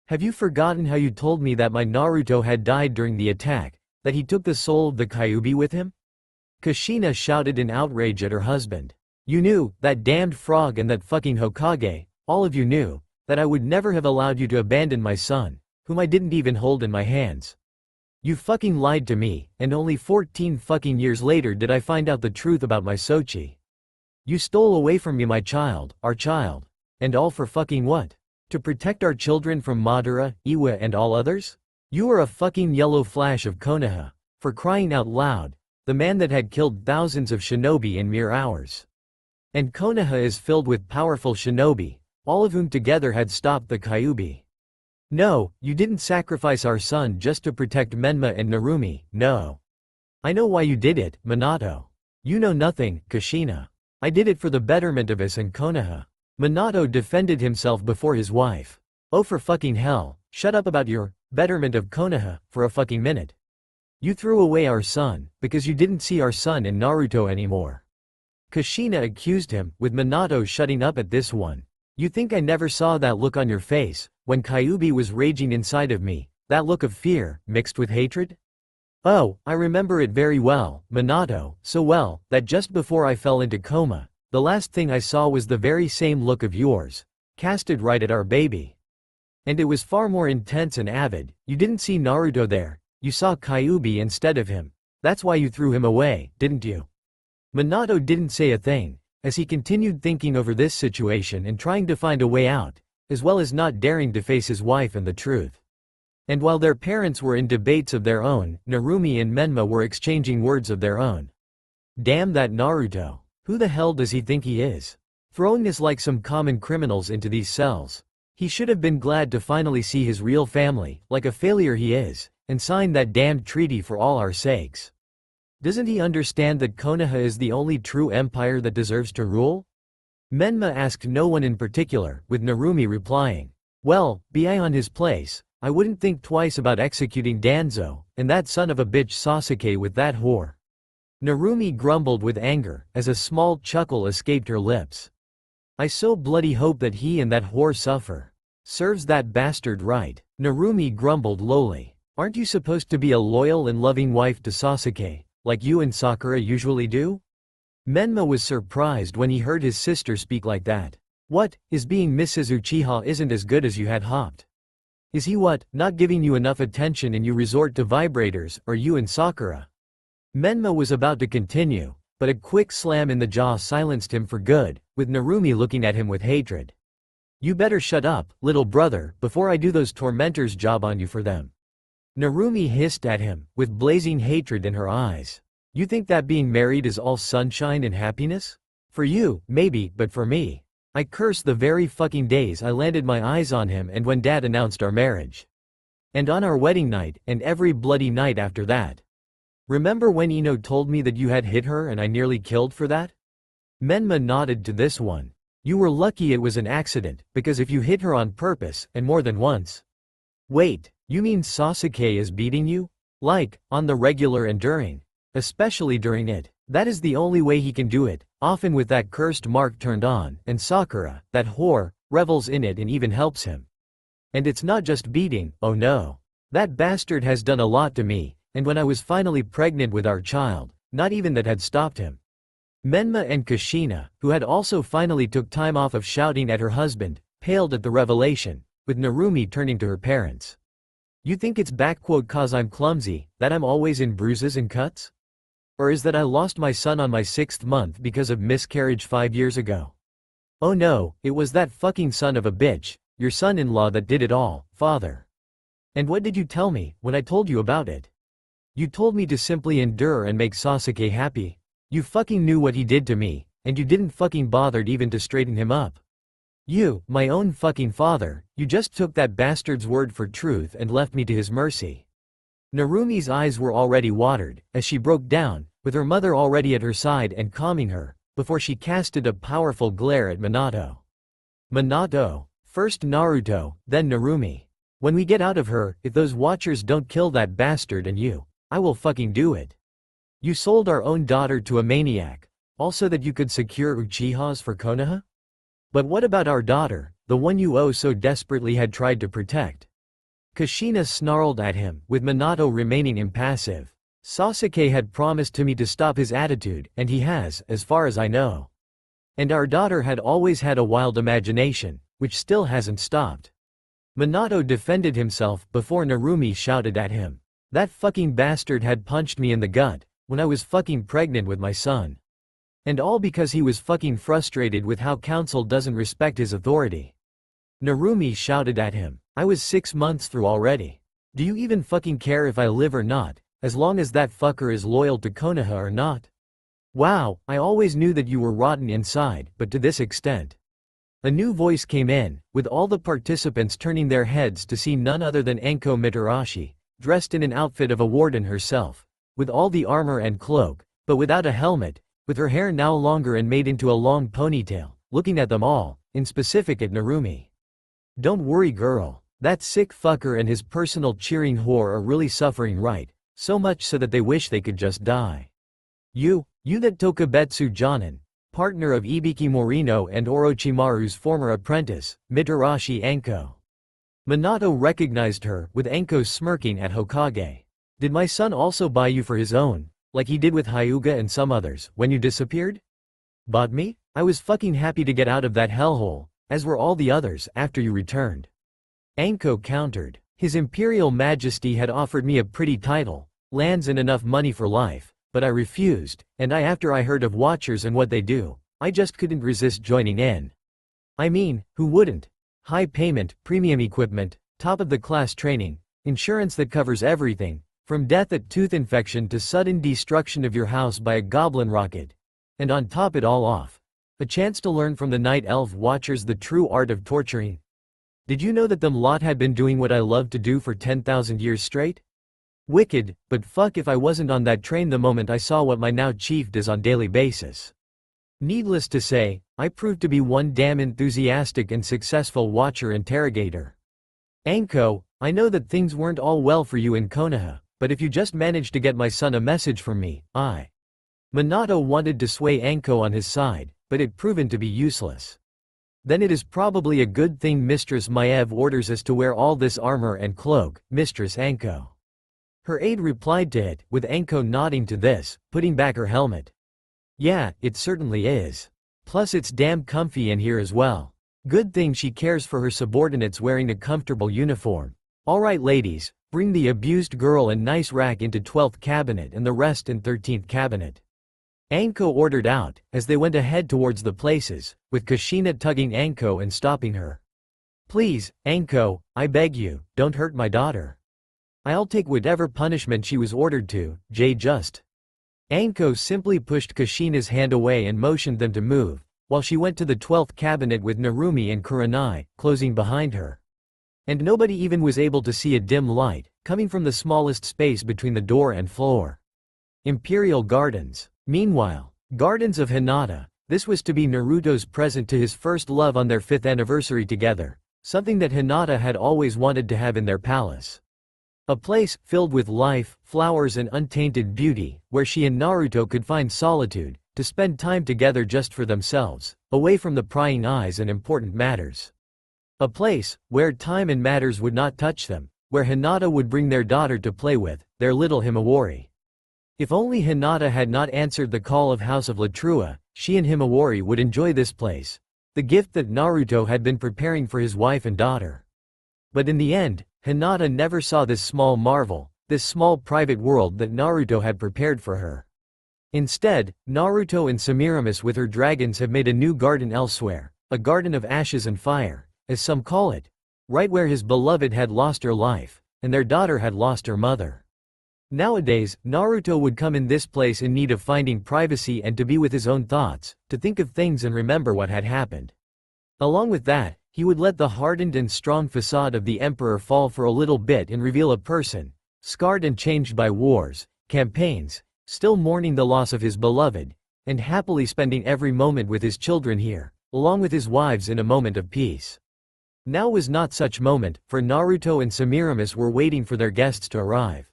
Have you forgotten how you told me that my Naruto had died during the attack, That he took the soul of the Kyuubi with him? Kushina shouted in outrage at her husband. You knew, that damned frog and that fucking Hokage, all of you knew, that I would never have allowed you to abandon my son, whom I didn't even hold in my hands. You fucking lied to me, and only 14 fucking years later did I find out the truth about my Sochi. You stole away from me my child, our child. And all for fucking what? To protect our children from Madara, Iwa and all others? You are a fucking yellow flash of Konoha, for crying out loud, the man that had killed thousands of shinobi in mere hours. And Konoha is filled with powerful shinobi, all of whom together had stopped the Kyuubi. No, you didn't sacrifice our son just to protect Menma and Narumi, no. I know why you did it, Minato. You know nothing, Kushina. I did it for the betterment of us and Konoha. Minato defended himself before his wife. Oh for fucking hell, shut up about your betterment of Konoha for a fucking minute. You threw away our son, because you didn't see our son in Naruto anymore. Kushina accused him, with Minato shutting up at this one. You think I never saw that look on your face, when Kyuubi was raging inside of me, that look of fear, mixed with hatred? Oh, I remember it very well, Minato, so well, that just before I fell into coma, the last thing I saw was the very same look of yours, casted right at our baby. And it was far more intense and avid. You didn't see Naruto there, you saw Kyuubi instead of him. That's why you threw him away, didn't you? Minato didn't say a thing, as he continued thinking over this situation and trying to find a way out, as well as not daring to face his wife and the truth. And while their parents were in debates of their own, Narumi and Menma were exchanging words of their own. Damn that Naruto. Who the hell does he think he is? Throwing us like some common criminals into these cells. He should have been glad to finally see his real family, like a failure he is, and sign that damned treaty for all our sakes. Doesn't he understand that Konoha is the only true empire that deserves to rule? Menma asked no one in particular, with Narumi replying, well, be I on his place, I wouldn't think twice about executing Danzo, and that son of a bitch Sasuke with that whore. Narumi grumbled with anger, as a small chuckle escaped her lips. I so bloody hope that he and that whore suffer. Serves that bastard right. Narumi grumbled lowly. Aren't you supposed to be a loyal and loving wife to Sasuke, like you and Sakura usually do? Menma was surprised when he heard his sister speak like that. What, is being Mrs. Uchiha isn't as good as you had hoped? Is he what, not giving you enough attention and you resort to vibrators, or you and Sakura? Menma was about to continue, but a quick slam in the jaw silenced him for good, with Narumi looking at him with hatred. You better shut up, little brother, before I do those tormentors' job on you for them. Narumi hissed at him, with blazing hatred in her eyes. You think that being married is all sunshine and happiness? For you, maybe, but for me. I curse the very fucking days I landed my eyes on him and when Dad announced our marriage. And on our wedding night, and every bloody night after that. Remember when Ino told me that you had hit her and I nearly killed for that? Menma nodded to this one. You were lucky it was an accident, because if you hit her on purpose, and more than once. Wait, you mean Sasuke is beating you? Like, on the regular and during? Especially during it. That is the only way he can do it, often with that cursed mark turned on, and Sakura, that whore, revels in it and even helps him. And it's not just beating, oh no. That bastard has done a lot to me, and when I was finally pregnant with our child, not even that had stopped him. Menma and Kushina, who had also finally took time off of shouting at her husband, paled at the revelation, with Narumi turning to her parents. You think it's "cause I'm clumsy, that I'm always in bruises and cuts? Or is that I lost my son on my 6th month because of miscarriage 5 years ago? Oh no, it was that fucking son of a bitch, your son-in-law that did it all, father. And what did you tell me, when I told you about it? You told me to simply endure and make Sasuke happy. You fucking knew what he did to me, and you didn't fucking bothered even to straighten him up. You, my own fucking father, you just took that bastard's word for truth and left me to his mercy. Narumi's eyes were already watered, as she broke down, with her mother already at her side and calming her, before she casted a powerful glare at Minato. Minato, first Naruto, then Narumi. When we get out of her, if those watchers don't kill that bastard and you, I will fucking do it. You sold our own daughter to a maniac, also that you could secure Uchihas for Konoha? But what about our daughter, the one you oh so desperately had tried to protect? Kushina snarled at him, with Minato remaining impassive. Sasuke had promised to me to stop his attitude, and he has, as far as I know. And our daughter had always had a wild imagination, which still hasn't stopped. Minato defended himself before Narumi shouted at him. That fucking bastard had punched me in the gut, when I was fucking pregnant with my son. And all because he was fucking frustrated with how council doesn't respect his authority. Narumi shouted at him. I was 6 months through already. Do you even fucking care if I live or not, as long as that fucker is loyal to Konoha or not? Wow, I always knew that you were rotten inside, but to this extent. A new voice came in, with all the participants turning their heads to see none other than Anko Mitarashi, dressed in an outfit of a warden herself, with all the armor and cloak, but without a helmet, with her hair now longer and made into a long ponytail, looking at them all, in specific at Narumi. Don't worry girl, that sick fucker and his personal cheering whore are really suffering right, so much so that they wish they could just die. You that Tokubetsu Jonin, partner of Ibiki Morino and Orochimaru's former apprentice, Mitarashi Anko. Minato recognized her, with Anko smirking at Hokage. Did my son also buy you for his own, like he did with Hyuga and some others, when you disappeared? Bought me? I was fucking happy to get out of that hellhole, as were all the others after you returned. Anko countered. His Imperial Majesty had offered me a pretty title, lands and enough money for life, but I refused, and after I heard of Watchers and what they do, I just couldn't resist joining in. I mean, who wouldn't? High payment, premium equipment, top-of-the-class training, insurance that covers everything, from death at tooth infection to sudden destruction of your house by a goblin rocket. And on top it all off, a chance to learn from the Night Elf Watchers the true art of torturing. Did you know that them lot had been doing what I loved to do for 10,000 years straight? Wicked, but fuck if I wasn't on that train the moment I saw what my now chief does on daily basis. Needless to say, I proved to be one damn enthusiastic and successful Watcher interrogator. Anko, I know that things weren't all well for you in Konoha, but if you just managed to get my son a message from me, Minato wanted to sway Anko on his side, but it proven to be useless. Then it is probably a good thing Mistress Maev orders us to wear all this armor and cloak, Mistress Anko. Her aide replied to it, with Anko nodding to this, putting back her helmet. Yeah, it certainly is. Plus it's damn comfy in here as well. Good thing she cares for her subordinates wearing a comfortable uniform. Alright ladies, bring the abused girl and nice rack into 12th cabinet and the rest in 13th cabinet. Anko ordered out, as they went ahead towards the places, with Kushina tugging Anko and stopping her. Please, Anko, I beg you, don't hurt my daughter. I'll take whatever punishment she was ordered to, just. Anko simply pushed Kushina's hand away and motioned them to move, while she went to the 12th cabinet with Narumi and Kurenai, closing behind her. And nobody even was able to see a dim light, coming from the smallest space between the door and floor. Imperial Gardens. Meanwhile, Gardens of Hinata, this was to be Naruto's present to his first love on their 5th anniversary together, something that Hinata had always wanted to have in their palace. A place filled with life, flowers and untainted beauty, where she and Naruto could find solitude, to spend time together just for themselves, away from the prying eyes and important matters. A place where time and matters would not touch them, where Hinata would bring their daughter to play with, their little Himawari. If only Hinata had not answered the call of House of Latrua, she and Himawari would enjoy this place, the gift that Naruto had been preparing for his wife and daughter. But in the end, Hinata never saw this small marvel, this small private world that Naruto had prepared for her. Instead, Naruto and Semiramis with her dragons have made a new garden elsewhere, a garden of ashes and fire, as some call it, right where his beloved had lost her life, and their daughter had lost her mother. Nowadays, Naruto would come in this place in need of finding privacy and to be with his own thoughts, to think of things and remember what had happened. Along with that, he would let the hardened and strong facade of the emperor fall for a little bit and reveal a person, scarred and changed by wars, campaigns, still mourning the loss of his beloved, and happily spending every moment with his children here, along with his wives in a moment of peace. Now was not such moment, for Naruto and Semiramis were waiting for their guests to arrive.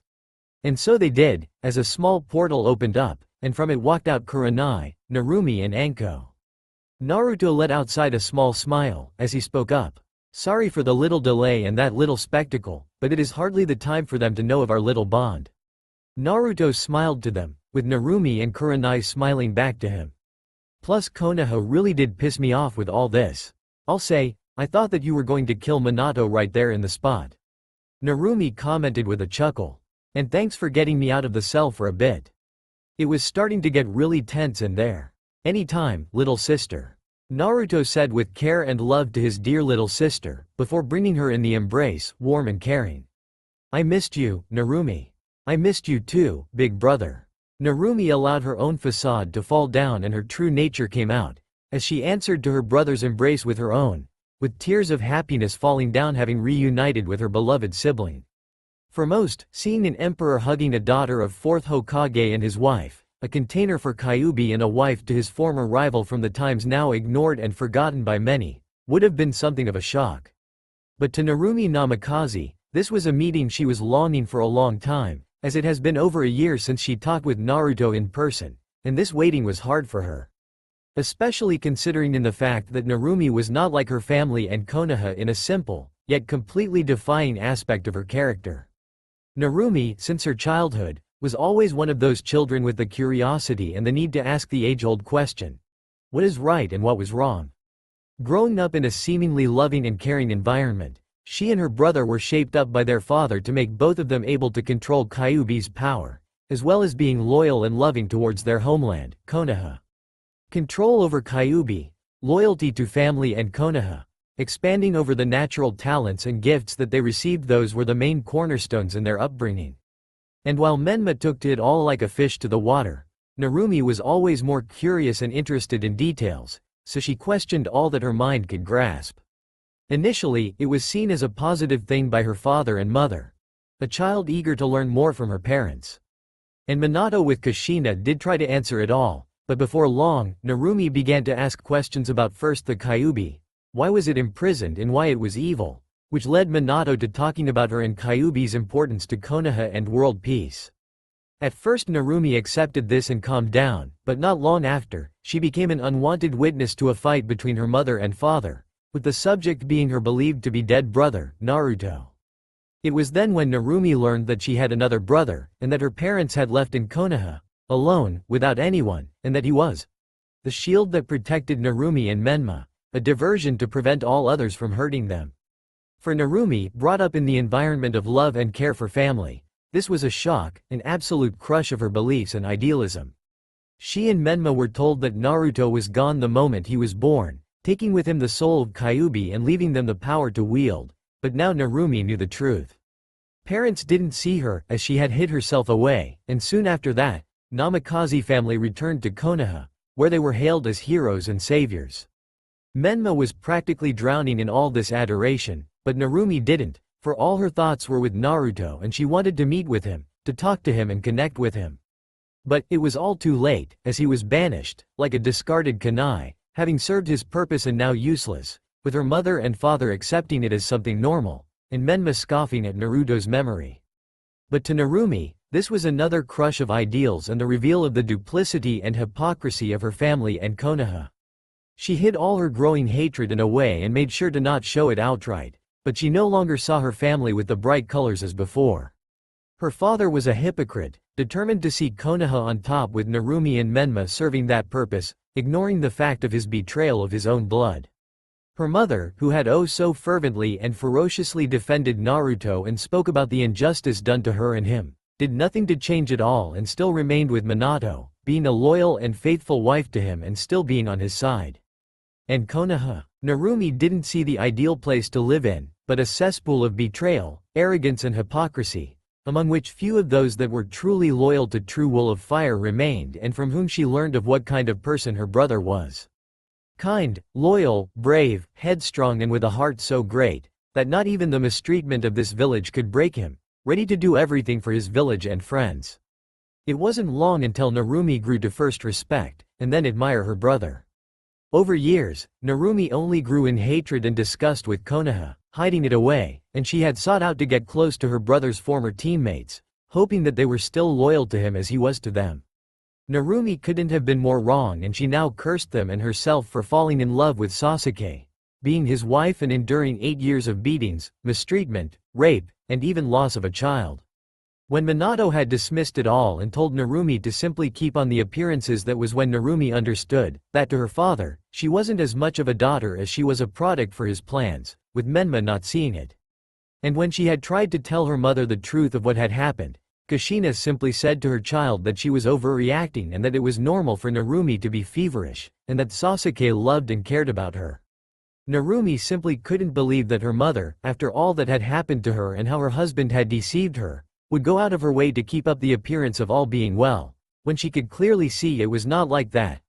And so they did, as a small portal opened up, and from it walked out Kurenai, Narumi and Anko. Naruto let outside a small smile, as he spoke up. Sorry for the little delay and that little spectacle, but it is hardly the time for them to know of our little bond. Naruto smiled to them, with Narumi and Kurenai smiling back to him. Plus Konoha really did piss me off with all this. I'll say, I thought that you were going to kill Minato right there in the spot. Narumi commented with a chuckle. And thanks for getting me out of the cell for a bit. It was starting to get really tense in there. Anytime, little sister. Naruto said with care and love to his dear little sister, before bringing her in the embrace, warm and caring. I missed you, Narumi. I missed you too, big brother. Narumi allowed her own facade to fall down and her true nature came out, as she answered to her brother's embrace with her own, with tears of happiness falling down having reunited with her beloved sibling. For most, seeing an emperor hugging a daughter of 4th Hokage and his wife, a container for Kyuubi and a wife to his former rival from the times now ignored and forgotten by many, would have been something of a shock. But to Narumi Namikaze, this was a meeting she was longing for a long time, as it has been over a year since she talked with Naruto in person, and this waiting was hard for her. Especially considering in the fact that Narumi was not like her family and Konoha in a simple, yet completely defying aspect of her character. Narumi, since her childhood, was always one of those children with the curiosity and the need to ask the age-old question. What is right and what was wrong? Growing up in a seemingly loving and caring environment, she and her brother were shaped up by their father to make both of them able to control Kyuubi's power, as well as being loyal and loving towards their homeland, Konoha. Control over Kyuubi, loyalty to family and Konoha, expanding over the natural talents and gifts that they received, those were the main cornerstones in their upbringing. And while Menma took to it all like a fish to the water, Narumi was always more curious and interested in details, so she questioned all that her mind could grasp. Initially, it was seen as a positive thing by her father and mother, a child eager to learn more from her parents. And Minato with Kushina did try to answer it all, but before long, Narumi began to ask questions about first the Kyuubi, why was it imprisoned and why it was evil, which led Minato to talking about her and Kyuubi's importance to Konoha and world peace. At first Narumi accepted this and calmed down, but not long after, she became an unwanted witness to a fight between her mother and father, with the subject being her believed to be dead brother, Naruto. It was then when Narumi learned that she had another brother, and that her parents had left in Konoha, alone, without anyone, and that he was the shield that protected Narumi and Menma, a diversion to prevent all others from hurting them. For Narumi, brought up in the environment of love and care for family, this was a shock, an absolute crush of her beliefs and idealism. She and Menma were told that Naruto was gone the moment he was born, taking with him the soul of Kyuubi and leaving them the power to wield, but now Narumi knew the truth. Parents didn't see her, as she had hid herself away, and soon after that, Namikaze family returned to Konoha, where they were hailed as heroes and saviors. Menma was practically drowning in all this adoration, but Narumi didn't, for all her thoughts were with Naruto and she wanted to meet with him, to talk to him and connect with him. But it was all too late, as he was banished, like a discarded kunai, having served his purpose and now useless, with her mother and father accepting it as something normal, and Menma scoffing at Naruto's memory. But to Narumi, this was another crush of ideals and the reveal of the duplicity and hypocrisy of her family and Konoha. She hid all her growing hatred in a way and made sure to not show it outright, but she no longer saw her family with the bright colors as before. Her father was a hypocrite, determined to see Konoha on top with Narumi and Menma serving that purpose, ignoring the fact of his betrayal of his own blood. Her mother, who had oh so fervently and ferociously defended Naruto and spoke about the injustice done to her and him, did nothing to change it all and still remained with Minato, being a loyal and faithful wife to him and still being on his side. And Konoha? Narumi didn't see the ideal place to live in, but a cesspool of betrayal, arrogance and hypocrisy, among which few of those that were truly loyal to true Wool of Fire remained and from whom she learned of what kind of person her brother was. Kind, loyal, brave, headstrong and with a heart so great, that not even the mistreatment of this village could break him, ready to do everything for his village and friends. It wasn't long until Narumi grew to first respect, and then admire her brother. Over years, Narumi only grew in hatred and disgust with Konoha, hiding it away, and she had sought out to get close to her brother's former teammates, hoping that they were still loyal to him as he was to them. Narumi couldn't have been more wrong and she now cursed them and herself for falling in love with Sasuke, being his wife and enduring 8 years of beatings, mistreatment, rape, and even loss of a child. When Minato had dismissed it all and told Narumi to simply keep on the appearances, that was when Narumi understood that to her father, she wasn't as much of a daughter as she was a product for his plans, with Menma not seeing it. And when she had tried to tell her mother the truth of what had happened, Kushina simply said to her child that she was overreacting and that it was normal for Narumi to be feverish, and that Sasuke loved and cared about her. Narumi simply couldn't believe that her mother, after all that had happened to her and how her husband had deceived her, would go out of her way to keep up the appearance of all being well, when she could clearly see it was not like that.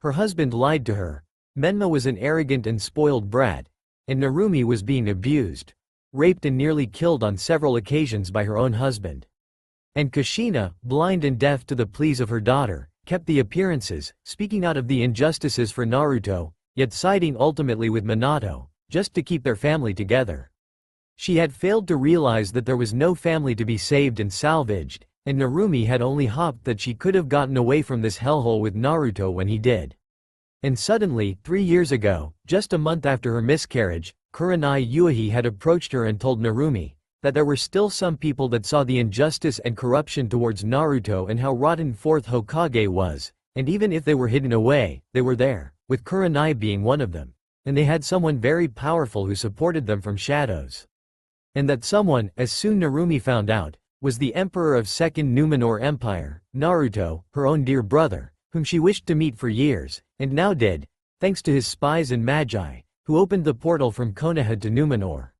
Her husband lied to her. Menma was an arrogant and spoiled brat, and Narumi was being abused, raped and nearly killed on several occasions by her own husband. And Kushina, blind and deaf to the pleas of her daughter, kept the appearances, speaking out of the injustices for Naruto, yet siding ultimately with Minato, just to keep their family together. She had failed to realize that there was no family to be saved and salvaged, and Narumi had only hoped that she could have gotten away from this hellhole with Naruto when he did. And suddenly, 3 years ago, just a month after her miscarriage, Kurenai Yuihi had approached her and told Narumi that there were still some people that saw the injustice and corruption towards Naruto and how rotten 4th Hokage was, and even if they were hidden away, they were there, with Kurenai being one of them. And they had someone very powerful who supported them from shadows. And that someone, as soon Narumi found out, was the Emperor of Second Numenor Empire, Naruto, her own dear brother, whom she wished to meet for years, and now did, thanks to his spies and magi, who opened the portal from Konoha to Numenor.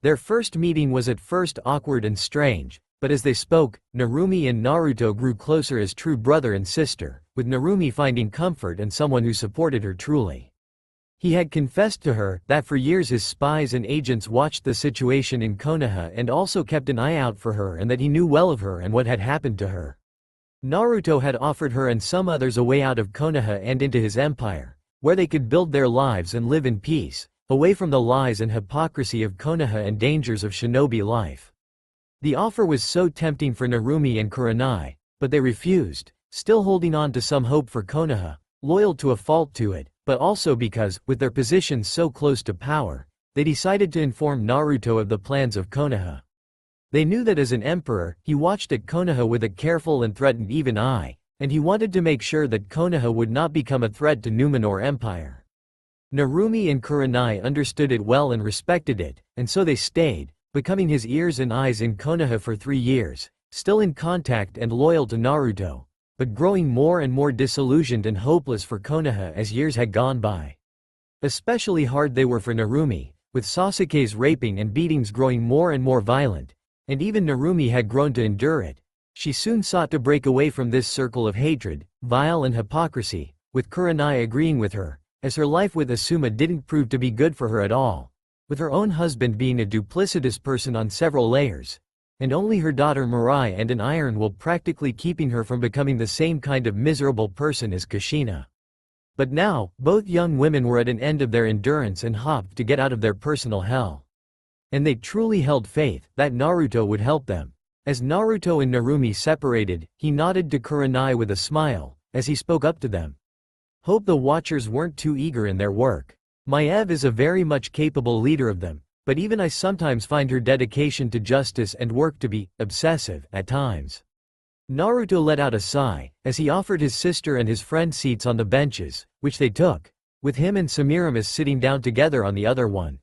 Their first meeting was at first awkward and strange, but as they spoke, Narumi and Naruto grew closer as true brother and sister, with Narumi finding comfort and someone who supported her truly. He had confessed to her that for years his spies and agents watched the situation in Konoha and also kept an eye out for her, and that he knew well of her and what had happened to her. Naruto had offered her and some others a way out of Konoha and into his empire, where they could build their lives and live in peace, away from the lies and hypocrisy of Konoha and dangers of shinobi life. The offer was so tempting for Narumi and Kurenai, but they refused, still holding on to some hope for Konoha, loyal to a fault to it, but also because, with their positions so close to power, they decided to inform Naruto of the plans of Konoha. They knew that as an emperor, he watched at Konoha with a careful and threatened even eye, and he wanted to make sure that Konoha would not become a threat to Numenor Empire. Narumi and Kurenai understood it well and respected it, and so they stayed, becoming his ears and eyes in Konoha for 3 years, still in contact and loyal to Naruto, but growing more and more disillusioned and hopeless for Konoha as years had gone by. Especially hard they were for Narumi, with Sasuke's raping and beatings growing more and more violent, and even Narumi had grown to endure it. She soon sought to break away from this circle of hatred, vile and hypocrisy, with Kurenai agreeing with her, as her life with Asuma didn't prove to be good for her at all, with her own husband being a duplicitous person on several layers, and only her daughter Mirai and an iron will practically keeping her from becoming the same kind of miserable person as Kushina. But now, both young women were at an end of their endurance and hoped to get out of their personal hell. And they truly held faith that Naruto would help them. As Naruto and Narumi separated, he nodded to Kurenai with a smile, as he spoke up to them. Hope the Watchers weren't too eager in their work. Maiev is a very much capable leader of them, but even I sometimes find her dedication to justice and work to be obsessive at times. Naruto let out a sigh, as he offered his sister and his friend seats on the benches, which they took, with him and Semiramis sitting down together on the other one.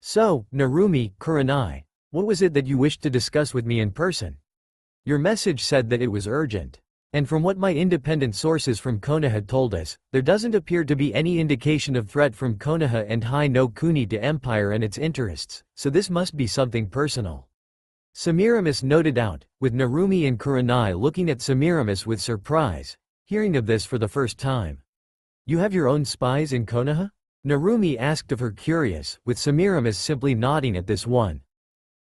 So, Narumi, Kurenai, what was it that you wished to discuss with me in person? Your message said that it was urgent. And from what my independent sources from Konoha had told us, there doesn't appear to be any indication of threat from Konoha and Hai no Kuni to Empire and its interests, so this must be something personal. Semiramis noted out, with Narumi and Kurenai looking at Semiramis with surprise, hearing of this for the first time. You have your own spies in Konoha? Narumi asked of her, curious, with Semiramis simply nodding at this one.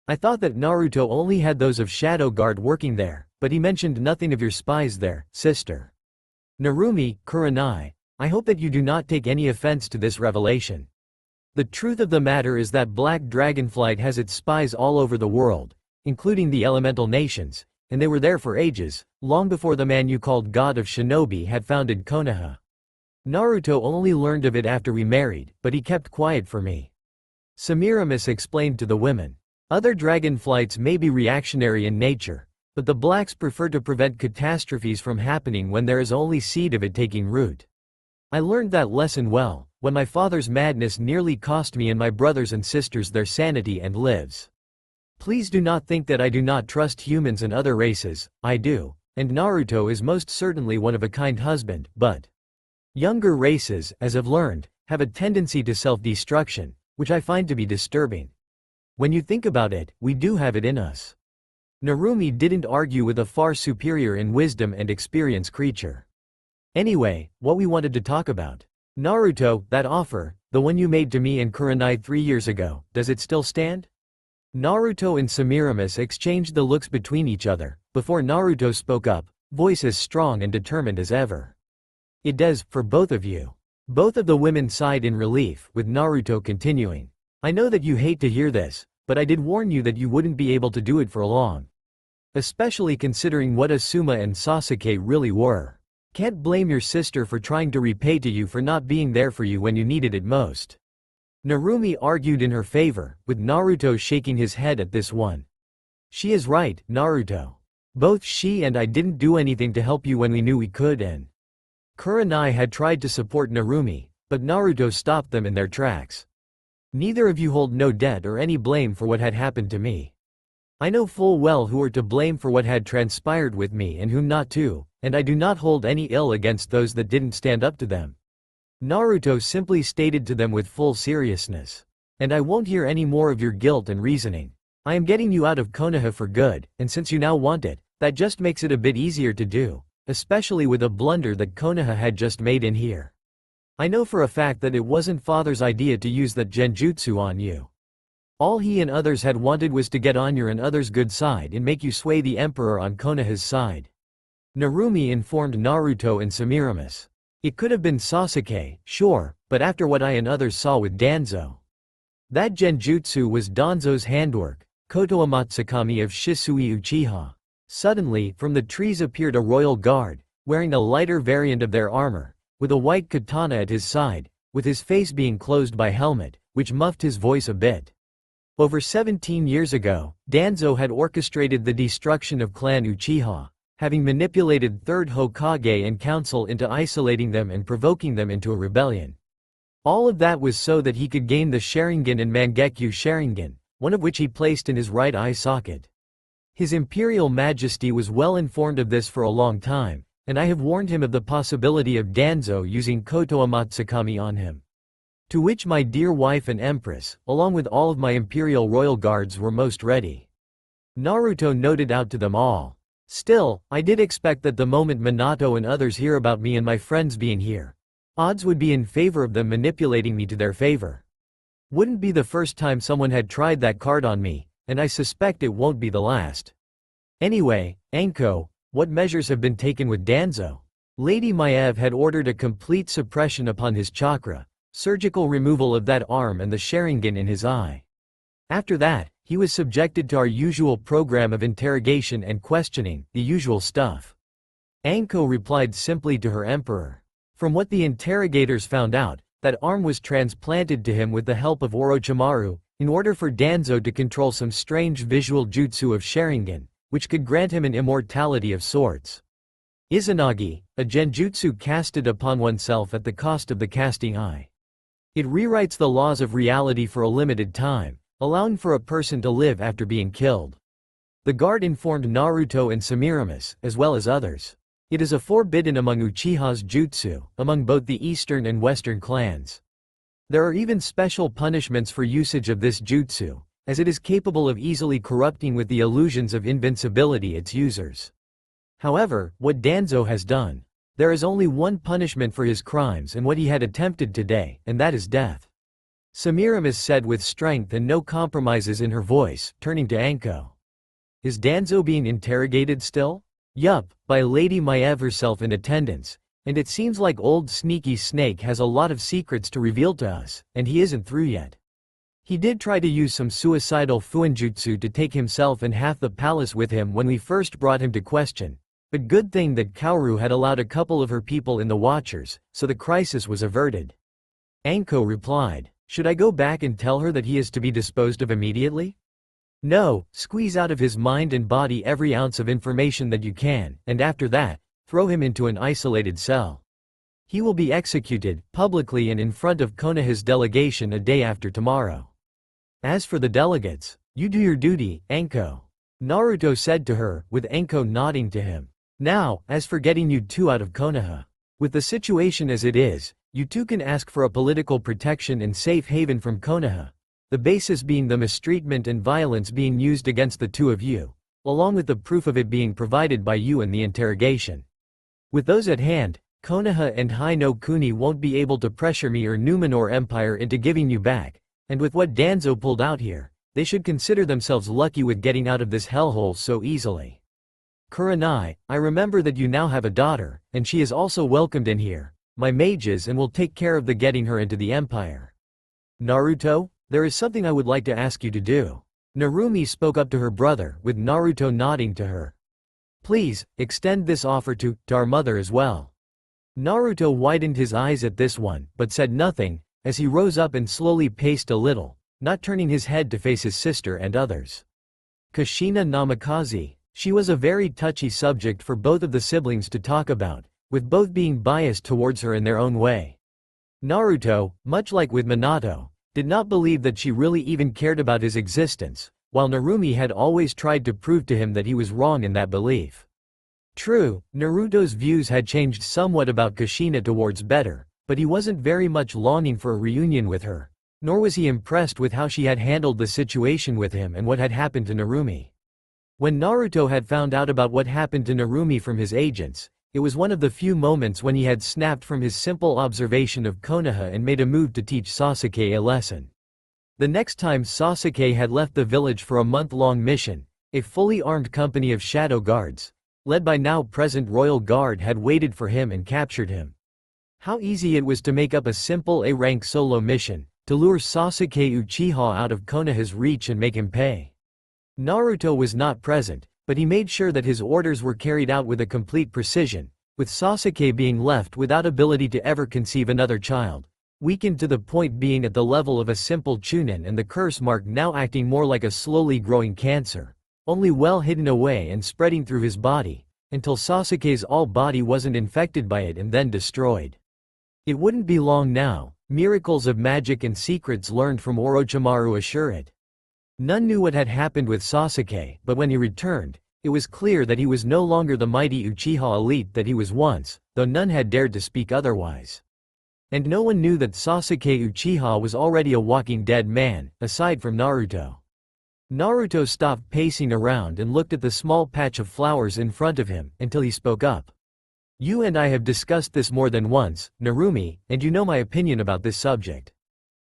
I thought that Naruto only had those of Shadow Guard working there, but he mentioned nothing of your spies there, sister. Narumi, Kurenai, I hope that you do not take any offense to this revelation. The truth of the matter is that Black Dragonflight has its spies all over the world, including the elemental nations, and they were there for ages, long before the man you called God of Shinobi had founded Konoha. Naruto only learned of it after we married, but he kept quiet for me. Semiramis explained to the women. Other dragonflights may be reactionary in nature, But the blacks prefer to prevent catastrophes from happening when there is only seed of it taking root. I learned that lesson well, when my father's madness nearly cost me and my brothers and sisters their sanity and lives. Please do not think that I do not trust humans and other races, I do, and Naruto is most certainly one of a kind husband, but younger races, as I've learned, have a tendency to self-destruction, which I find to be disturbing. When you think about it, we do have it in us. Narumi didn't argue with a far superior in wisdom and experience creature. Anyway, what we wanted to talk about. Naruto, that offer, the one you made to me and Kurenai 3 years ago, does it still stand? Naruto and Semiramis exchanged the looks between each other, before Naruto spoke up, voice as strong and determined as ever. It does, for both of you. Both of the women sighed in relief, with Naruto continuing. I know that you hate to hear this, but I did warn you that you wouldn't be able to do it for long. Especially considering what Asuma and Sasuke really were. Can't blame your sister for trying to repay to you for not being there for you when you needed it most. Narumi argued in her favor, with Naruto shaking his head at this one. She is right, Naruto. Both she and I didn't do anything to help you when we knew we could, and Kurenai had tried to support Narumi, but Naruto stopped them in their tracks. Neither of you hold no debt or any blame for what had happened to me. I know full well who are to blame for what had transpired with me and whom not to, and I do not hold any ill against those that didn't stand up to them. Naruto simply stated to them with full seriousness. And I won't hear any more of your guilt and reasoning. I am getting you out of Konoha for good, and since you now want it, that just makes it a bit easier to do, especially with a blunder that Konoha had just made in here. I know for a fact that it wasn't father's idea to use that genjutsu on you. All he and others had wanted was to get on your and others' good side and make you sway the emperor on Konoha's side. Narumi informed Naruto and Semiramis. It could have been Sasuke, sure, but after what I and others saw with Danzo. That genjutsu was Danzo's handwork, Koto Amatsukami of Shisui Uchiha. Suddenly, from the trees appeared a royal guard, wearing a lighter variant of their armor, with a white katana at his side, with his face being closed by helmet, which muffed his voice a bit. Over 17 years ago, Danzo had orchestrated the destruction of Clan Uchiha, having manipulated Third Hokage and Council into isolating them and provoking them into a rebellion. All of that was so that he could gain the Sharingan and Mangekyo Sharingan, one of which he placed in his right eye socket. His Imperial Majesty was well informed of this for a long time, and I have warned him of the possibility of Danzo using Koto Amatsukami on him. To which my dear wife and Empress, along with all of my Imperial Royal Guards, were most ready. Naruto noted out to them all. Still, I did expect that the moment Minato and others hear about me and my friends being here, odds would be in favor of them manipulating me to their favor. Wouldn't be the first time someone had tried that card on me, and I suspect it won't be the last. Anyway, Anko, what measures have been taken with Danzo? Lady Maev had ordered a complete suppression upon his chakra, surgical removal of that arm and the Sharingan in his eye. After that, he was subjected to our usual program of interrogation and questioning, the usual stuff. Anko replied simply to her emperor. From what the interrogators found out, that arm was transplanted to him with the help of Orochimaru, in order for Danzo to control some strange visual jutsu of Sharingan, which could grant him an immortality of sorts. Izanagi, a genjutsu casted upon oneself at the cost of the casting eye. It rewrites the laws of reality for a limited time, allowing for a person to live after being killed. The guard informed Naruto and Semiramis, as well as others. It is a forbidden among Uchiha's jutsu, among both the eastern and western clans. There are even special punishments for usage of this jutsu, as it is capable of easily corrupting with the illusions of invincibility its users. However, what Danzo has done, there is only one punishment for his crimes and what he had attempted today, and that is death. Semiramis said with strength and no compromises in her voice, turning to Anko. Is Danzo being interrogated still? Yup, by Lady Maev herself in attendance, and it seems like old Sneaky Snake has a lot of secrets to reveal to us, and he isn't through yet. He did try to use some suicidal fuinjutsu to take himself and half the palace with him when we first brought him to question, but good thing that Kaoru had allowed a couple of her people in the Watchers, so the crisis was averted. Anko replied. Should I go back and tell her that he is to be disposed of immediately? No, squeeze out of his mind and body every ounce of information that you can, and after that, throw him into an isolated cell. He will be executed, publicly and in front of Konoha's delegation a day after tomorrow. As for the delegates, you do your duty, Anko. Naruto said to her, with Anko nodding to him. Now, as for getting you two out of Konoha. With the situation as it is, you two can ask for a political protection and safe haven from Konoha. The basis being the mistreatment and violence being used against the two of you, along with the proof of it being provided by you in the interrogation. With those at hand, Konoha and Hai no Kuni won't be able to pressure me or Numenor Empire into giving you back, and with what Danzo pulled out here, they should consider themselves lucky with getting out of this hellhole so easily. Kurenai, I remember that you now have a daughter, and she is also welcomed in here, my mages, and will take care of the getting her into the Empire. Naruto, there is something I would like to ask you to do. Narumi spoke up to her brother, with Naruto nodding to her. Please, extend this offer to our mother as well. Naruto widened his eyes at this one, but said nothing, as he rose up and slowly paced a little, not turning his head to face his sister and others. Kushina Namikaze. She was a very touchy subject for both of the siblings to talk about, with both being biased towards her in their own way. Naruto, much like with Minato, did not believe that she really even cared about his existence, while Narumi had always tried to prove to him that he was wrong in that belief. True, Naruto's views had changed somewhat about Kushina towards better, but he wasn't very much longing for a reunion with her, nor was he impressed with how she had handled the situation with him and what had happened to Narumi. When Naruto had found out about what happened to Narumi from his agents, it was one of the few moments when he had snapped from his simple observation of Konoha and made a move to teach Sasuke a lesson. The next time Sasuke had left the village for a month-long mission, a fully armed company of shadow guards, led by now-present royal guard, had waited for him and captured him. How easy it was to make up a simple A-rank solo mission, to lure Sasuke Uchiha out of Konoha's reach and make him pay. Naruto was not present, but he made sure that his orders were carried out with a complete precision, with Sasuke being left without ability to ever conceive another child, weakened to the point being at the level of a simple chunin, and the curse mark now acting more like a slowly growing cancer, only well hidden away and spreading through his body, until Sasuke's all body wasn't infected by it and then destroyed. It wouldn't be long now, miracles of magic and secrets learned from Orochimaru assure it. None knew what had happened with Sasuke, but when he returned, it was clear that he was no longer the mighty Uchiha elite that he was once, though none had dared to speak otherwise. And no one knew that Sasuke Uchiha was already a walking dead man, aside from Naruto. Naruto stopped pacing around and looked at the small patch of flowers in front of him, until he spoke up. You and I have discussed this more than once, Narumi, and you know my opinion about this subject.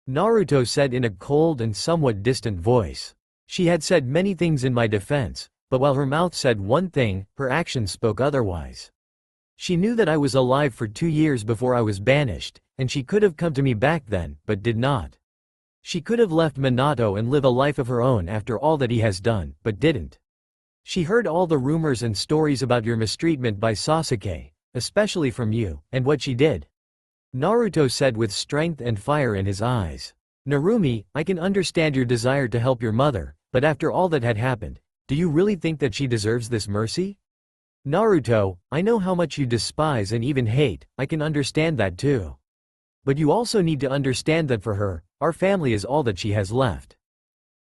Naruto said in a cold and somewhat distant voice. She had said many things in my defense, but while her mouth said one thing, her actions spoke otherwise. She knew that I was alive for 2 years before I was banished, and she could have come to me back then, but did not. She could have left Minato and live a life of her own after all that he has done, but didn't. She heard all the rumors and stories about your mistreatment by Sasuke, especially from you, and what she did. Naruto said with strength and fire in his eyes. Narumi, I can understand your desire to help your mother, but after all that had happened, do you really think that she deserves this mercy? Naruto, I know how much you despise and even hate, I can understand that too. But you also need to understand that for her, our family is all that she has left.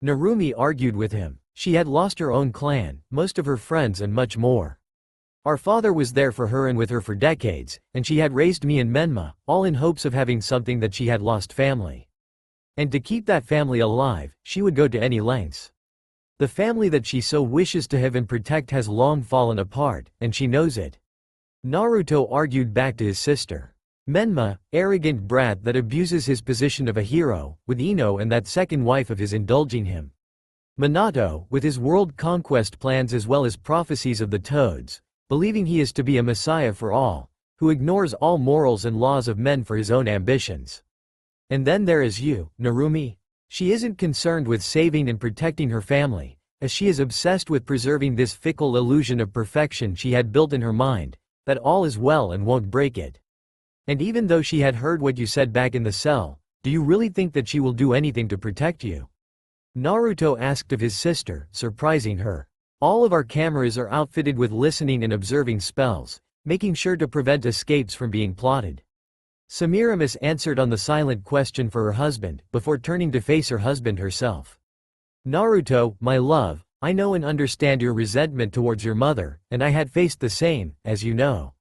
Narumi argued with him. She had lost her own clan, most of her friends, and much more. Our father was there for her and with her for decades, and she had raised me and Menma, all in hopes of having something that she had lost: family. And to keep that family alive, she would go to any lengths. The family that she so wishes to have and protect has long fallen apart, and she knows it. Naruto argued back to his sister. Menma, arrogant brat that abuses his position of a hero, with Ino and that second wife of his indulging him. Minato, with his world conquest plans as well as prophecies of the toads, believing he is to be a messiah for all, who ignores all morals and laws of men for his own ambitions. And then there is you, Narumi. She isn't concerned with saving and protecting her family, as she is obsessed with preserving this fickle illusion of perfection she had built in her mind, that all is well and won't break it. And even though she had heard what you said back in the cell, do you really think that she will do anything to protect you? Naruto asked of his sister, surprising her. All of our cameras are outfitted with listening and observing spells, making sure to prevent escapes from being plotted. Semiramis answered on the silent question for her husband, before turning to face her husband herself. Naruto, my love, I know and understand your resentment towards your mother, and I had faced the same, as you know.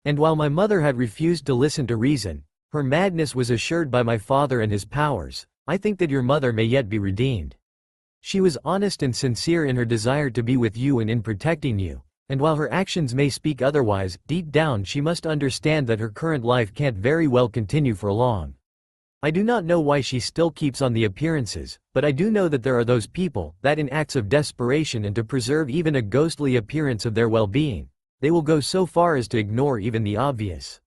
And while my mother had refused to listen to reason, her madness was assured by my father and his powers. I think that your mother may yet be redeemed. She was honest and sincere in her desire to be with you and in protecting you, and while her actions may speak otherwise, deep down she must understand that her current life can't very well continue for long. I do not know why she still keeps on the appearances, but I do know that there are those people that in acts of desperation and to preserve even a ghostly appearance of their well-being, they will go so far as to ignore even the obvious.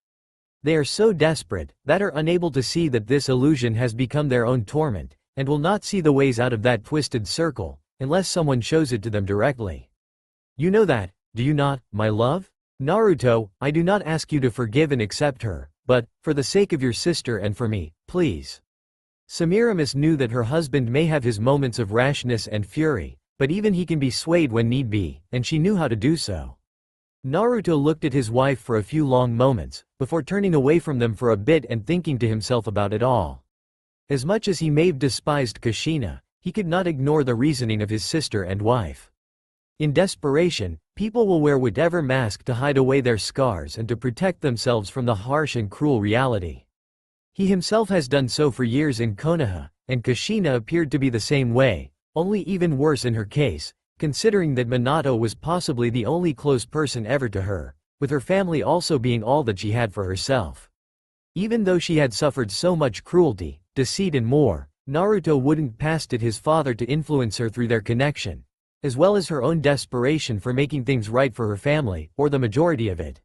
They are so desperate, that are unable to see that this illusion has become their own torment, and will not see the ways out of that twisted circle, unless someone shows it to them directly. You know that, do you not, my love? Naruto, I do not ask you to forgive and accept her, but, for the sake of your sister and for me, please. Semiramis knew that her husband may have his moments of rashness and fury, but even he can be swayed when need be, and she knew how to do so. Naruto looked at his wife for a few long moments, before turning away from them for a bit and thinking to himself about it all. As much as he may have despised Kushina, he could not ignore the reasoning of his sister and wife. In desperation, people will wear whatever mask to hide away their scars and to protect themselves from the harsh and cruel reality. He himself has done so for years in Konoha, and Kushina appeared to be the same way, only even worse in her case, considering that Minato was possibly the only close person ever to her, with her family also being all that she had for herself. Even though she had suffered so much cruelty, deceit and more, Naruto wouldn't past it his father to influence her through their connection, as well as her own desperation for making things right for her family, or the majority of it.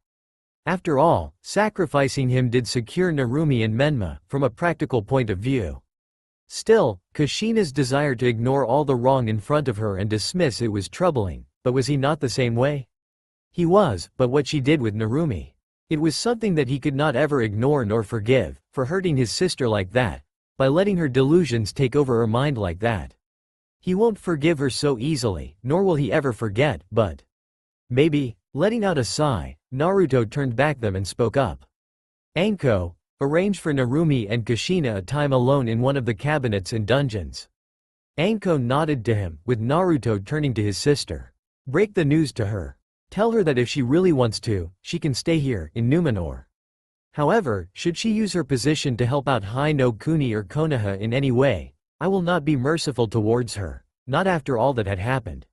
After all, sacrificing him did secure Narumi and Menma, from a practical point of view. Still, Kushina's desire to ignore all the wrong in front of her and dismiss it was troubling, but was he not the same way? He was, but what she did with Narumi. It was something that he could not ever ignore nor forgive, for hurting his sister like that, by letting her delusions take over her mind like that. He won't forgive her so easily, nor will he ever forget, but maybe, letting out a sigh, Naruto turned back them and spoke up. Anko, arrange for Narumi and Kushina a time alone in one of the cabinets and dungeons. Anko nodded to him, with Naruto turning to his sister. Break the news to her. Tell her that if she really wants to, she can stay here, in Numenor. However, should she use her position to help out Hai no Kuni or Konoha in any way, I will not be merciful towards her, not after all that had happened.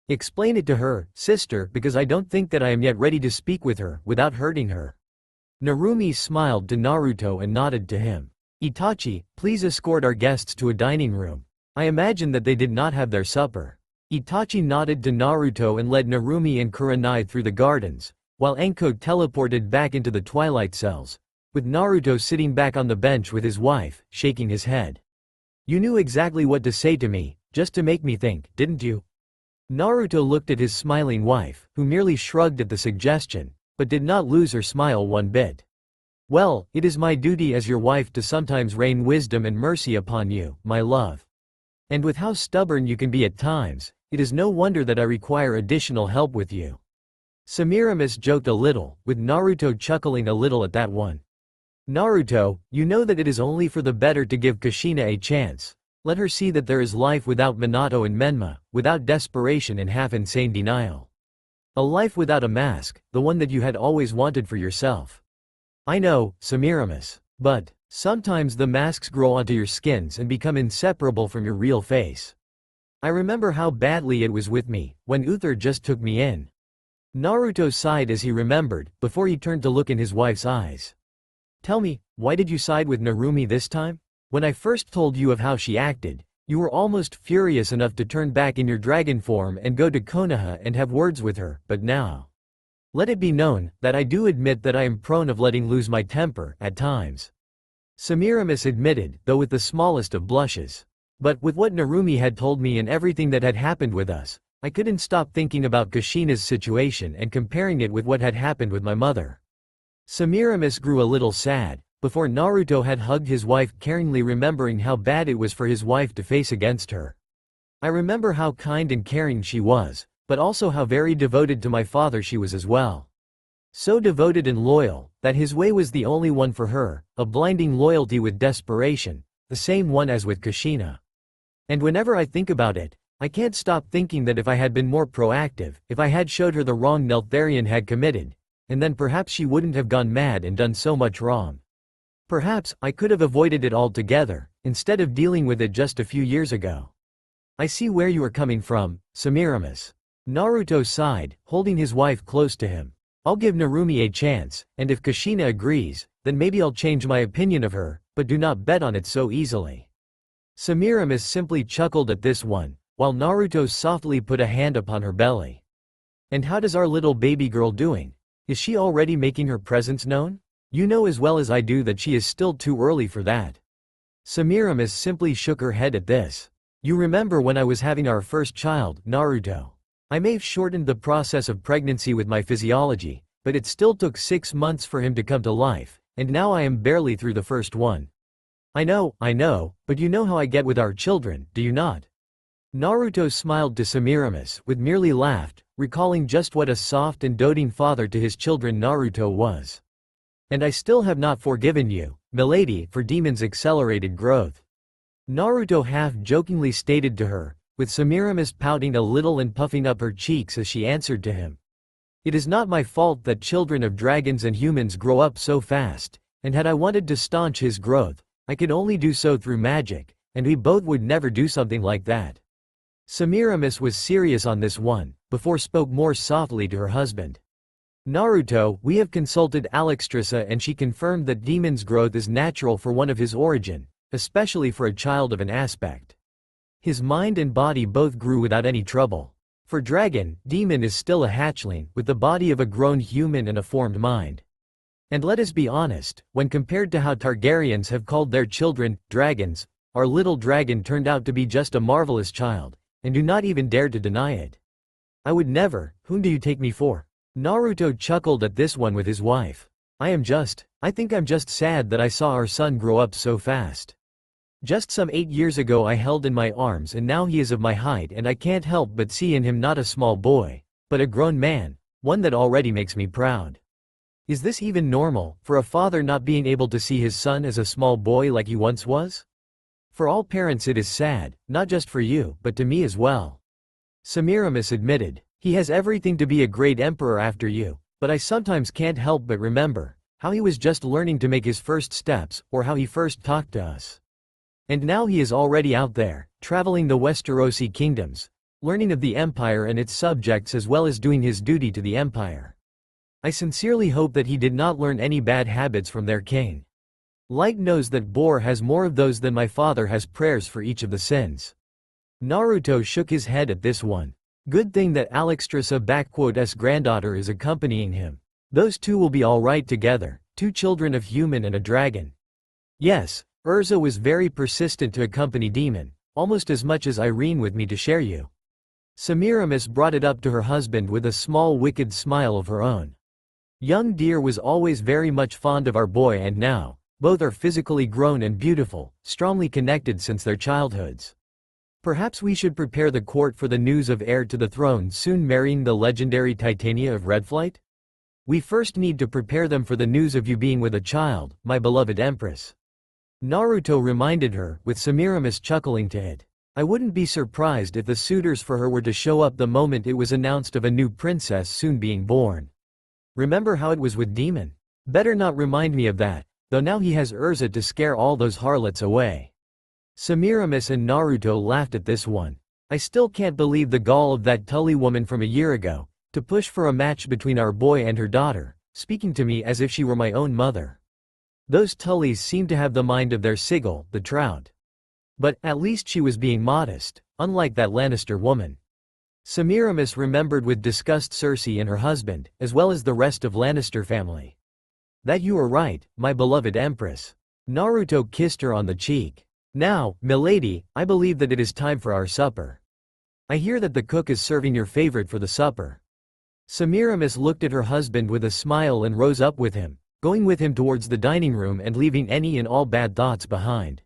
Explain it to her, sister, because I don't think that I am yet ready to speak with her, without hurting her. Narumi smiled to Naruto and nodded to him. Itachi, please escort our guests to a dining room. I imagine that they did not have their supper. Itachi nodded to Naruto and led Narumi and Kurenai through the gardens, while Anko teleported back into the twilight cells, with Naruto sitting back on the bench with his wife, shaking his head. You knew exactly what to say to me, just to make me think, didn't you? Naruto looked at his smiling wife, who merely shrugged at the suggestion, but did not lose her smile one bit. Well, it is my duty as your wife to sometimes rain wisdom and mercy upon you, my love. And with how stubborn you can be at times, it is no wonder that I require additional help with you. Semiramis joked a little, with Naruto chuckling a little at that one. Naruto, you know that it is only for the better to give Kushina a chance. Let her see that there is life without Minato and Menma, without desperation and half-insane denial. A life without a mask, the one that you had always wanted for yourself. I know, Semiramis, but sometimes the masks grow onto your skins and become inseparable from your real face. I remember how badly it was with me, when Uther just took me in. Naruto sighed as he remembered, before he turned to look in his wife's eyes. Tell me, why did you side with Narumi this time? When I first told you of how she acted, you were almost furious enough to turn back in your dragon form and go to Konoha and have words with her, but now. Let it be known, that I do admit that I am prone of letting lose my temper, at times. Semiramis admitted, though with the smallest of blushes. But with what Narumi had told me and everything that had happened with us, I couldn't stop thinking about Kushina's situation and comparing it with what had happened with my mother. Semiramis grew a little sad, before Naruto had hugged his wife caringly, remembering how bad it was for his wife to face against her. I remember how kind and caring she was, but also how very devoted to my father she was as well. So devoted and loyal, that his way was the only one for her, a blinding loyalty with desperation, the same one as with Kushina. And whenever I think about it, I can't stop thinking that if I had been more proactive, if I had showed her the wrong Neltharion had committed, and then perhaps she wouldn't have gone mad and done so much wrong. Perhaps I could have avoided it altogether, instead of dealing with it just a few years ago. I see where you are coming from, Semiramis. Naruto sighed, holding his wife close to him. I'll give Narumi a chance, and if Kushina agrees, then maybe I'll change my opinion of her, but do not bet on it so easily. Semiramis simply chuckled at this one, while Naruto softly put a hand upon her belly. And how does our little baby girl doing? Is she already making her presence known? You know as well as I do that she is still too early for that. Semiramis simply shook her head at this. You remember when I was having our first child, Naruto? I may have shortened the process of pregnancy with my physiology, but it still took 6 months for him to come to life, and now I am barely through the first one. I know, but you know how I get with our children, do you not? Naruto smiled to Semiramis, with merely laughed, recalling just what a soft and doting father to his children Naruto was. And I still have not forgiven you, milady, for Demon's accelerated growth. Naruto half-jokingly stated to her, with Semiramis pouting a little and puffing up her cheeks as she answered to him. It is not my fault that children of dragons and humans grow up so fast, and had I wanted to staunch his growth, I could only do so through magic, and we both would never do something like that. Semiramis was serious on this one, before spoke more softly to her husband. Naruto, we have consulted Alexstrasza and she confirmed that Demon's growth is natural for one of his origin, especially for a child of an aspect. His mind and body both grew without any trouble. For Dragon, Demon is still a hatchling, with the body of a grown human and a formed mind. And let us be honest, when compared to how Targaryens have called their children, dragons, our little dragon turned out to be just a marvelous child, and do not even dare to deny it. I would never, whom do you take me for? Naruto chuckled at this one with his wife. I think I'm just sad that I saw our son grow up so fast. Just some 8 years ago I held in my arms and now he is of my height and I can't help but see in him not a small boy, but a grown man, one that already makes me proud. Is this even normal, for a father not being able to see his son as a small boy like he once was? For all parents it is sad, not just for you, but to me as well. Semiramis admitted, he has everything to be a great emperor after you, but I sometimes can't help but remember how he was just learning to make his first steps, or how he first talked to us. And now he is already out there, traveling the Westerosi kingdoms, learning of the empire and its subjects as well as doing his duty to the empire. I sincerely hope that he did not learn any bad habits from their king. Light knows that Bor has more of those than my father has prayers for each of the sins. Naruto shook his head at this one. Good thing that Alexstrasza's granddaughter is accompanying him. Those two will be alright together, 2 children of human and a dragon. Yes, Urza was very persistent to accompany Demon, almost as much as Irene with me to share you. Semiramis brought it up to her husband with a small wicked smile of her own. Young dear was always very much fond of our boy and now, both are physically grown and beautiful, strongly connected since their childhoods. Perhaps we should prepare the court for the news of heir to the throne soon marrying the legendary Titania of Redflight? We first need to prepare them for the news of you being with a child, my beloved Empress. Naruto reminded her, with Semiramis chuckling to it. I wouldn't be surprised if the suitors for her were to show up the moment it was announced of a new princess soon being born. Remember how it was with Demon? Better not remind me of that, though now he has Urza to scare all those harlots away. Semiramis and Naruto laughed at this one. I still can't believe the gall of that Tully woman from a year ago, to push for a match between our boy and her daughter, speaking to me as if she were my own mother. Those Tullys seem to have the mind of their Sigil, the trout. But, at least she was being modest, unlike that Lannister woman. Semiramis remembered with disgust Cersei and her husband, as well as the rest of Lannister family. That you are right, my beloved Empress. Naruto kissed her on the cheek. Now, milady, I believe that it is time for our supper. I hear that the cook is serving your favorite for the supper. Semiramis looked at her husband with a smile and rose up with him, going with him towards the dining room and leaving any and all bad thoughts behind.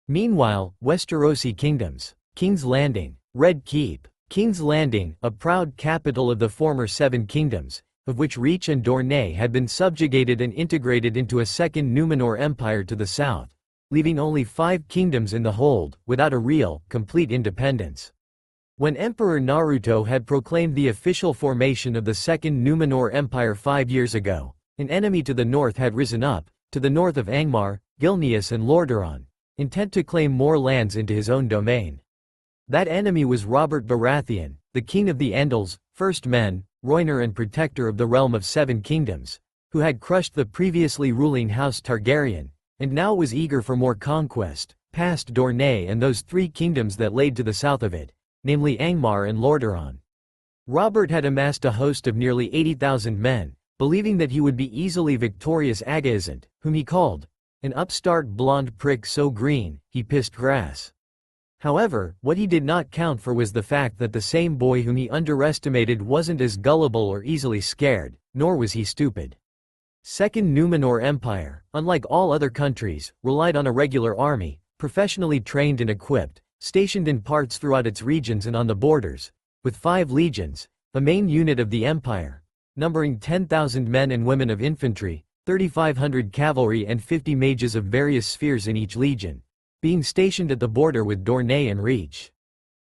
Meanwhile, Westerosi kingdoms, King's Landing. Red Keep, King's Landing, a proud capital of the former Seven Kingdoms, of which Reach and Dorne had been subjugated and integrated into a second Numenor Empire to the south, leaving only 5 kingdoms in the hold, without a real, complete independence. When Emperor Naruto had proclaimed the official formation of the Second Numenor Empire 5 years ago, an enemy to the north had risen up, to the north of Angmar, Gilneas and Lordaeron, intent to claim more lands into his own domain. That enemy was Robert Baratheon, the king of the Andals, first men, ruiner and protector of the realm of 7 kingdoms, who had crushed the previously ruling House Targaryen, and now was eager for more conquest, past Dorne and those 3 kingdoms that laid to the south of it, namely Angmar and Lordaeron. Robert had amassed a host of nearly 80,000 men, believing that he would be easily victorious against, whom he called, an upstart blonde prick so green, he pissed grass. However, what he did not count for was the fact that the same boy whom he underestimated wasn't as gullible or easily scared, nor was he stupid. Second Numenor Empire, unlike all other countries, relied on a regular army, professionally trained and equipped, stationed in parts throughout its regions and on the borders, with 5 legions, the main unit of the empire, numbering 10,000 men and women of infantry, 3,500 cavalry and 50 mages of various spheres in each legion, being stationed at the border with Dorne and Reach.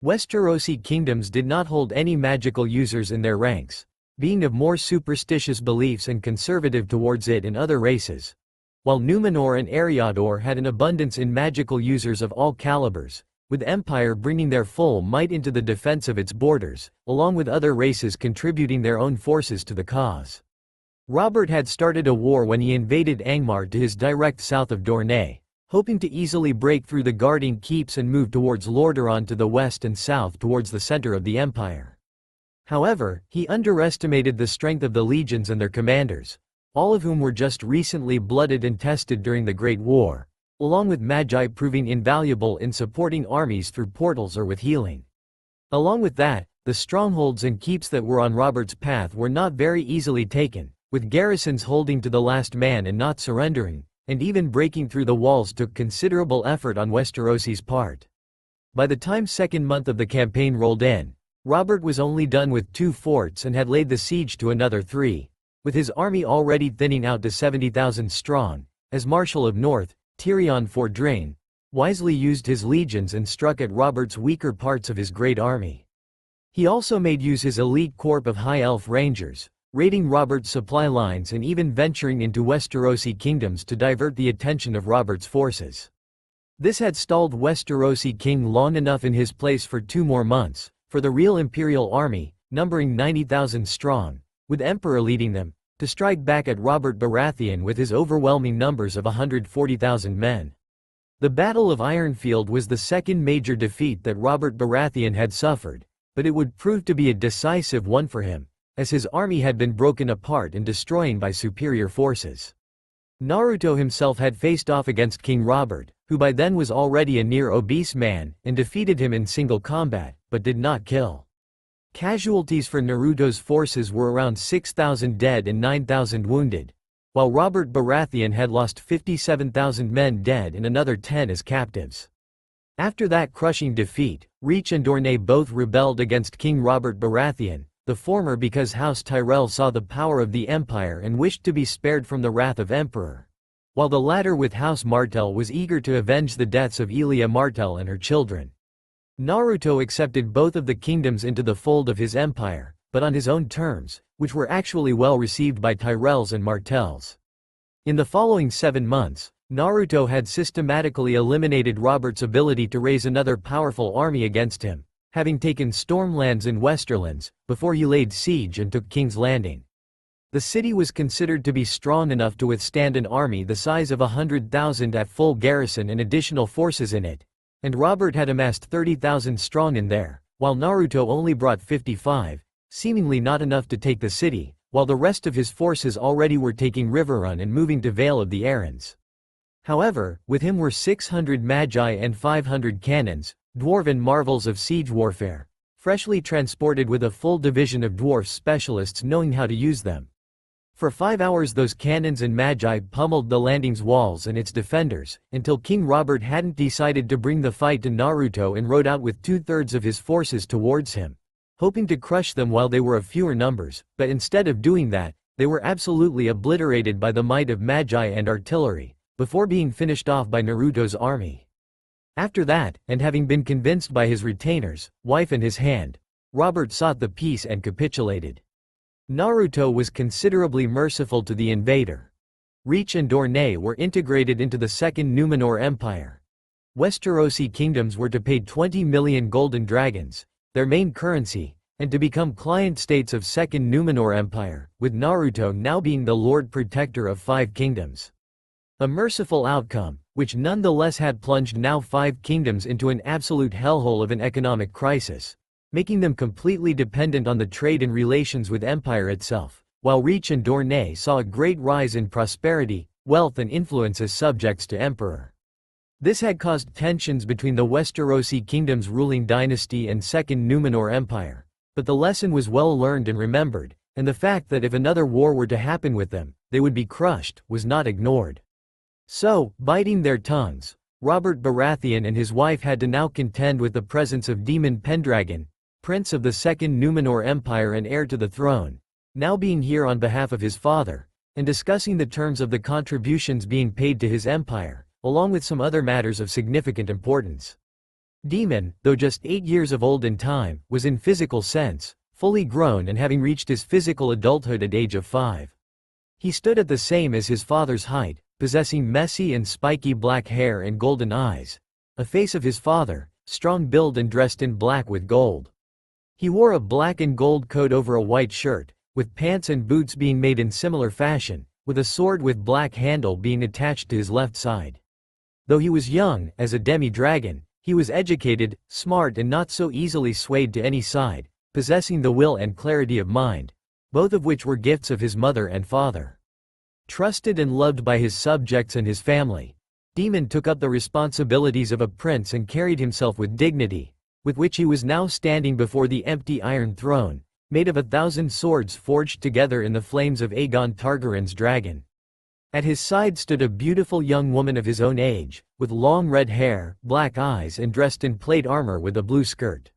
Westerosi kingdoms did not hold any magical users in their ranks, being of more superstitious beliefs and conservative towards it and other races, while Numenor and Eriador had an abundance in magical users of all calibers, with Empire bringing their full might into the defense of its borders, along with other races contributing their own forces to the cause. Robert had started a war when he invaded Angmar to his direct south of Dorne, hoping to easily break through the guarding keeps and move towards Lordaeron to the west and south towards the center of the empire. However, he underestimated the strength of the legions and their commanders, all of whom were just recently blooded and tested during the Great War, along with Magi proving invaluable in supporting armies through portals or with healing. Along with that, the strongholds and keeps that were on Robert's path were not very easily taken, with garrisons holding to the last man and not surrendering, and even breaking through the walls took considerable effort on Westerosi's part. By the time second month of the campaign rolled in, Robert was only done with 2 forts and had laid the siege to another 3, with his army already thinning out to 70,000 strong, as Marshal of North, Tyrion Fordrain, wisely used his legions and struck at Robert's weaker parts of his great army. He also made use his elite corps of High Elf Rangers, raiding Robert's supply lines and even venturing into Westerosi kingdoms to divert the attention of Robert's forces. This had stalled Westerosi king long enough in his place for 2 more months, for the real imperial army, numbering 90,000 strong, with Emperor leading them, to strike back at Robert Baratheon with his overwhelming numbers of 140,000 men. The Battle of Ironfield was the second major defeat that Robert Baratheon had suffered, but it would prove to be a decisive one for him, as his army had been broken apart and destroyed by superior forces. Naruto himself had faced off against King Robert, who by then was already a near obese man, and defeated him in single combat, but did not kill. Casualties for Naruto's forces were around 6,000 dead and 9,000 wounded, while Robert Baratheon had lost 57,000 men dead and another 10 as captives. After that crushing defeat, Reach and Dorne both rebelled against King Robert Baratheon, the former because House Tyrell saw the power of the empire and wished to be spared from the wrath of Emperor, while the latter with House Martell was eager to avenge the deaths of Elia Martell and her children. Naruto accepted both of the kingdoms into the fold of his empire, but on his own terms, which were actually well received by Tyrells and Martells. In the following 7 months, Naruto had systematically eliminated Robert's ability to raise another powerful army against him, having taken Stormlands and Westerlands, before he laid siege and took King's Landing. The city was considered to be strong enough to withstand an army the size of 100,000 at full garrison and additional forces in it, and Robert had amassed 30,000 strong in there, while Naruto only brought 55, seemingly not enough to take the city, while the rest of his forces already were taking Riverrun and moving to Vale of the Arons. However, with him were 600 magi and 500 cannons, dwarven marvels of siege warfare, freshly transported with a full division of dwarf specialists knowing how to use them. For 5 hours those cannons and magi pummeled the landing's walls and its defenders, until King Robert hadn't decided to bring the fight to Naruto and rode out with 2/3 of his forces towards him, hoping to crush them while they were of fewer numbers, but instead of doing that, they were absolutely obliterated by the might of magi and artillery, before being finished off by Naruto's army. After that, and having been convinced by his retainers, wife and his hand, Robert sought the peace and capitulated. Naruto was considerably merciful to the invader. Reach and Dorne were integrated into the Second Numenor Empire. Westerosi kingdoms were to pay 20 million golden dragons, their main currency, and to become client states of Second Numenor Empire, with Naruto now being the Lord Protector of 5 kingdoms. A merciful outcome, which nonetheless had plunged now 5 kingdoms into an absolute hellhole of an economic crisis, making them completely dependent on the trade and relations with Empire itself, while Reach and Dorne saw a great rise in prosperity, wealth and influence as subjects to Emperor. This had caused tensions between the Westerosi kingdom's ruling dynasty and Second Numenor Empire, but the lesson was well learned and remembered, and the fact that if another war were to happen with them, they would be crushed, was not ignored. So, biting their tongues, Robert Baratheon and his wife had to now contend with the presence of Demon Pendragon, prince of the Second Numenor Empire and heir to the throne, now being here on behalf of his father, and discussing the terms of the contributions being paid to his empire, along with some other matters of significant importance. Demon, though just 8 years of old in time, was in physical sense, fully grown and having reached his physical adulthood at age of 5. He stood at the same as his father's height, possessing messy and spiky black hair and golden eyes, a face of his father, strong build and dressed in black with gold. He wore a black and gold coat over a white shirt, with pants and boots being made in similar fashion, with a sword with black handle being attached to his left side. Though he was young, as a demi-dragon, he was educated, smart and not so easily swayed to any side, possessing the will and clarity of mind, both of which were gifts of his mother and father. Trusted and loved by his subjects and his family, Demon took up the responsibilities of a prince and carried himself with dignity, with which he was now standing before the empty Iron Throne, made of 1,000 swords forged together in the flames of Aegon Targaryen's dragon. At his side stood a beautiful young woman of his own age, with long red hair, black eyes and dressed in plate armor with a blue skirt.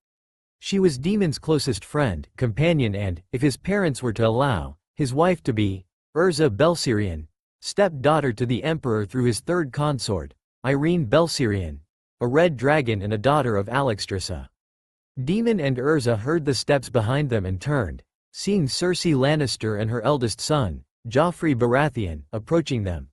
She was Demon's closest friend, companion and, if his parents were to allow, his wife to be, Urza Belsirion, step-daughter to the Emperor through his third consort, Irene Belsirion, a red dragon and a daughter of Alexstrasza. Demon and Urza heard the steps behind them and turned, seeing Cersei Lannister and her eldest son, Joffrey Baratheon, approaching them.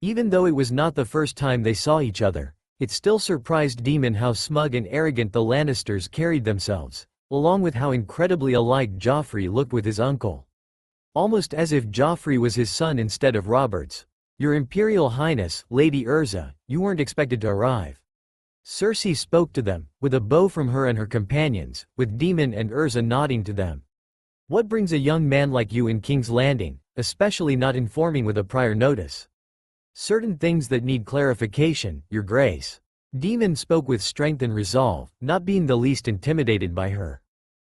Even though it was not the first time they saw each other, it still surprised Demon how smug and arrogant the Lannisters carried themselves, along with how incredibly alike Joffrey looked with his uncle. Almost as if Joffrey was his son instead of Robert's. "Your Imperial Highness, Lady Urza, you weren't expected to arrive." Cersei spoke to them, with a bow from her and her companions, with Demon and Urza nodding to them. "What brings a young man like you in King's Landing, especially not informing with a prior notice?" "Certain things that need clarification, Your Grace." Demon spoke with strength and resolve, not being the least intimidated by her.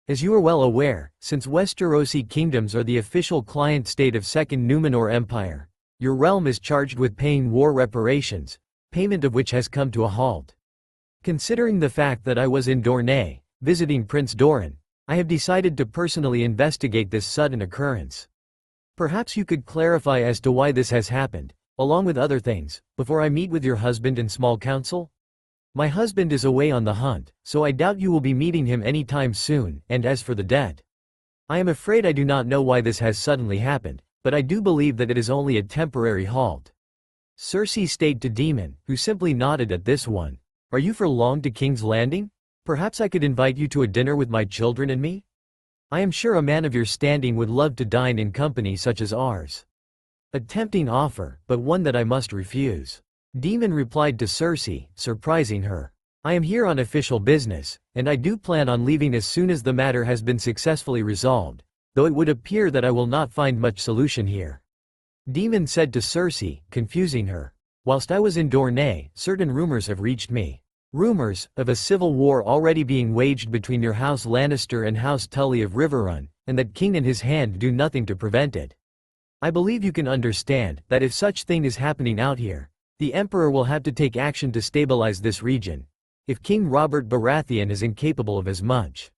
"As you are well aware, since Westerosi kingdoms are the official client state of Second Numenor Empire, your realm is charged with paying war reparations, payment of which has come to a halt. Considering the fact that I was in Dorne, visiting Prince Doran, I have decided to personally investigate this sudden occurrence. Perhaps you could clarify as to why this has happened, along with other things, before I meet with your husband in small council? My husband is away on the hunt, so I doubt you will be meeting him anytime soon, and as for the debt, I am afraid I do not know why this has suddenly happened, but I do believe that it is only a temporary halt." Cersei stayed to Demon, who simply nodded at this one. "Are you for long to King's Landing? Perhaps I could invite you to a dinner with my children and me? I am sure a man of your standing would love to dine in company such as ours." "A tempting offer, but one that I must refuse," Demon replied to Cersei, surprising her. "I am here on official business, and I do plan on leaving as soon as the matter has been successfully resolved, though it would appear that I will not find much solution here," Demon said to Cersei, confusing her. "Whilst I was in Dorne, certain rumors have reached me. Rumors of a civil war already being waged between your House Lannister and House Tully of Riverrun, and that King and his hand do nothing to prevent it." I believe you can understand that if such thing is happening out here, the Emperor will have to take action to stabilize this region. If King Robert Baratheon is incapable of as much.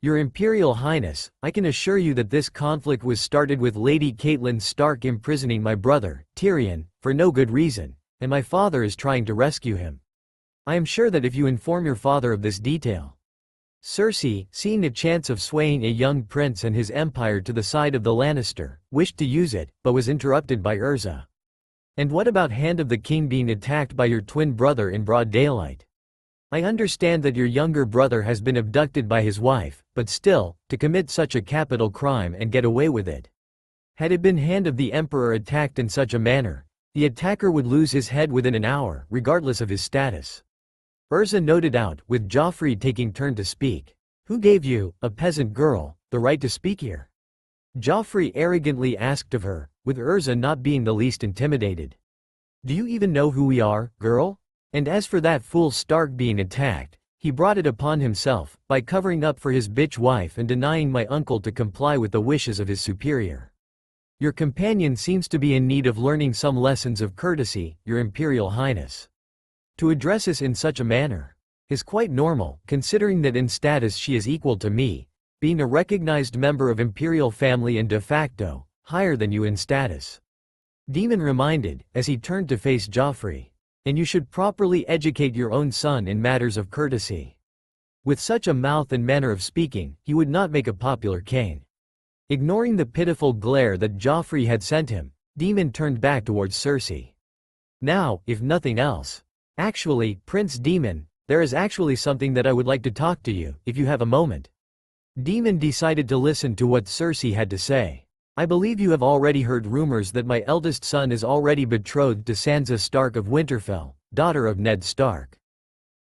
Your Imperial Highness, I can assure you that this conflict was started with Lady Catelyn Stark imprisoning my brother, Tyrion, for no good reason, and my father is trying to rescue him. I am sure that if you inform your father of this detail. Cersei, seeing a chance of swaying a young prince and his empire to the side of the Lannister, wished to use it, but was interrupted by Urza. And what about Hand of the King being attacked by your twin brother in broad daylight? I understand that your younger brother has been abducted by his wife, but still, to commit such a capital crime and get away with it. Had it been Hand of the Emperor attacked in such a manner, the attacker would lose his head within an hour, regardless of his status. Urza noted out, with Joffrey taking turn to speak. Who gave you, a peasant girl, the right to speak here? Joffrey arrogantly asked of her, with Urza not being the least intimidated. Do you even know who we are, girl? And as for that fool Stark being attacked, he brought it upon himself, by covering up for his bitch wife and denying my uncle to comply with the wishes of his superior. Your companion seems to be in need of learning some lessons of courtesy, your Imperial Highness. To address us in such a manner is quite normal, considering that in status she is equal to me, being a recognized member of Imperial family and de facto, higher than you in status. Daemon reminded, as he turned to face Joffrey. And you should properly educate your own son in matters of courtesy. With such a mouth and manner of speaking, he would not make a popular king. Ignoring the pitiful glare that Joffrey had sent him, Daemon turned back towards Cersei. Now, if nothing else. Actually, Prince Daemon, there is actually something that I would like to talk to you, if you have a moment. Daemon decided to listen to what Cersei had to say. I believe you have already heard rumors that my eldest son is already betrothed to Sansa Stark of Winterfell, daughter of Ned Stark.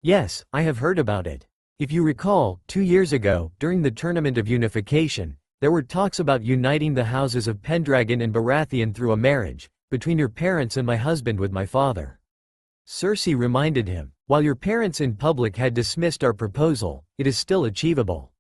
Yes, I have heard about it. If you recall, 2 years ago, during the Tournament of Unification, there were talks about uniting the houses of Pendragon and Baratheon through a marriage, between your parents and my husband with my father. Cersei reminded him, while your parents in public had dismissed our proposal, it is still achievable.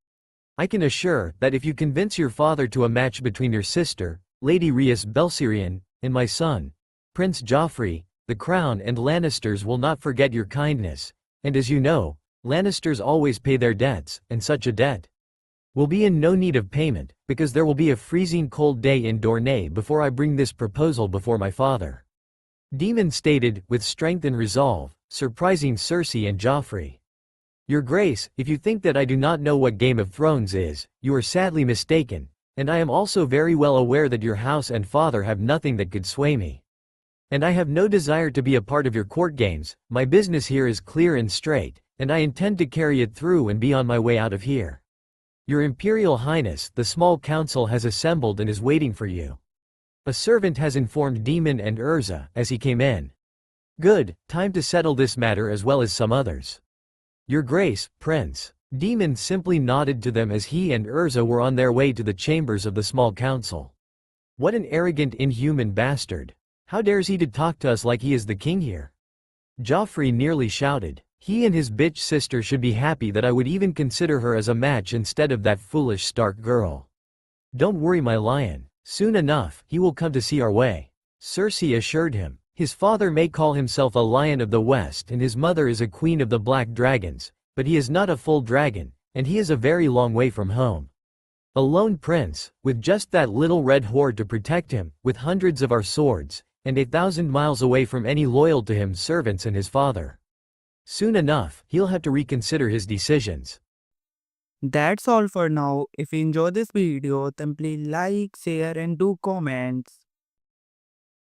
I can assure that if you convince your father to a match between your sister, Lady Rhys Belsirion, and my son, Prince Joffrey, the crown and Lannisters will not forget your kindness, and as you know, Lannisters always pay their debts, and such a debt will be in no need of payment, because there will be a freezing cold day in Dorne before I bring this proposal before my father. Daemon stated, with strength and resolve, surprising Cersei and Joffrey. Your Grace, if you think that I do not know what Game of Thrones is, you are sadly mistaken, and I am also very well aware that your house and father have nothing that could sway me. And I have no desire to be a part of your court games. My business here is clear and straight, and I intend to carry it through and be on my way out of here. Your Imperial Highness, the small council has assembled and is waiting for you. A servant has informed Daemon and Urza as he came in. Good, time to settle this matter as well as some others. Your Grace, Prince. Daemon simply nodded to them as he and Urza were on their way to the chambers of the small council. What an arrogant, inhuman bastard. How dares he to talk to us like he is the king here? Joffrey nearly shouted. He and his bitch sister should be happy that I would even consider her as a match instead of that foolish Stark girl. Don't worry, my lion. Soon enough, he will come to see our way. Cersei assured him. His father may call himself a lion of the west and his mother is a queen of the black dragons, but he is not a full dragon, and he is a very long way from home. A lone prince, with just that little red horde to protect him, with hundreds of our swords, and 1,000 miles away from any loyal to him servants and his father. Soon enough, he'll have to reconsider his decisions. That's all for now. If you enjoy this video, then please like, share and do comments.